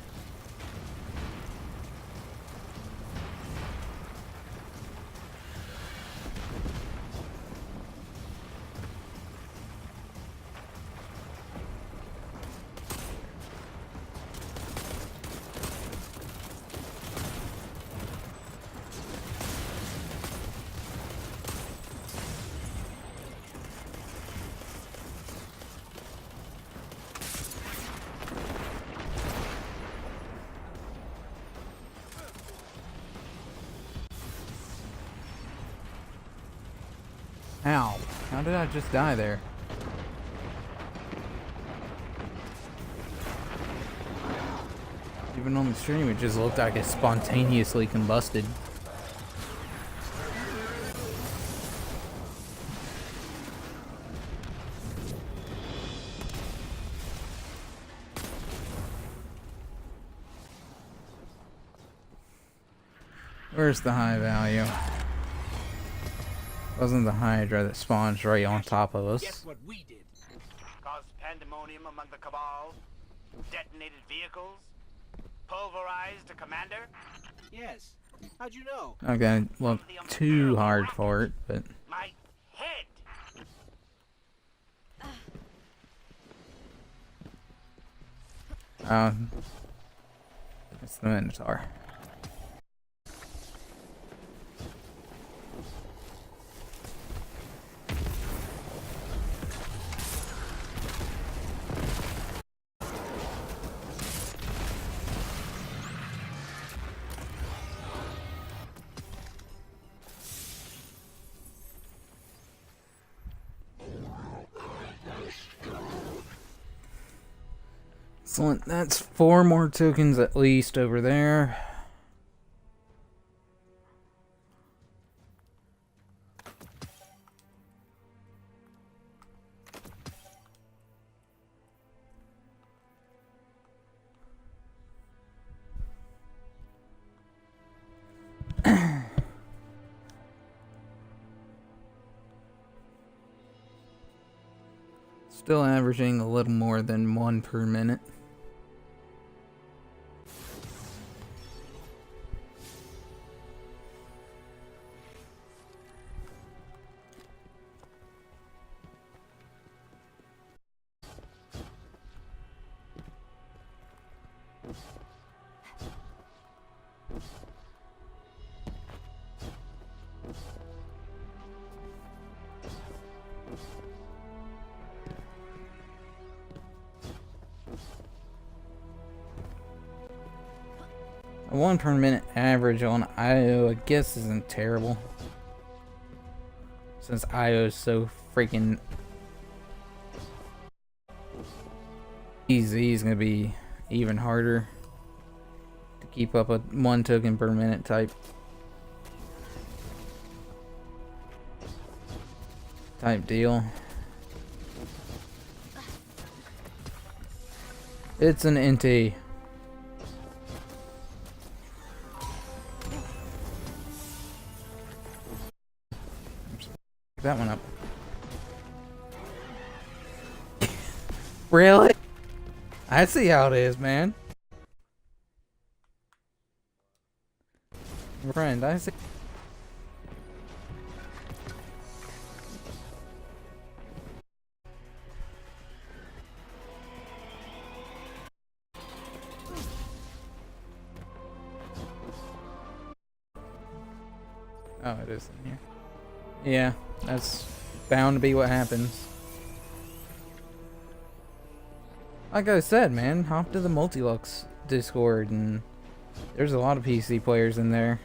Ow. How did I just die there? Even on the stream, it just looked like it spontaneously combusted. Where's the high value? Wasn't the Hydra that spawns right on top of us? Guess what we did? Caused pandemonium among the Cabal. Detonated vehicles. Pulverized a commander. Yes. How'd you know? Okay, look too hard for it, but My head. it's the Minotaur. Excellent. That's 4 more tokens at least over there. Still averaging a little more than 1 per minute. A 1 per minute average on IO, I guess, isn't terrible. Since IO is so freaking easy, it's gonna be even harder to keep up a 1 token per minute type deal. It's an NT. That one up. Really? I see how it is, man. Friend, I see. Oh, it is in here. Yeah, that's bound to be what happens. Like I said, man, hop to the Multilux Discord, and there's a lot of PC players in there.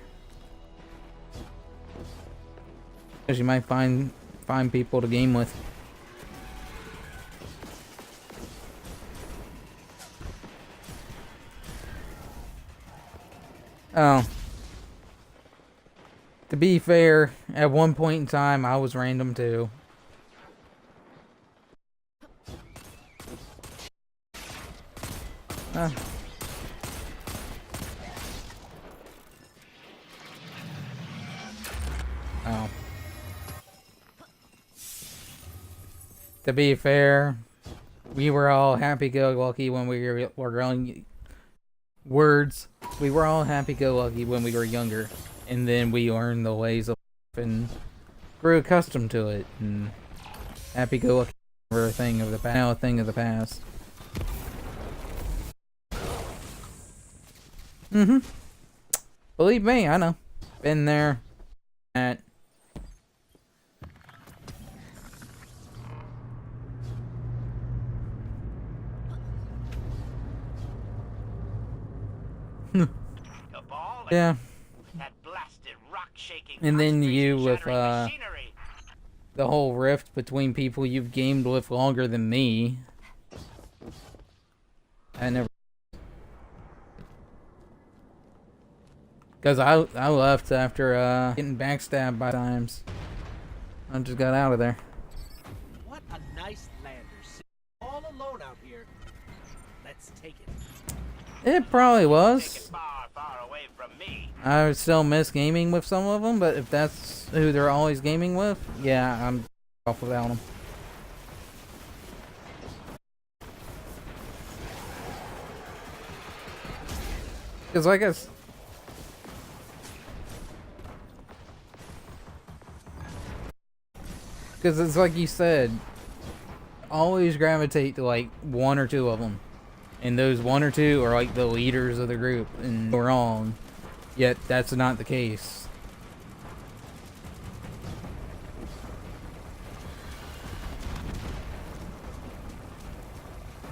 Because you might find people to game with. Oh. To be fair, at one point in time, I was random too. Oh. To be fair, we were all happy-go-lucky when we were growing. Words. We were all happy-go-lucky when we were younger, and then we learned the ways of life and grew accustomed to it. And happy-go-lucky were a thing of the past. Now a thing of the past. Believe me, I know. Been there. At. Yeah. That blasted rock-shaking, And then you with concentration-shattering machinery. the whole rift between people you've gamed with longer than me. I never. Because I left after getting backstabbed by times. I just got out of there. What a nice lander, sitting all alone out here. Let's take it. It probably Take it was. far, far away from me. I would still miss gaming with some of them, but if that's who they're always gaming with, yeah, I'm off without them. Because I guess. Because it's like you said, always gravitate to like one or two of them. And those one or two are like the leaders of the group, and we're wrong. Yet that's not the case.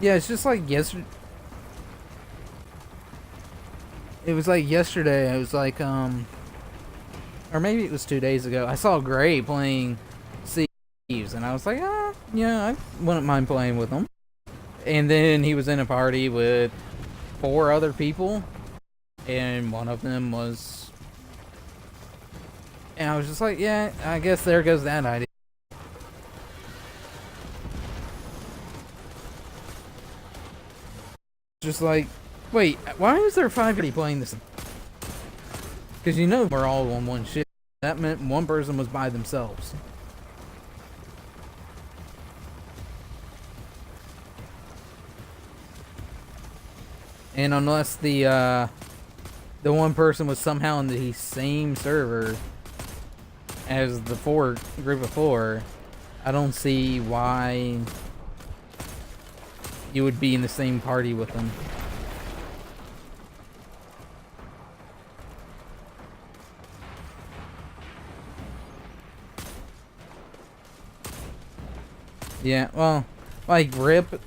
Yeah, it's just like yesterday. It was like yesterday. It was like or maybe it was 2 days ago. I saw Gray playing Thieves, and I was like, yeah, I wouldn't mind playing with him. And then he was in a party with 4 other people, and one of them was. And I was just like, yeah, I guess there goes that idea. Just like, wait, why is there 5 people playing this? Because you know we're all on one ship. That meant one person was by themselves. And unless the one person was somehow in the same server as the group of 4, I don't see why you would be in the same party with them. Yeah, well, like RIP.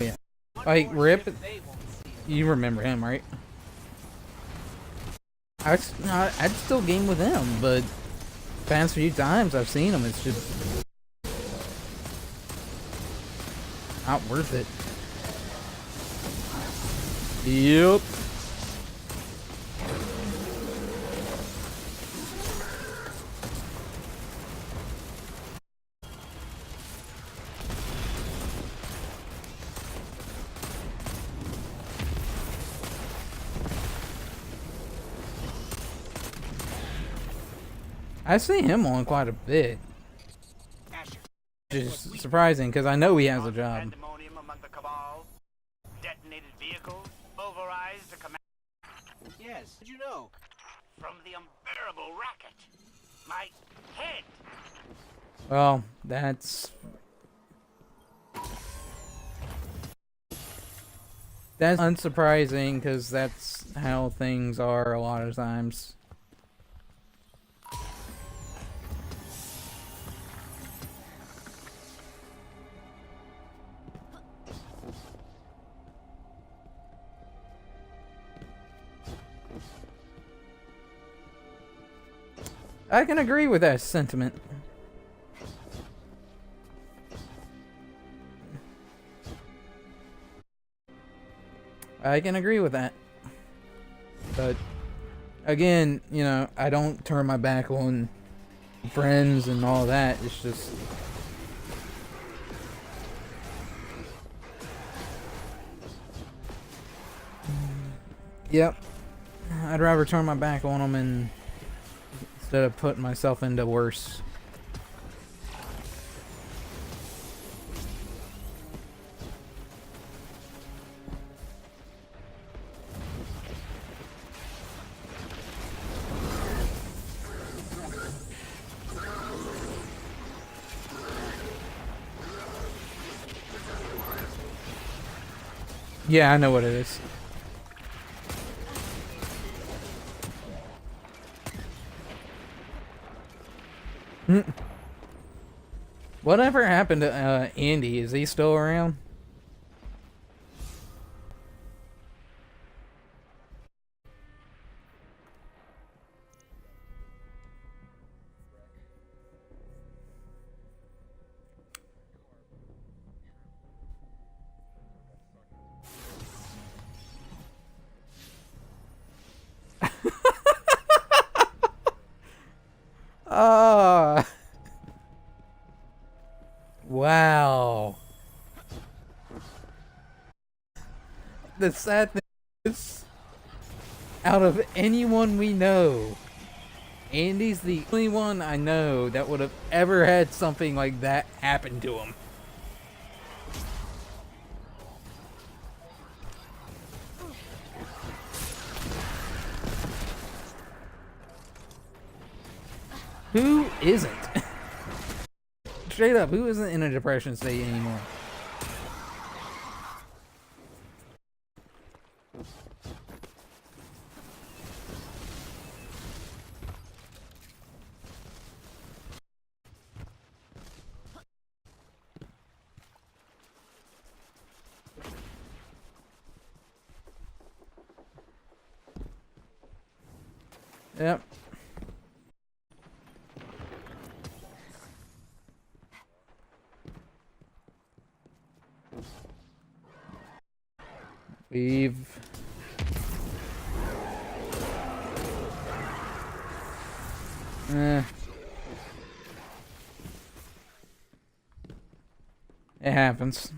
Yeah, like RIP. You remember him, right? I'd still game with him, but past few times I've seen him, it's just not worth it. Yep. I see him on quite a bit, which is surprising because I know he has a job. Pandemonium among the cabal. Detonated vehicles. Pulverized the command. Yes, did you know? From the unbearable racket. My head. Well, that's That's unsurprising because that's how things are a lot of times. I can agree with that sentiment. I can agree with that. But again, you know, I don't turn my back on friends and all that. It's just yep. I'd rather turn my back on them and instead of putting myself into worse. Yeah, I know what it is. Whatever happened to Andy? Is he still around? Ah. Wow. The sad thing is, out of anyone we know, Andy's the only one I know that would have ever had something like that happen to him. Who isn't? Straight up, who isn't in a depression state anymore? Yep. We've... It happens.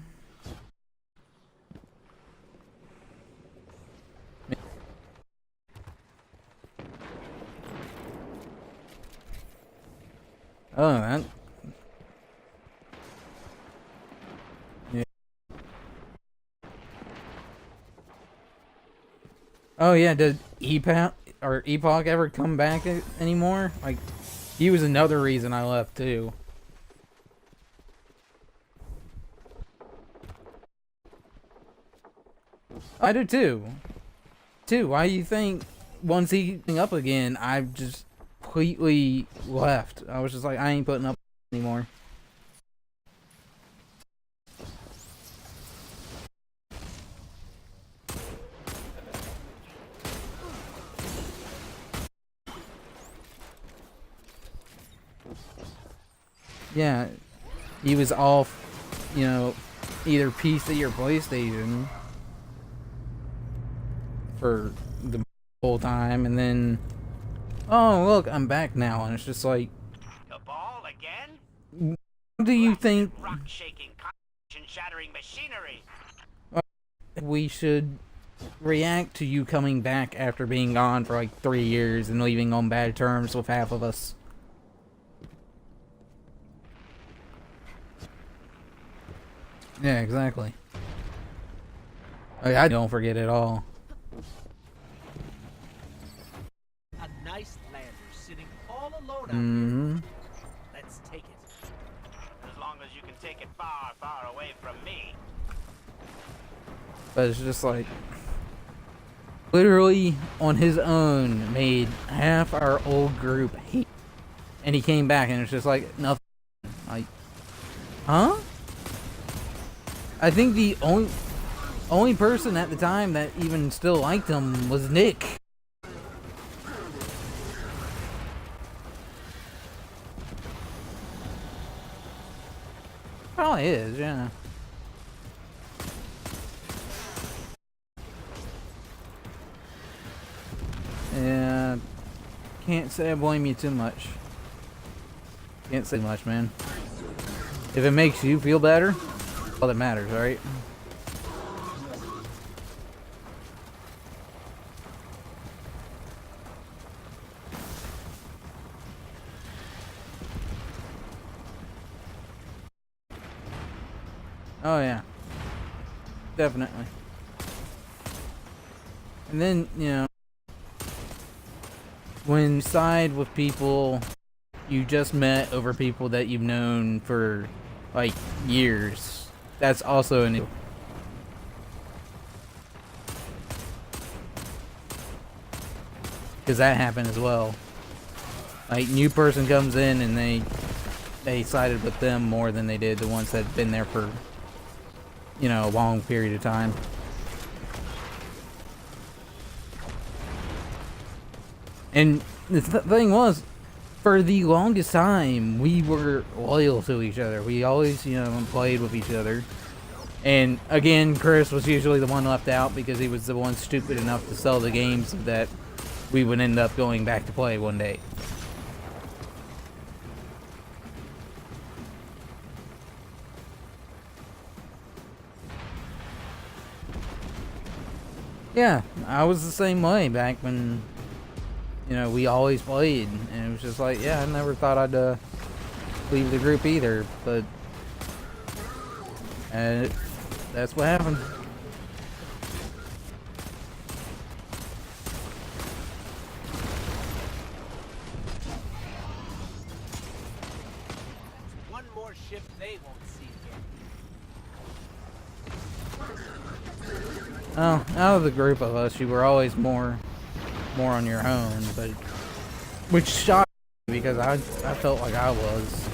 Oh, that... Yeah. Oh yeah, did Epoch ever come back anymore? Like, he was another reason I left too. I do too. Why do you think once he up again, I just completely left? I was just like, I ain't putting up anymore. Yeah, he was off, you know, either PC or PlayStation for the whole time, and then, oh look, I'm back now, and it's just like, The ball again? what do you think Rock-shaking, shattering machinery. we should react to you coming back after being gone for like 3 years and leaving on bad terms with half of us? Yeah, exactly. I don't forget at all. A nice lander sitting all alone out here. Let's take it. As long as you can take it far, far away from me. But it's just like, literally on his own made half our old group hate, and he came back and it's just like nothing. Like, huh? I think the only person at the time that even still liked him was Nick. Probably is, yeah. Yeah, can't say I blame you too much. Can't say much, man. If it makes you feel better, all that matters, right? Oh yeah, definitely. And then, you know, when you side with people you just met over people that you've known for like years, that's also an issue. Because that happened as well. Like, new person comes in and they sided with them more than they did the ones that had been there for, you know, a long period of time. And the thing was, for the longest time, we were loyal to each other. We always, you know, played with each other. And again, Chris was usually the one left out because he was the one stupid enough to sell the games that we would end up going back to play one day. Yeah, I was the same way back when, you know, we always played, and it was just like, yeah, I never thought I'd leave the group either, but that's what happened. One more ship they won't see again. Oh, out of the group of us, you were always more on your own, but which shocked me because I felt like I was.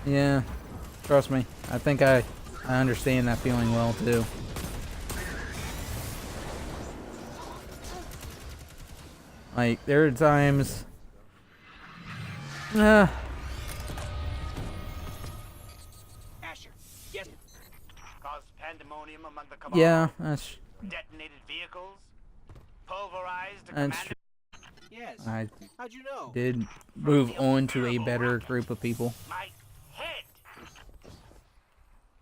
Yeah, trust me. I think I understand that feeling well too. Like, there are times Asher, yes. Caused pandemonium among the Cabal. yeah, that's Detonated vehicles. Pulverized a that's commander. Yes. I How'd you know? did move on to a better group of people. My head.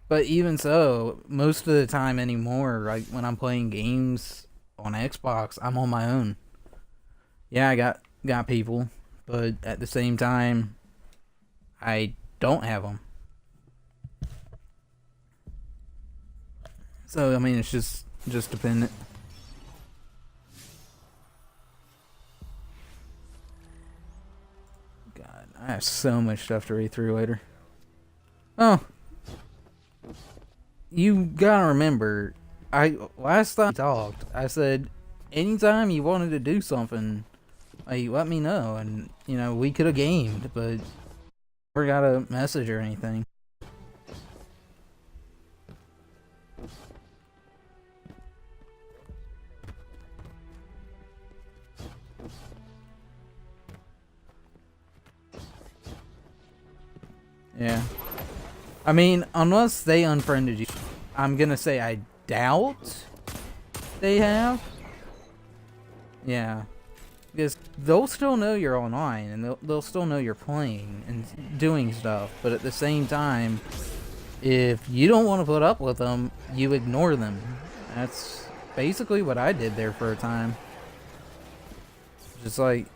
But even so, most of the time anymore, like when I'm playing games on Xbox, I'm on my own. Yeah, I got people, but at the same time, I don't have them. So I mean, it's just dependent. God, I have so much stuff to read through later. Oh, you gotta remember, last time we talked, I said anytime you wanted to do something, like, let me know, and you know, we could have gamed, but never got a message or anything. Yeah. I mean, unless they unfriended you, I'm gonna say I doubt they have. Yeah. Because they'll still know you're online, and they'll still know you're playing and doing stuff, but at the same time, if you don't want to put up with them, you ignore them. That's basically what I did there for a time. Just like,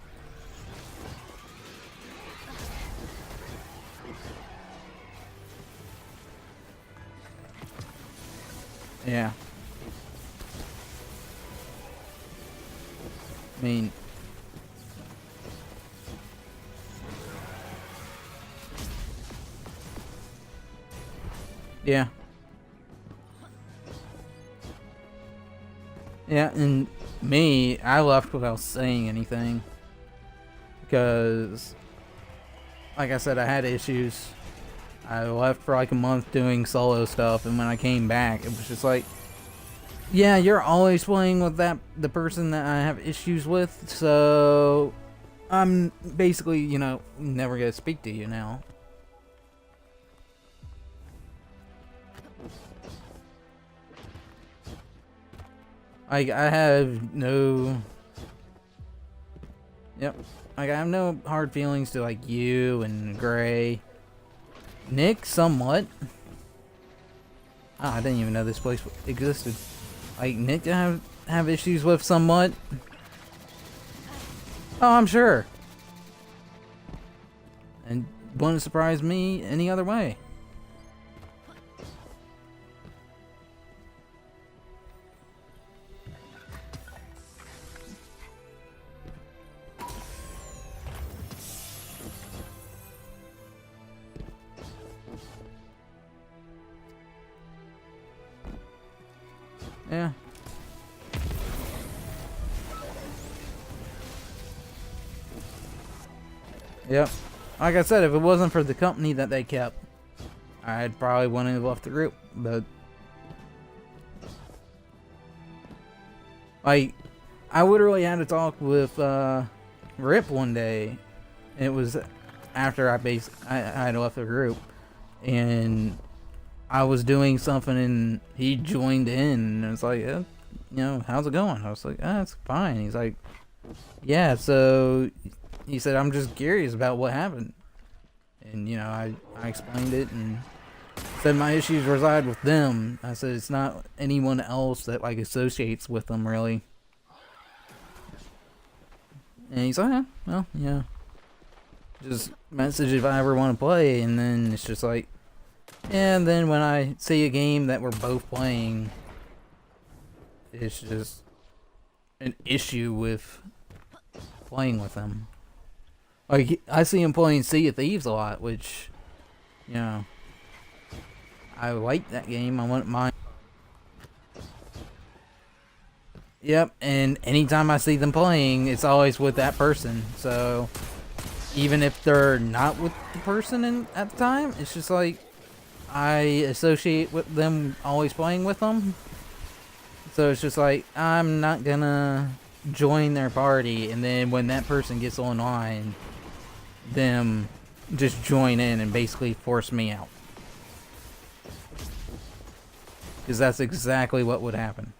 yeah. I mean, Yeah. Yeah, and me, I left without saying anything. Because, like I said, I had issues. I left for like a month doing solo stuff, and when I came back, it was just like, yeah, you're always playing with the person that I have issues with, so I'm basically, you know, never gonna speak to you now. Like, I have no... Yep. Like, I have no hard feelings to, like, you and Gray. Nick, somewhat. Oh, I didn't even know this place existed. Like, Nick, I have issues with somewhat. Oh, I'm sure. And wouldn't surprise me any other way. Yeah. Yep. Like I said, if it wasn't for the company that they kept, I'd probably wouldn't have left the group. But like, I literally had a talk with Rip one day. It was after I had left the group, and I was doing something, and he joined in, and it's like, you know, how's it going? I was like, it's fine. He's like, yeah. So he said, I'm just curious about what happened, and you know, I explained it and said my issues reside with them. I said it's not anyone else that like associates with them really. And he's like, well, yeah. Just message if I ever want to play, and then it's just like, and then when I see a game that we're both playing, it's just an issue with playing with them. Like, I see him playing Sea of Thieves a lot, which, you know, I like that game. I wouldn't mind. Yep, and anytime I see them playing, it's always with that person. So, even if they're not with the person at the time, it's just like, I associate with them always playing with them. So it's just like, I'm not gonna join their party, and then when that person gets online, them just join in and basically force me out. Because that's exactly what would happen.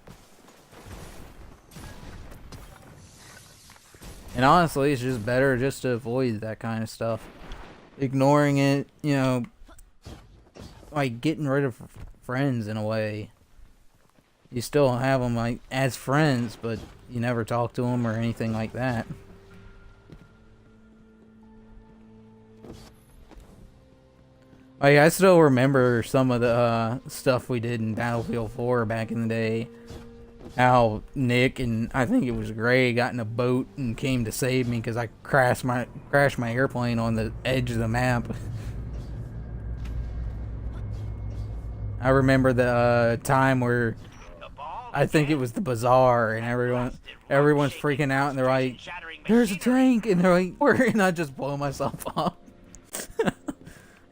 And honestly, it's just better just to avoid that kind of stuff. Ignoring it, you know, like getting rid of friends in a way. You still have them like as friends, but you never talk to them or anything like that. Like, I still remember some of the stuff we did in Battlefield 4 back in the day. How Nick and I think it was Gray got in a boat and came to save me because I crashed my airplane on the edge of the map. I remember the time where I think it was the bazaar and everyone's freaking out and they're like, "There's a tank," and they're like, and I just blow myself up.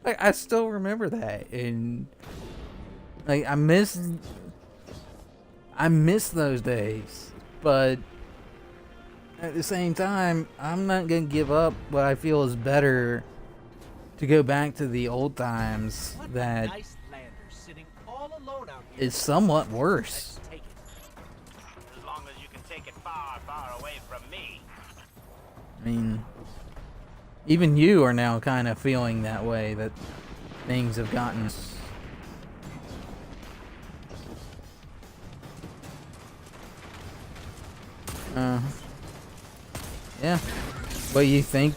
Like, I still remember that, and like I miss those days, but at the same time, I'm not gonna give up what I feel is better to go back to the old times that Nice lander sitting all alone out here. is somewhat worse. Let's take it. As long as you can take it far, far away from me. I mean, even you are now kind of feeling that way, that things have gotten... Yeah. But you think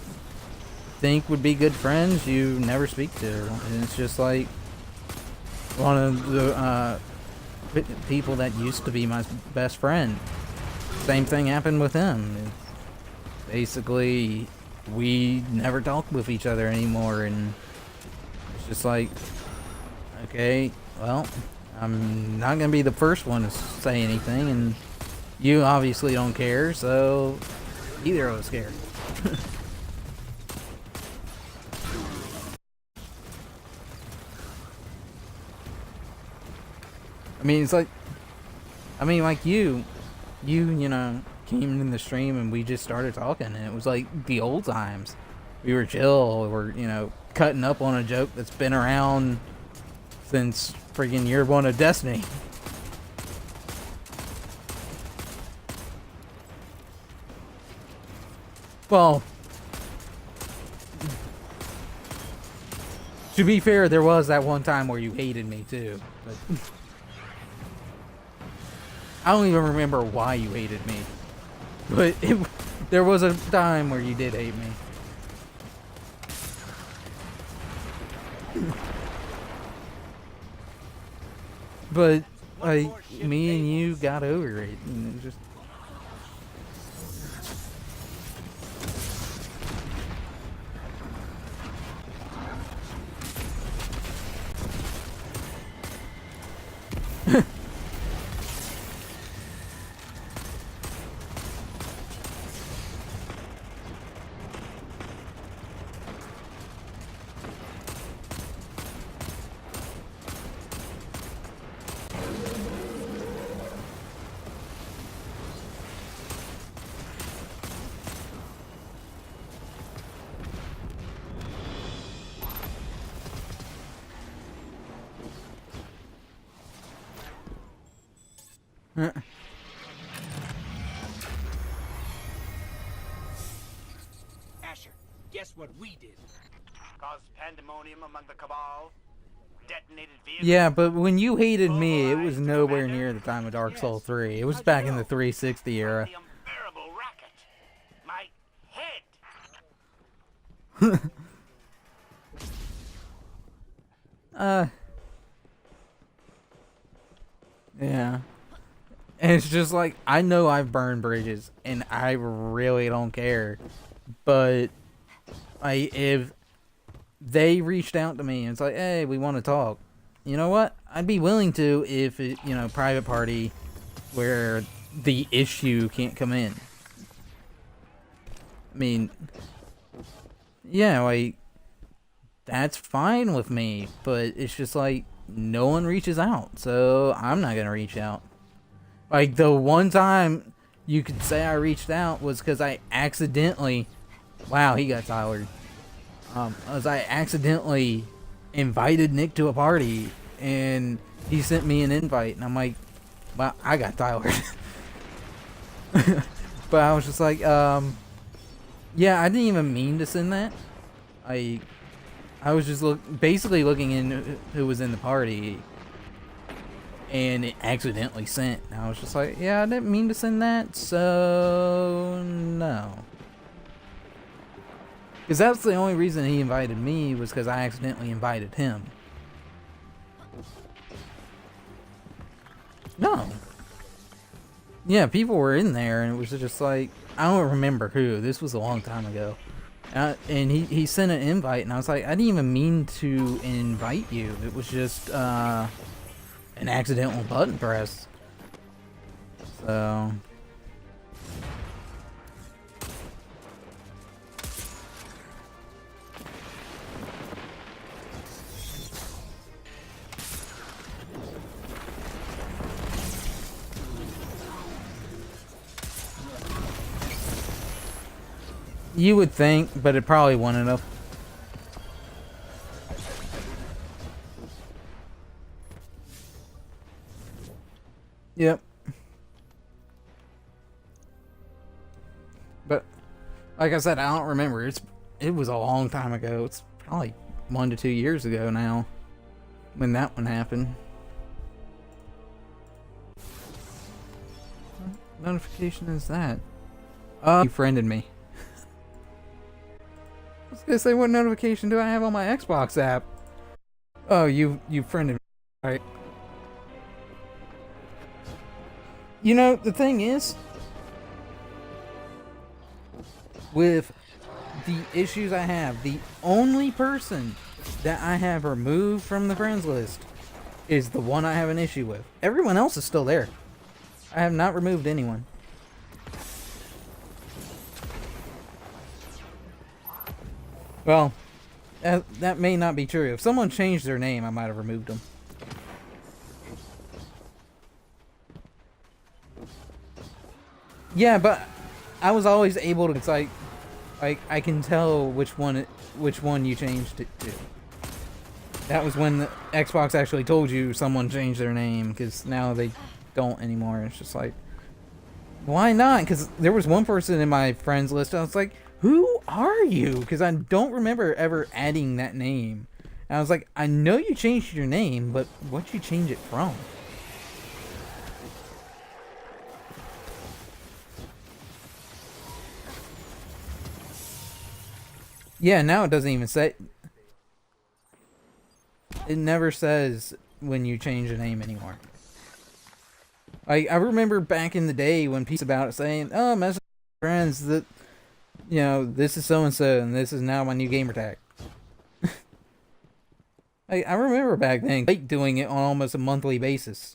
would be good friends, you never speak to. And it's just like one of the people that used to be my best friend. Same thing happened with him. Basically, we never talk with each other anymore, and it's just like, okay, well, I'm not gonna be the first one to say anything, and you obviously don't care, so neither of us care. I mean, it's like, like you know, came in the stream and we just started talking, and it was like the old times. We were chill, we were, you know, cutting up on a joke that's been around since freaking year one of Destiny. Well, to be fair, there was that one time where you hated me too, but I don't even remember why you hated me. But there was a time where you did hate me. But like me and you got over it, and it just. Asher, guess what we did? Caused pandemonium among the Cabal. Detonated vehicles. Yeah, but when you hated me, it was nowhere near the time of Dark Souls 3. It was back in the 360 era. The unbearable racket. My head. Yeah. And it's just like, I know I've burned bridges, and I really don't care. But, if they reached out to me and it's like, hey, we want to talk, you know what? I'd be willing to if it, you know, private party where the issue can't come in. I mean, yeah, like, that's fine with me, but it's just like, no one reaches out, so I'm not gonna reach out. Like, the one time you could say I reached out was because I accidentally, wow, he got Tyler. As I accidentally invited Nick to a party, and he sent me an invite, and I'm like, wow, I got Tyler. But I was just like, yeah, I didn't even mean to send that. I was just basically looking in who was in the party, and it accidentally sent. And I was just like, yeah, I didn't mean to send that, so no. Because that's the only reason he invited me, was because I accidentally invited him. No. Yeah, people were in there, and it was just like, I don't remember who. This was a long time ago. And he sent an invite, and I was like, I didn't even mean to invite you. It was just an accidental button press. So... You would think, but it probably wasn't enough. Yep. But, like I said, I don't remember. It was a long time ago. It's probably 1 to 2 years ago now, when that one happened. What notification is that? You friended me. I was gonna say, what notification do I have on my Xbox app? Oh, you friended me. Alright. You know, the thing is, with the issues I have, the only person that I have removed from the friends list is the one I have an issue with. Everyone else is still there. I have not removed anyone. Well, that may not be true. If someone changed their name, I might have removed them. Yeah, but I was always able to. It's like I can tell which one you changed it to. That was when the Xbox actually told you someone changed their name, because now they don't anymore. It's just like, why not? Because there was one person in my friends list, I was like, who are you? Because I don't remember ever adding that name. And I was like, I know you changed your name, but what'd you change it from? Yeah, now it doesn't even say. It never says when you change a name anymore. I remember back in the day when people about it saying, "Oh, message friends that, you know, this is so and so, and this is now my new gamer tag." I remember back then, like, doing it on almost a monthly basis.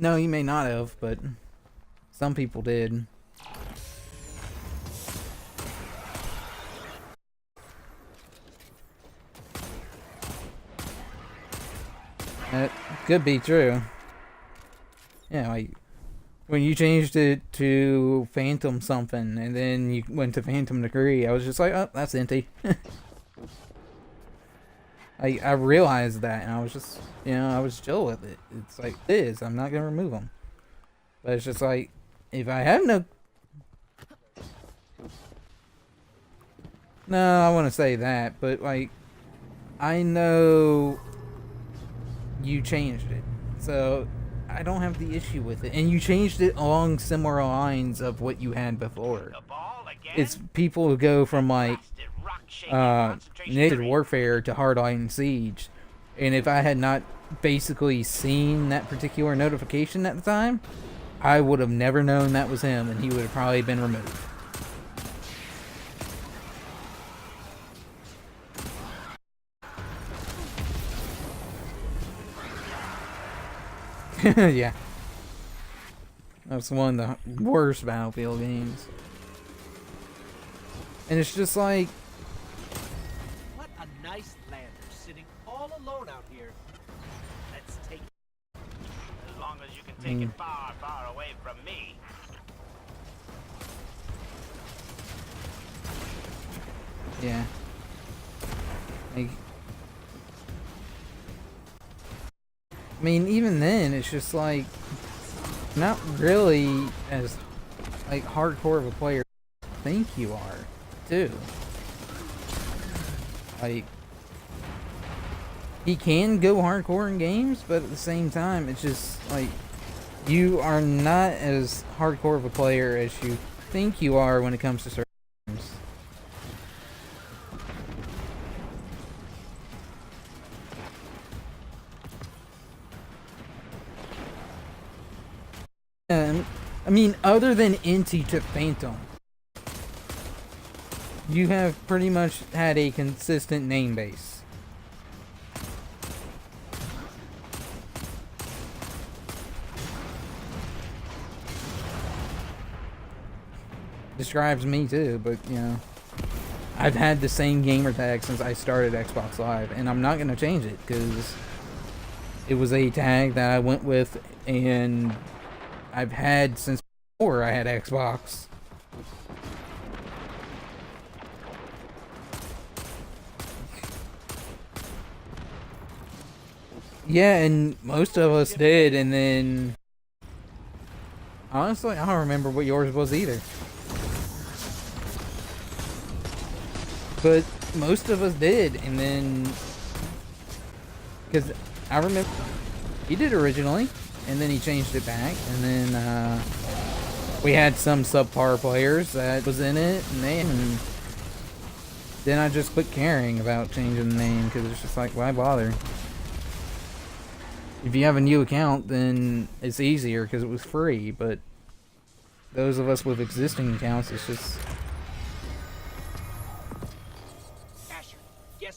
No, you may not have, but some people did. That could be true. Yeah, like when you changed it to Phantom something, and then you went to Phantom Degree, I was just like, oh, that's empty. I realized that, and I was just, you know, I was chill with it. It's like, it is. I'm not gonna remove them. But it's just like, if I have no... No, I want to say that, but like, I know you changed it, so I don't have the issue with it. And you changed it along similar lines of what you had before. It's people who go from like Naked Warfare to Hardline Siege, and if I had not basically seen that particular notification at the time, I would have never known that was him, and he would have probably been removed. Yeah. That's one of the worst Battlefield games. And it's just like... What a nice lander, sitting all alone out here. Let's take it. As long as you can take it far, far away from me. Yeah. Like... I mean, even then, it's just like... Not really as, like, hardcore of a player as you think you are, too. Like... He can go hardcore in games, but at the same time, it's just, like... You are not as hardcore of a player as you think you are when it comes to certain games. I mean, other than Inti to Phantom, you have pretty much had a consistent name base. Describes me too, but you know, I've had the same gamer tag since I started Xbox Live, and I'm not gonna change it because it was a tag that I went with, and I've had since before I had Xbox. Yeah, and most of us did, and then... Honestly, I don't remember what yours was either. But most of us did, and then... Because I remember... He did originally, and then he changed it back, and then we had some subpar players that was in it, and then I just quit caring about changing the name, because it's just like, why bother? If you have a new account, then it's easier because it was free, but those of us with existing accounts, it's just...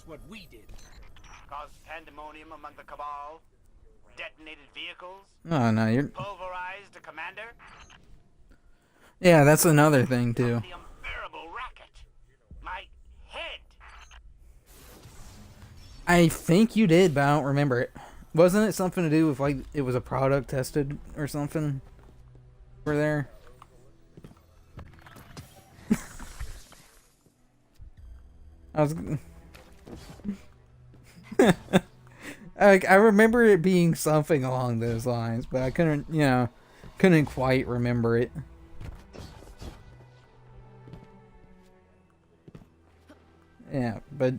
what we did. Caused pandemonium among the Cabal? Detonated vehicles? Oh no, you're. Pulverized a commander? Yeah, that's another thing too. The unbearable racket. My head. I think you did, but I don't remember it. Wasn't it something to do with like it was a product tested or something? Over there. I was. I remember it being something along those lines, but I couldn't, couldn't quite remember it. Yeah, but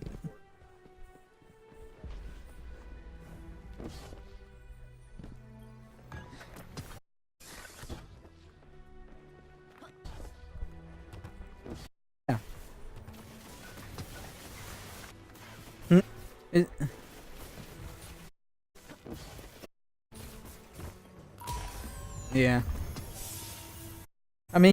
yeah. It, yeah. I mean,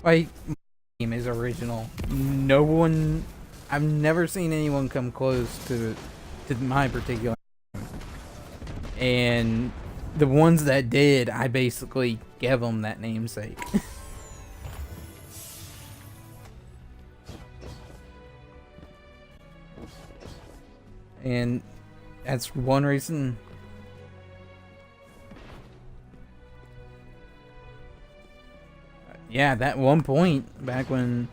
like, my game is original. No one, I've never seen anyone come close to my particular game. And the ones that did, I basically gave them that namesake. And that's one reason. Yeah, that one point back when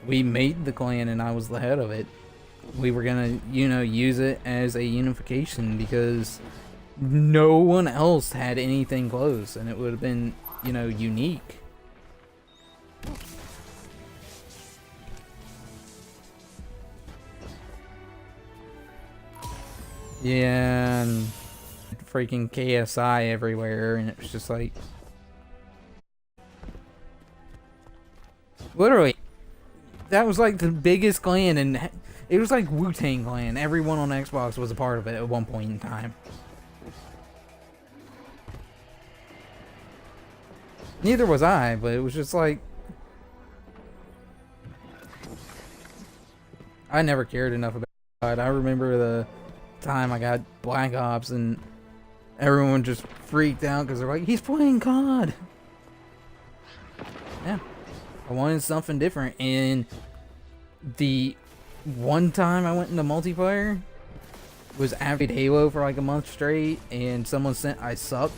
we made the clan and I was the head of it, we were gonna, use it as a unification because no one else had anything close and it would have been, unique. Yeah, and freaking KSI everywhere, and it was just like, literally, that was like the biggest clan, and it was like Wu-Tang Clan. Everyone on Xbox was a part of it at one point in time. Neither was I, but it was just like, I never cared enough about it. I remember the time I got Black Ops and everyone just freaked out because they're like, he's playing COD. Yeah, I wanted something different, and the one time I went into multiplayer was after Halo for like a month straight, and someone sent I suck,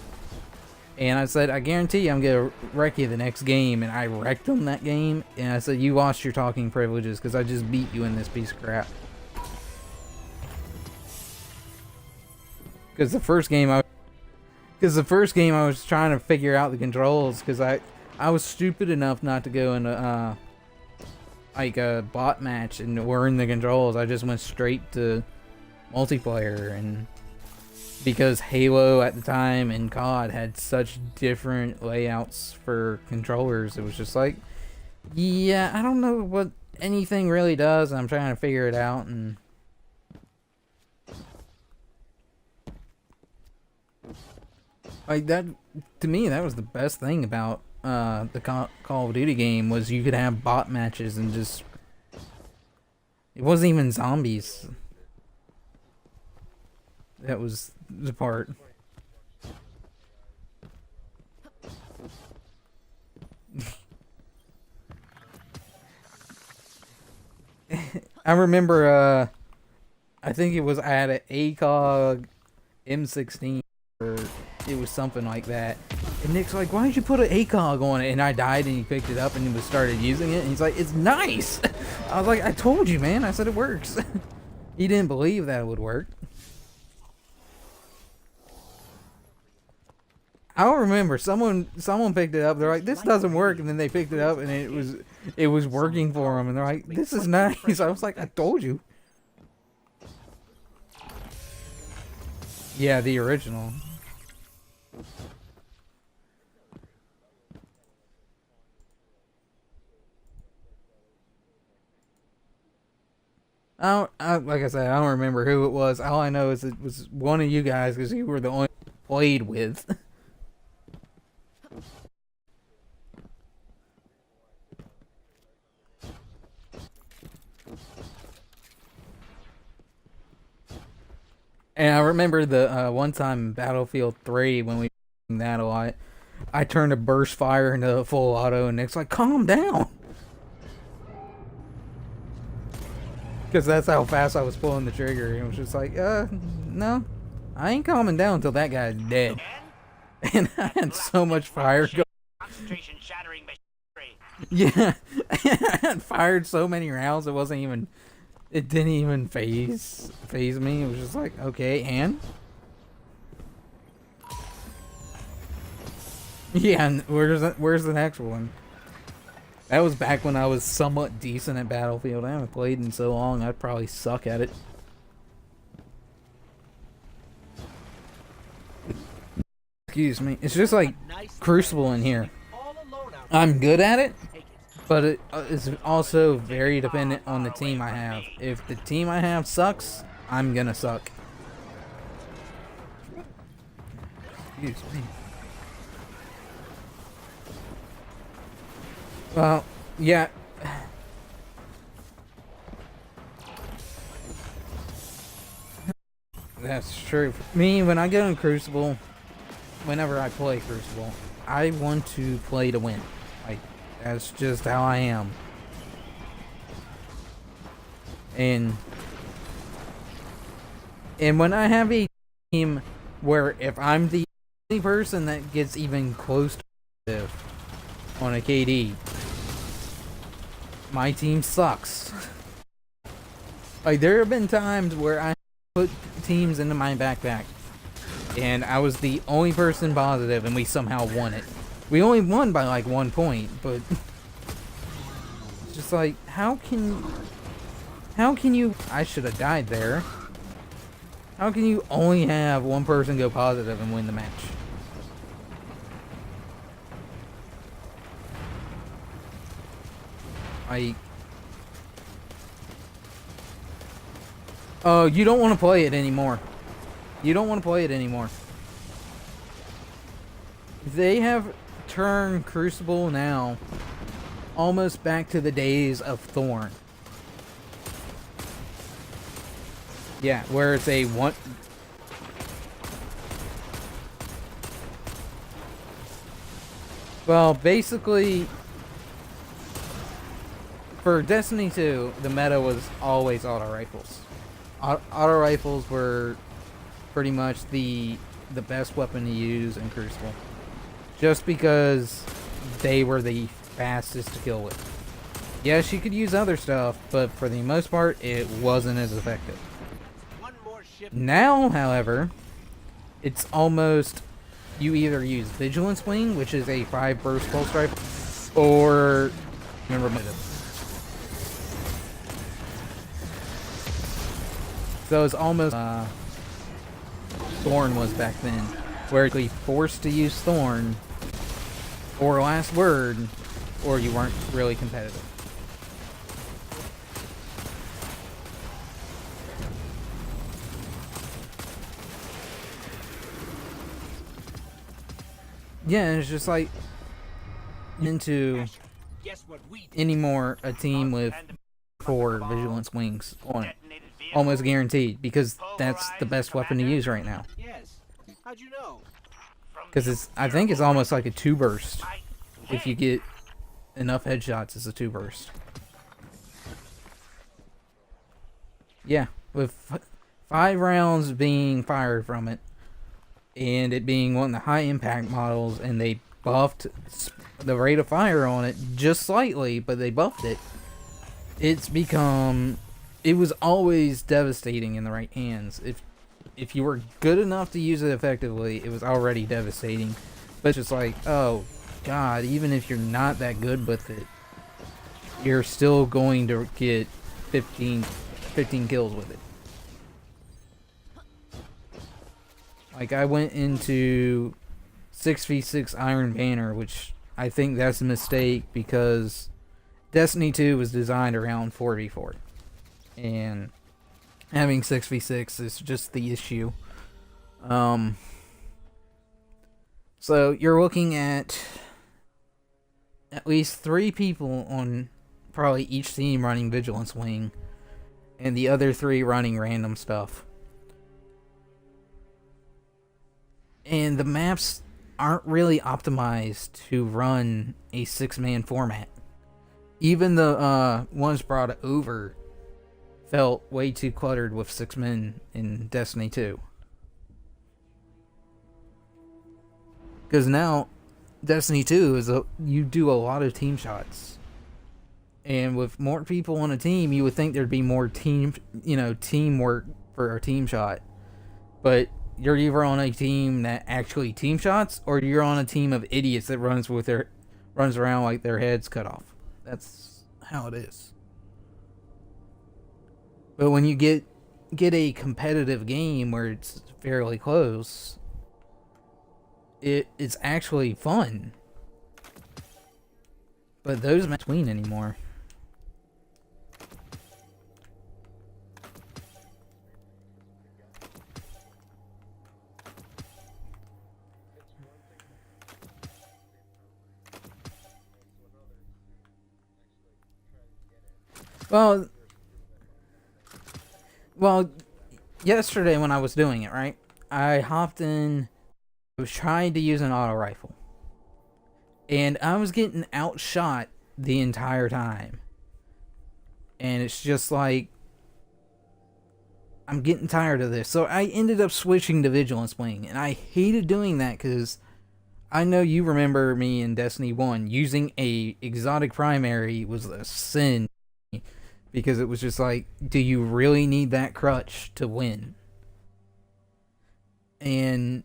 and I said, I guarantee you I'm gonna wreck you the next game, and I wrecked them that game, and I said, you lost your talking privileges because I just beat you in this piece of crap. Because the first game I was trying to figure out the controls because I was stupid enough not to go into like a bot match and learn the controls. I just went straight to multiplayer, and because Halo at the time and COD had such different layouts for controllers, it was just like, yeah, I don't know what anything really does, and I'm trying to figure it out. And like that, to me, that was the best thing about the Call of Duty game, was you could have bot matches and just, it wasn't even zombies. That was the part. I remember, I think it was, I had an ACOG M16, or it was something like that. And Nick's like, why did you put an ACOG on it? And I died, and he picked it up and he started using it. And he's like, it's nice. I was like, I told you, man. I said it works. He didn't believe that it would work. I don't remember. Someone picked it up. They're like, this doesn't work. And then they picked it up and it was working for them. And they're like, this is nice. I was like, I told you. Yeah, the original. Like I said, I don't remember who it was. All I know is it was one of you guys because you were the only one I played with. And I remember the one time in Battlefield 3 when we were that a lot, I turned a burst fire into a full auto, and Nick's like, calm down. Because that's how fast I was pulling the trigger. And it was just like, no, I ain't calming down until that guy's dead. And I had so much fire going. Concentration shattering machinery. Yeah, I had fired so many rounds, it didn't even phase me. It was just like, okay, and? Yeah, and where's the next one? That was back when I was somewhat decent at Battlefield. I haven't played in so long, I'd probably suck at it. Excuse me. It's just like Crucible in here. I'm good at it, but it is also very dependent on the team I have. If the team I have sucks, I'm gonna suck. Excuse me. Well, yeah. That's true. For me, when I get on Crucible, whenever I play Crucible, I want to play to win. Like, that's just how I am. And when I have a team where if I'm the only person that gets even close to on a KD, my team sucks. Like, there have been times where I put teams into my backpack and I was the only person positive and we somehow won it. We only won by like 1 point, but it's just like, how can you, I should have died there. How can you only have one person go positive and win the match? Oh, you don't want to play it anymore. You don't want to play it anymore. They have turned Crucible now almost back to the days of Thorn. Yeah, where it's a one... Well, basically, for Destiny 2, the meta was always auto rifles. Auto rifles were pretty much the best weapon to use in Crucible, just because they were the fastest to kill with. Yes, you could use other stuff, but for the most part, it wasn't as effective. Now, however, it's almost, you either use Vigilance Wing, which is a 5 burst pulse rifle, or remember my... So it's almost Thorn was back then, where you're forced to use Thorn or Last Word, or you weren't really competitive. Yeah, it's just like into anymore a team with 4 Vigilance Wings on it. Almost guaranteed, because that's the best weapon to use right now. Yes. How'd you know? Because I think it's almost like a 2 burst. If you get enough headshots, it's a 2 burst. Yeah, with 5 rounds being fired from it, and it being one of the high impact models, and they buffed the rate of fire on it just slightly, but they buffed it. It's become... It was always devastating in the right hands. If you were good enough to use it effectively, it was already devastating. But it's just like, oh god, even if you're not that good with it, you're still going to get 15 kills with it. Like, I went into 6v6 Iron Banner, which I think that's a mistake because Destiny 2 was designed around 4v4. And having 6v6 is just the issue. So you're looking at least 3 people on probably each team running Vigilance Wing, and the other 3 running random stuff. And the maps aren't really optimized to run a 6-man format. Even the ones brought over felt way too cluttered with 6 men in Destiny 2. Because now, Destiny 2 you do a lot of team shots. And with more people on a team, you would think there'd be more teamwork for a team shot. But you're either on a team that actually team shots, or you're on a team of idiots that runs around like their heads cut off. That's how it is. But when you get a competitive game where it's fairly close, it's actually fun. But those not between anymore. Well, yesterday when I was doing it, right, I hopped in. I was trying to use an auto rifle, and I was getting outshot the entire time. And it's just like, I'm getting tired of this. So I ended up switching to Vigilance Wing, and I hated doing that because I know you remember me in Destiny 1. Using a exotic primary was a sin, because it was just like, do you really need that crutch to win? And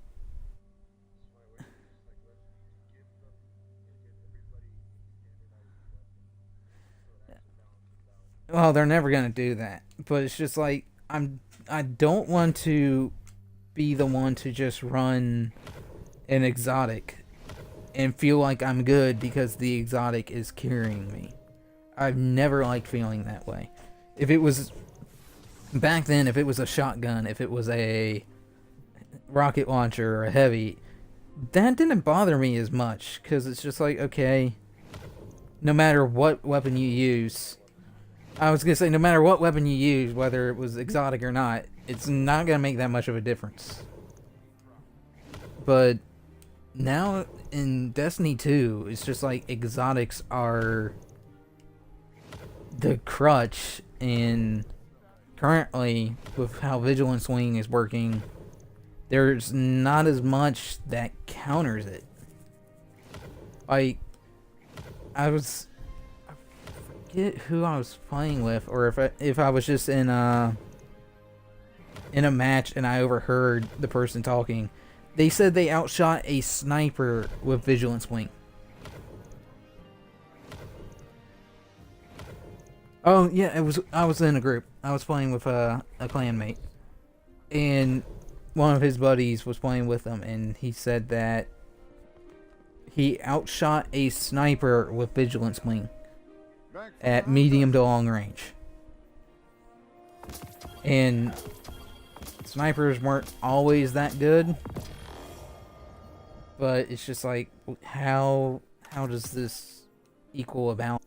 well, they're never gonna do that. But it's just like, I don't want to be the one to just run an exotic and feel like I'm good because the exotic is carrying me. I've never liked feeling that way. If it was back then, if it was a shotgun, if it was a rocket launcher or a heavy, that didn't bother me as much, because it's just like, okay, no matter what weapon you use, no matter what weapon you use, whether it was exotic or not, it's not gonna make that much of a difference. But now in Destiny 2, it's just like exotics are the crutch, and currently, with how Vigilance Wing is working, there's not as much that counters it. Like, I forget who I was playing with, or if I was just in a match and I overheard the person talking. They said they outshot a sniper with Vigilance Wing. Oh yeah, I was in a group. I was playing with a clanmate, and one of his buddies was playing with him, and he said that he outshot a sniper with Vigilance Wing at medium to long range. And snipers weren't always that good, but it's just like, how does this equal a balance?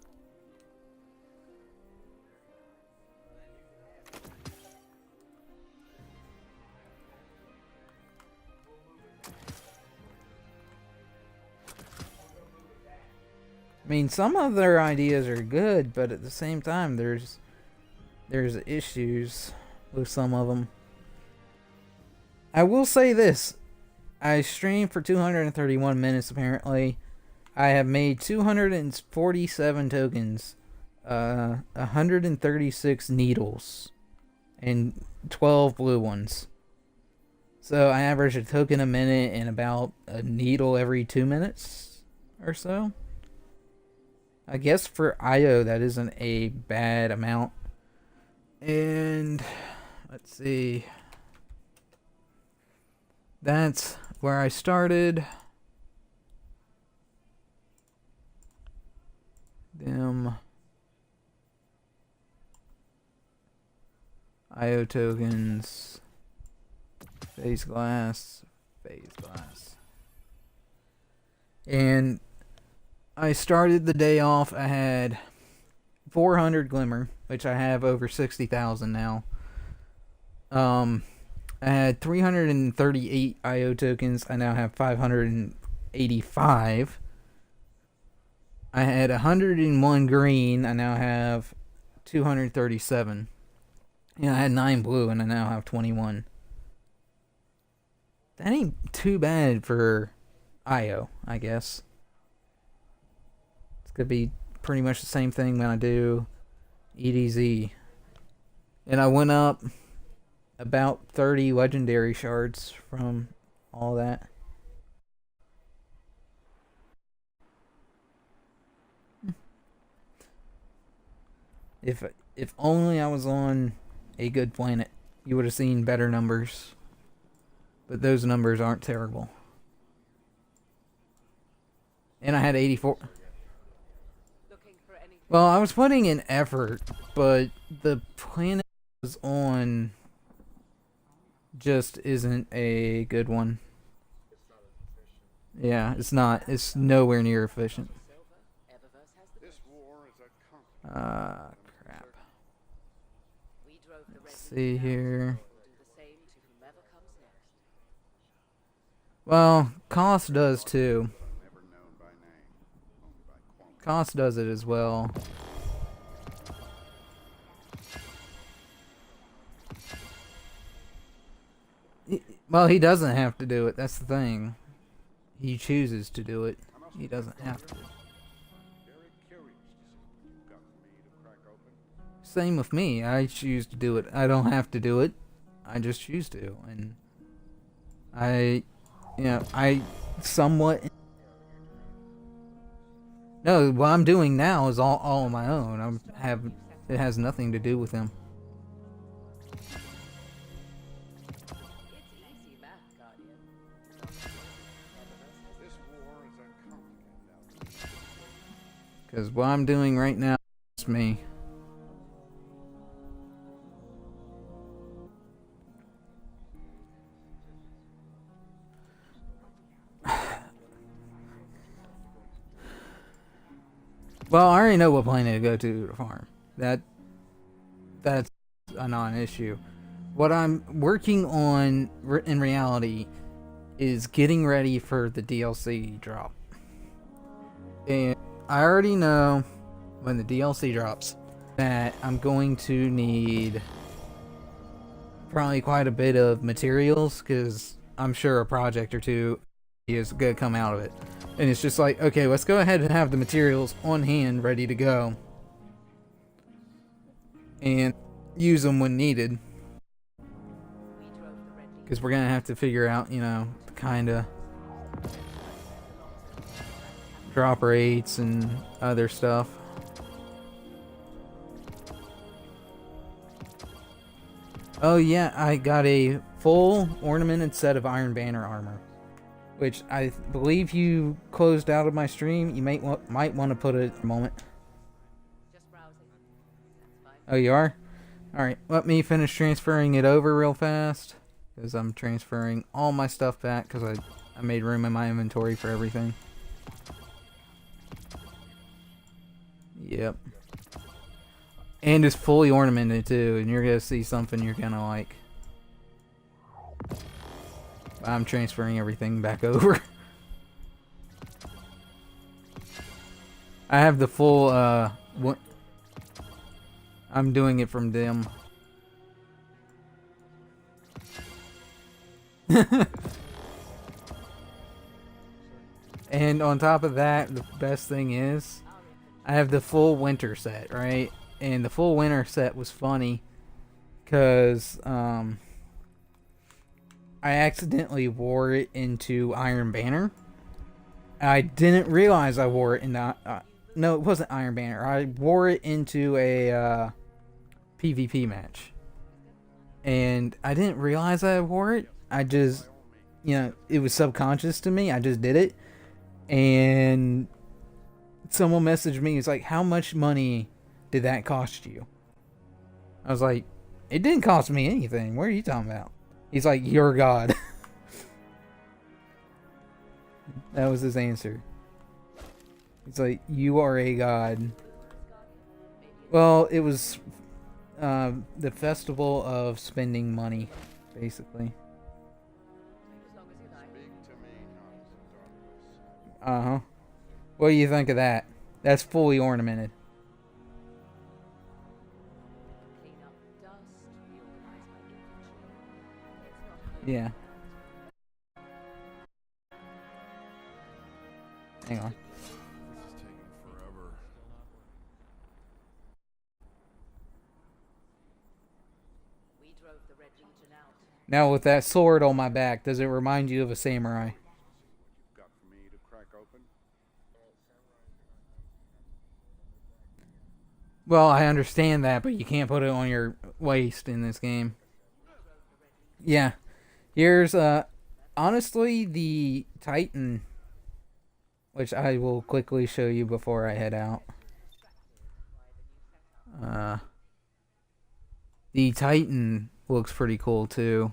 I mean, some of their ideas are good, but at the same time, there's issues with some of them. I will say this. I streamed for 231 minutes, apparently. I have made 247 tokens, 136 needles, and 12 blue ones. So I average a token a minute and about a needle every 2 minutes or so. I guess for IO that isn't a bad amount. And let's see. That's where I started. Them IO tokens. Phase glass. And I started the day off, I had 400 glimmer, which I have over 60,000 now. I I had 338 IO tokens. I now have 585. I had 101 green. I now have 237. Yeah, I had 9 blue, and I now have 21. That ain't too bad for IO, I guess. It's gonna be pretty much the same thing when I do EDZ. And I went up about 30 legendary shards from all that. If only I was on a good planet, you would have seen better numbers. But those numbers aren't terrible. And I had 84. Well, I was putting in effort, but the planet I was on just isn't a good one. Yeah, it's not. It's nowhere near efficient. Crap. Let's see here. Well, cost does too. Cost does it as well. Well, he doesn't have to do it. That's the thing. He chooses to do it. He doesn't have to. Same with me. I choose to do it. I don't have to do it. I just choose to. And I somewhat... No, what I'm doing now is all on my own. It has nothing to do with him. Because what I'm doing right now is me. Well, I already know what planet to go to farm. That's a non-issue. What I'm working on in reality is getting ready for the DLC drop. And I already know when the DLC drops that I'm going to need probably quite a bit of materials, because I'm sure a project or two is going to come out of it. And it's just like, okay, let's go ahead and have the materials on hand ready to go. And use them when needed. Because we're going to have to figure out, the kind of drop rates and other stuff. Oh yeah, I got a full ornamented set of Iron Banner armor, which I believe you closed out of my stream. You might want to put it a moment. Oh, you are? Alright, let me finish transferring it over real fast, because I'm transferring all my stuff back, because I made room in my inventory for everything. Yep. And it's fully ornamented too, and you're going to see something you're going to like. I'm transferring everything back over. I have the full, I'm doing it from dim. And on top of that, the best thing is, I have the full winter set, right? And the full winter set was funny, because, I accidentally wore it into Iron Banner. I didn't realize I wore it in the... no, it wasn't Iron Banner. I wore it into a PvP match. And I didn't realize I wore it. I just... it was subconscious to me. I just did it. And someone messaged me. It's like, how much money did that cost you? I was like, it didn't cost me anything. What are you talking about? He's like, you're God. That was his answer. He's like, you are a god. Well, it was the festival of spending money. basically. As long as you like. Speak to me, Hans of Darkness. Uh-huh. What do you think of that? That's fully ornamented. Clean up dust, reorganize my inventory. It's not home. Yeah. Hang on. This is taking forever. We drove the Red Legion out. Now with that sword on my back, does it remind you of a samurai? You've got for me to crack open? Well, I understand that, but you can't put it on your waist in this game. Yeah. Here's, honestly, the Titan, which I will quickly show you before I head out. The Titan looks pretty cool, too.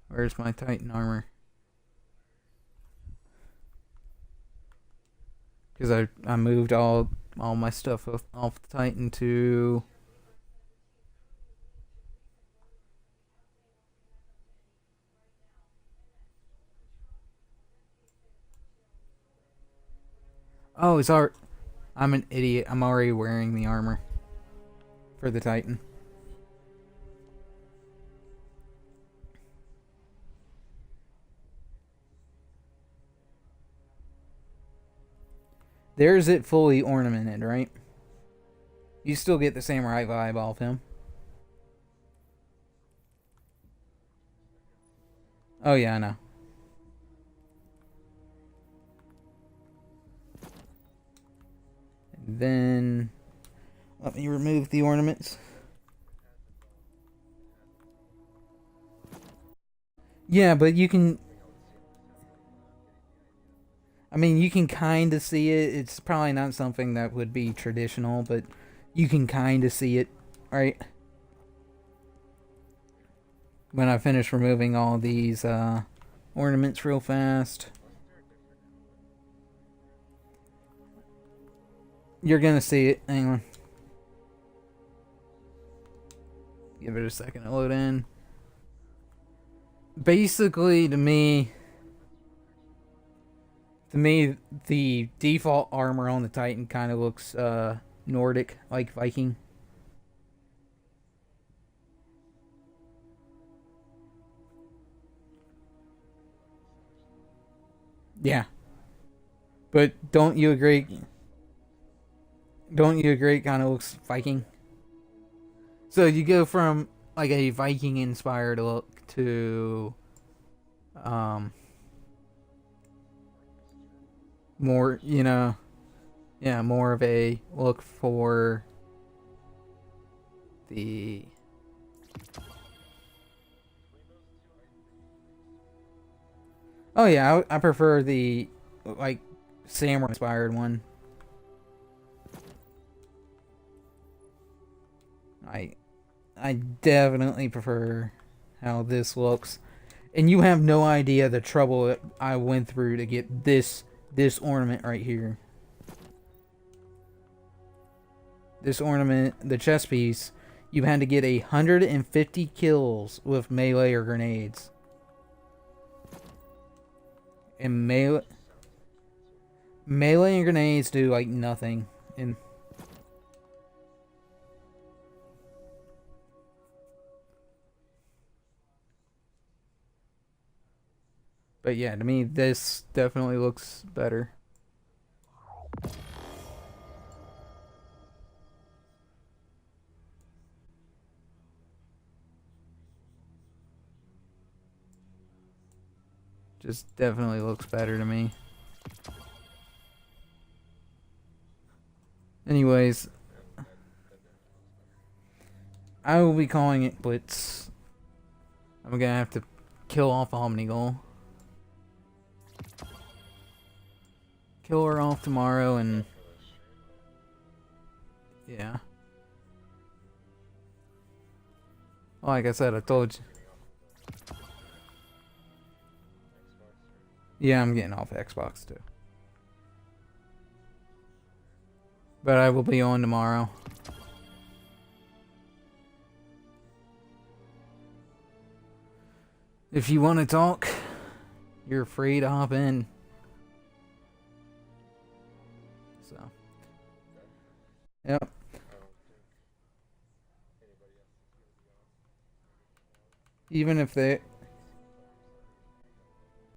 Where's my Titan armor? Because I moved all my stuff off the Titan to... Oh, it's art. I'm an idiot. I'm already wearing the armor for the Titan. There's it fully ornamented, right? You still get the samurai vibe off him. Oh yeah, I know. And then let me remove the ornaments. Yeah, but you can... I mean, you can kind of see it. It's probably not something that would be traditional, but you can kind of see it, right? When I finish removing all these ornaments real fast. You're gonna see it. Hang on. Give it a second to load in. Basically, to me, the default armor on the Titan kind of looks Nordic, like Viking. Yeah. But don't you agree? Don't you agree it kind of looks Viking? So you go from like a Viking inspired look to more, you know, yeah, more of a look for the Oh yeah, I prefer the like samurai inspired one. I definitely prefer how this looks. And you have no idea the trouble that I went through to get this ornament right here. This ornament, the chest piece, you had to get 150 kills with melee or grenades. And melee and grenades do like nothing. And but yeah, to me this definitely looks better. Just definitely looks better to me. Anyways, I will be calling it Blitz. I'm gonna have to kill off Omnigul. Kill her off tomorrow and... yeah. Like I said, I told you. Yeah, I'm getting off Xbox too. But I will be on tomorrow. If you want to talk, you're free to hop in. So, yep. Even if they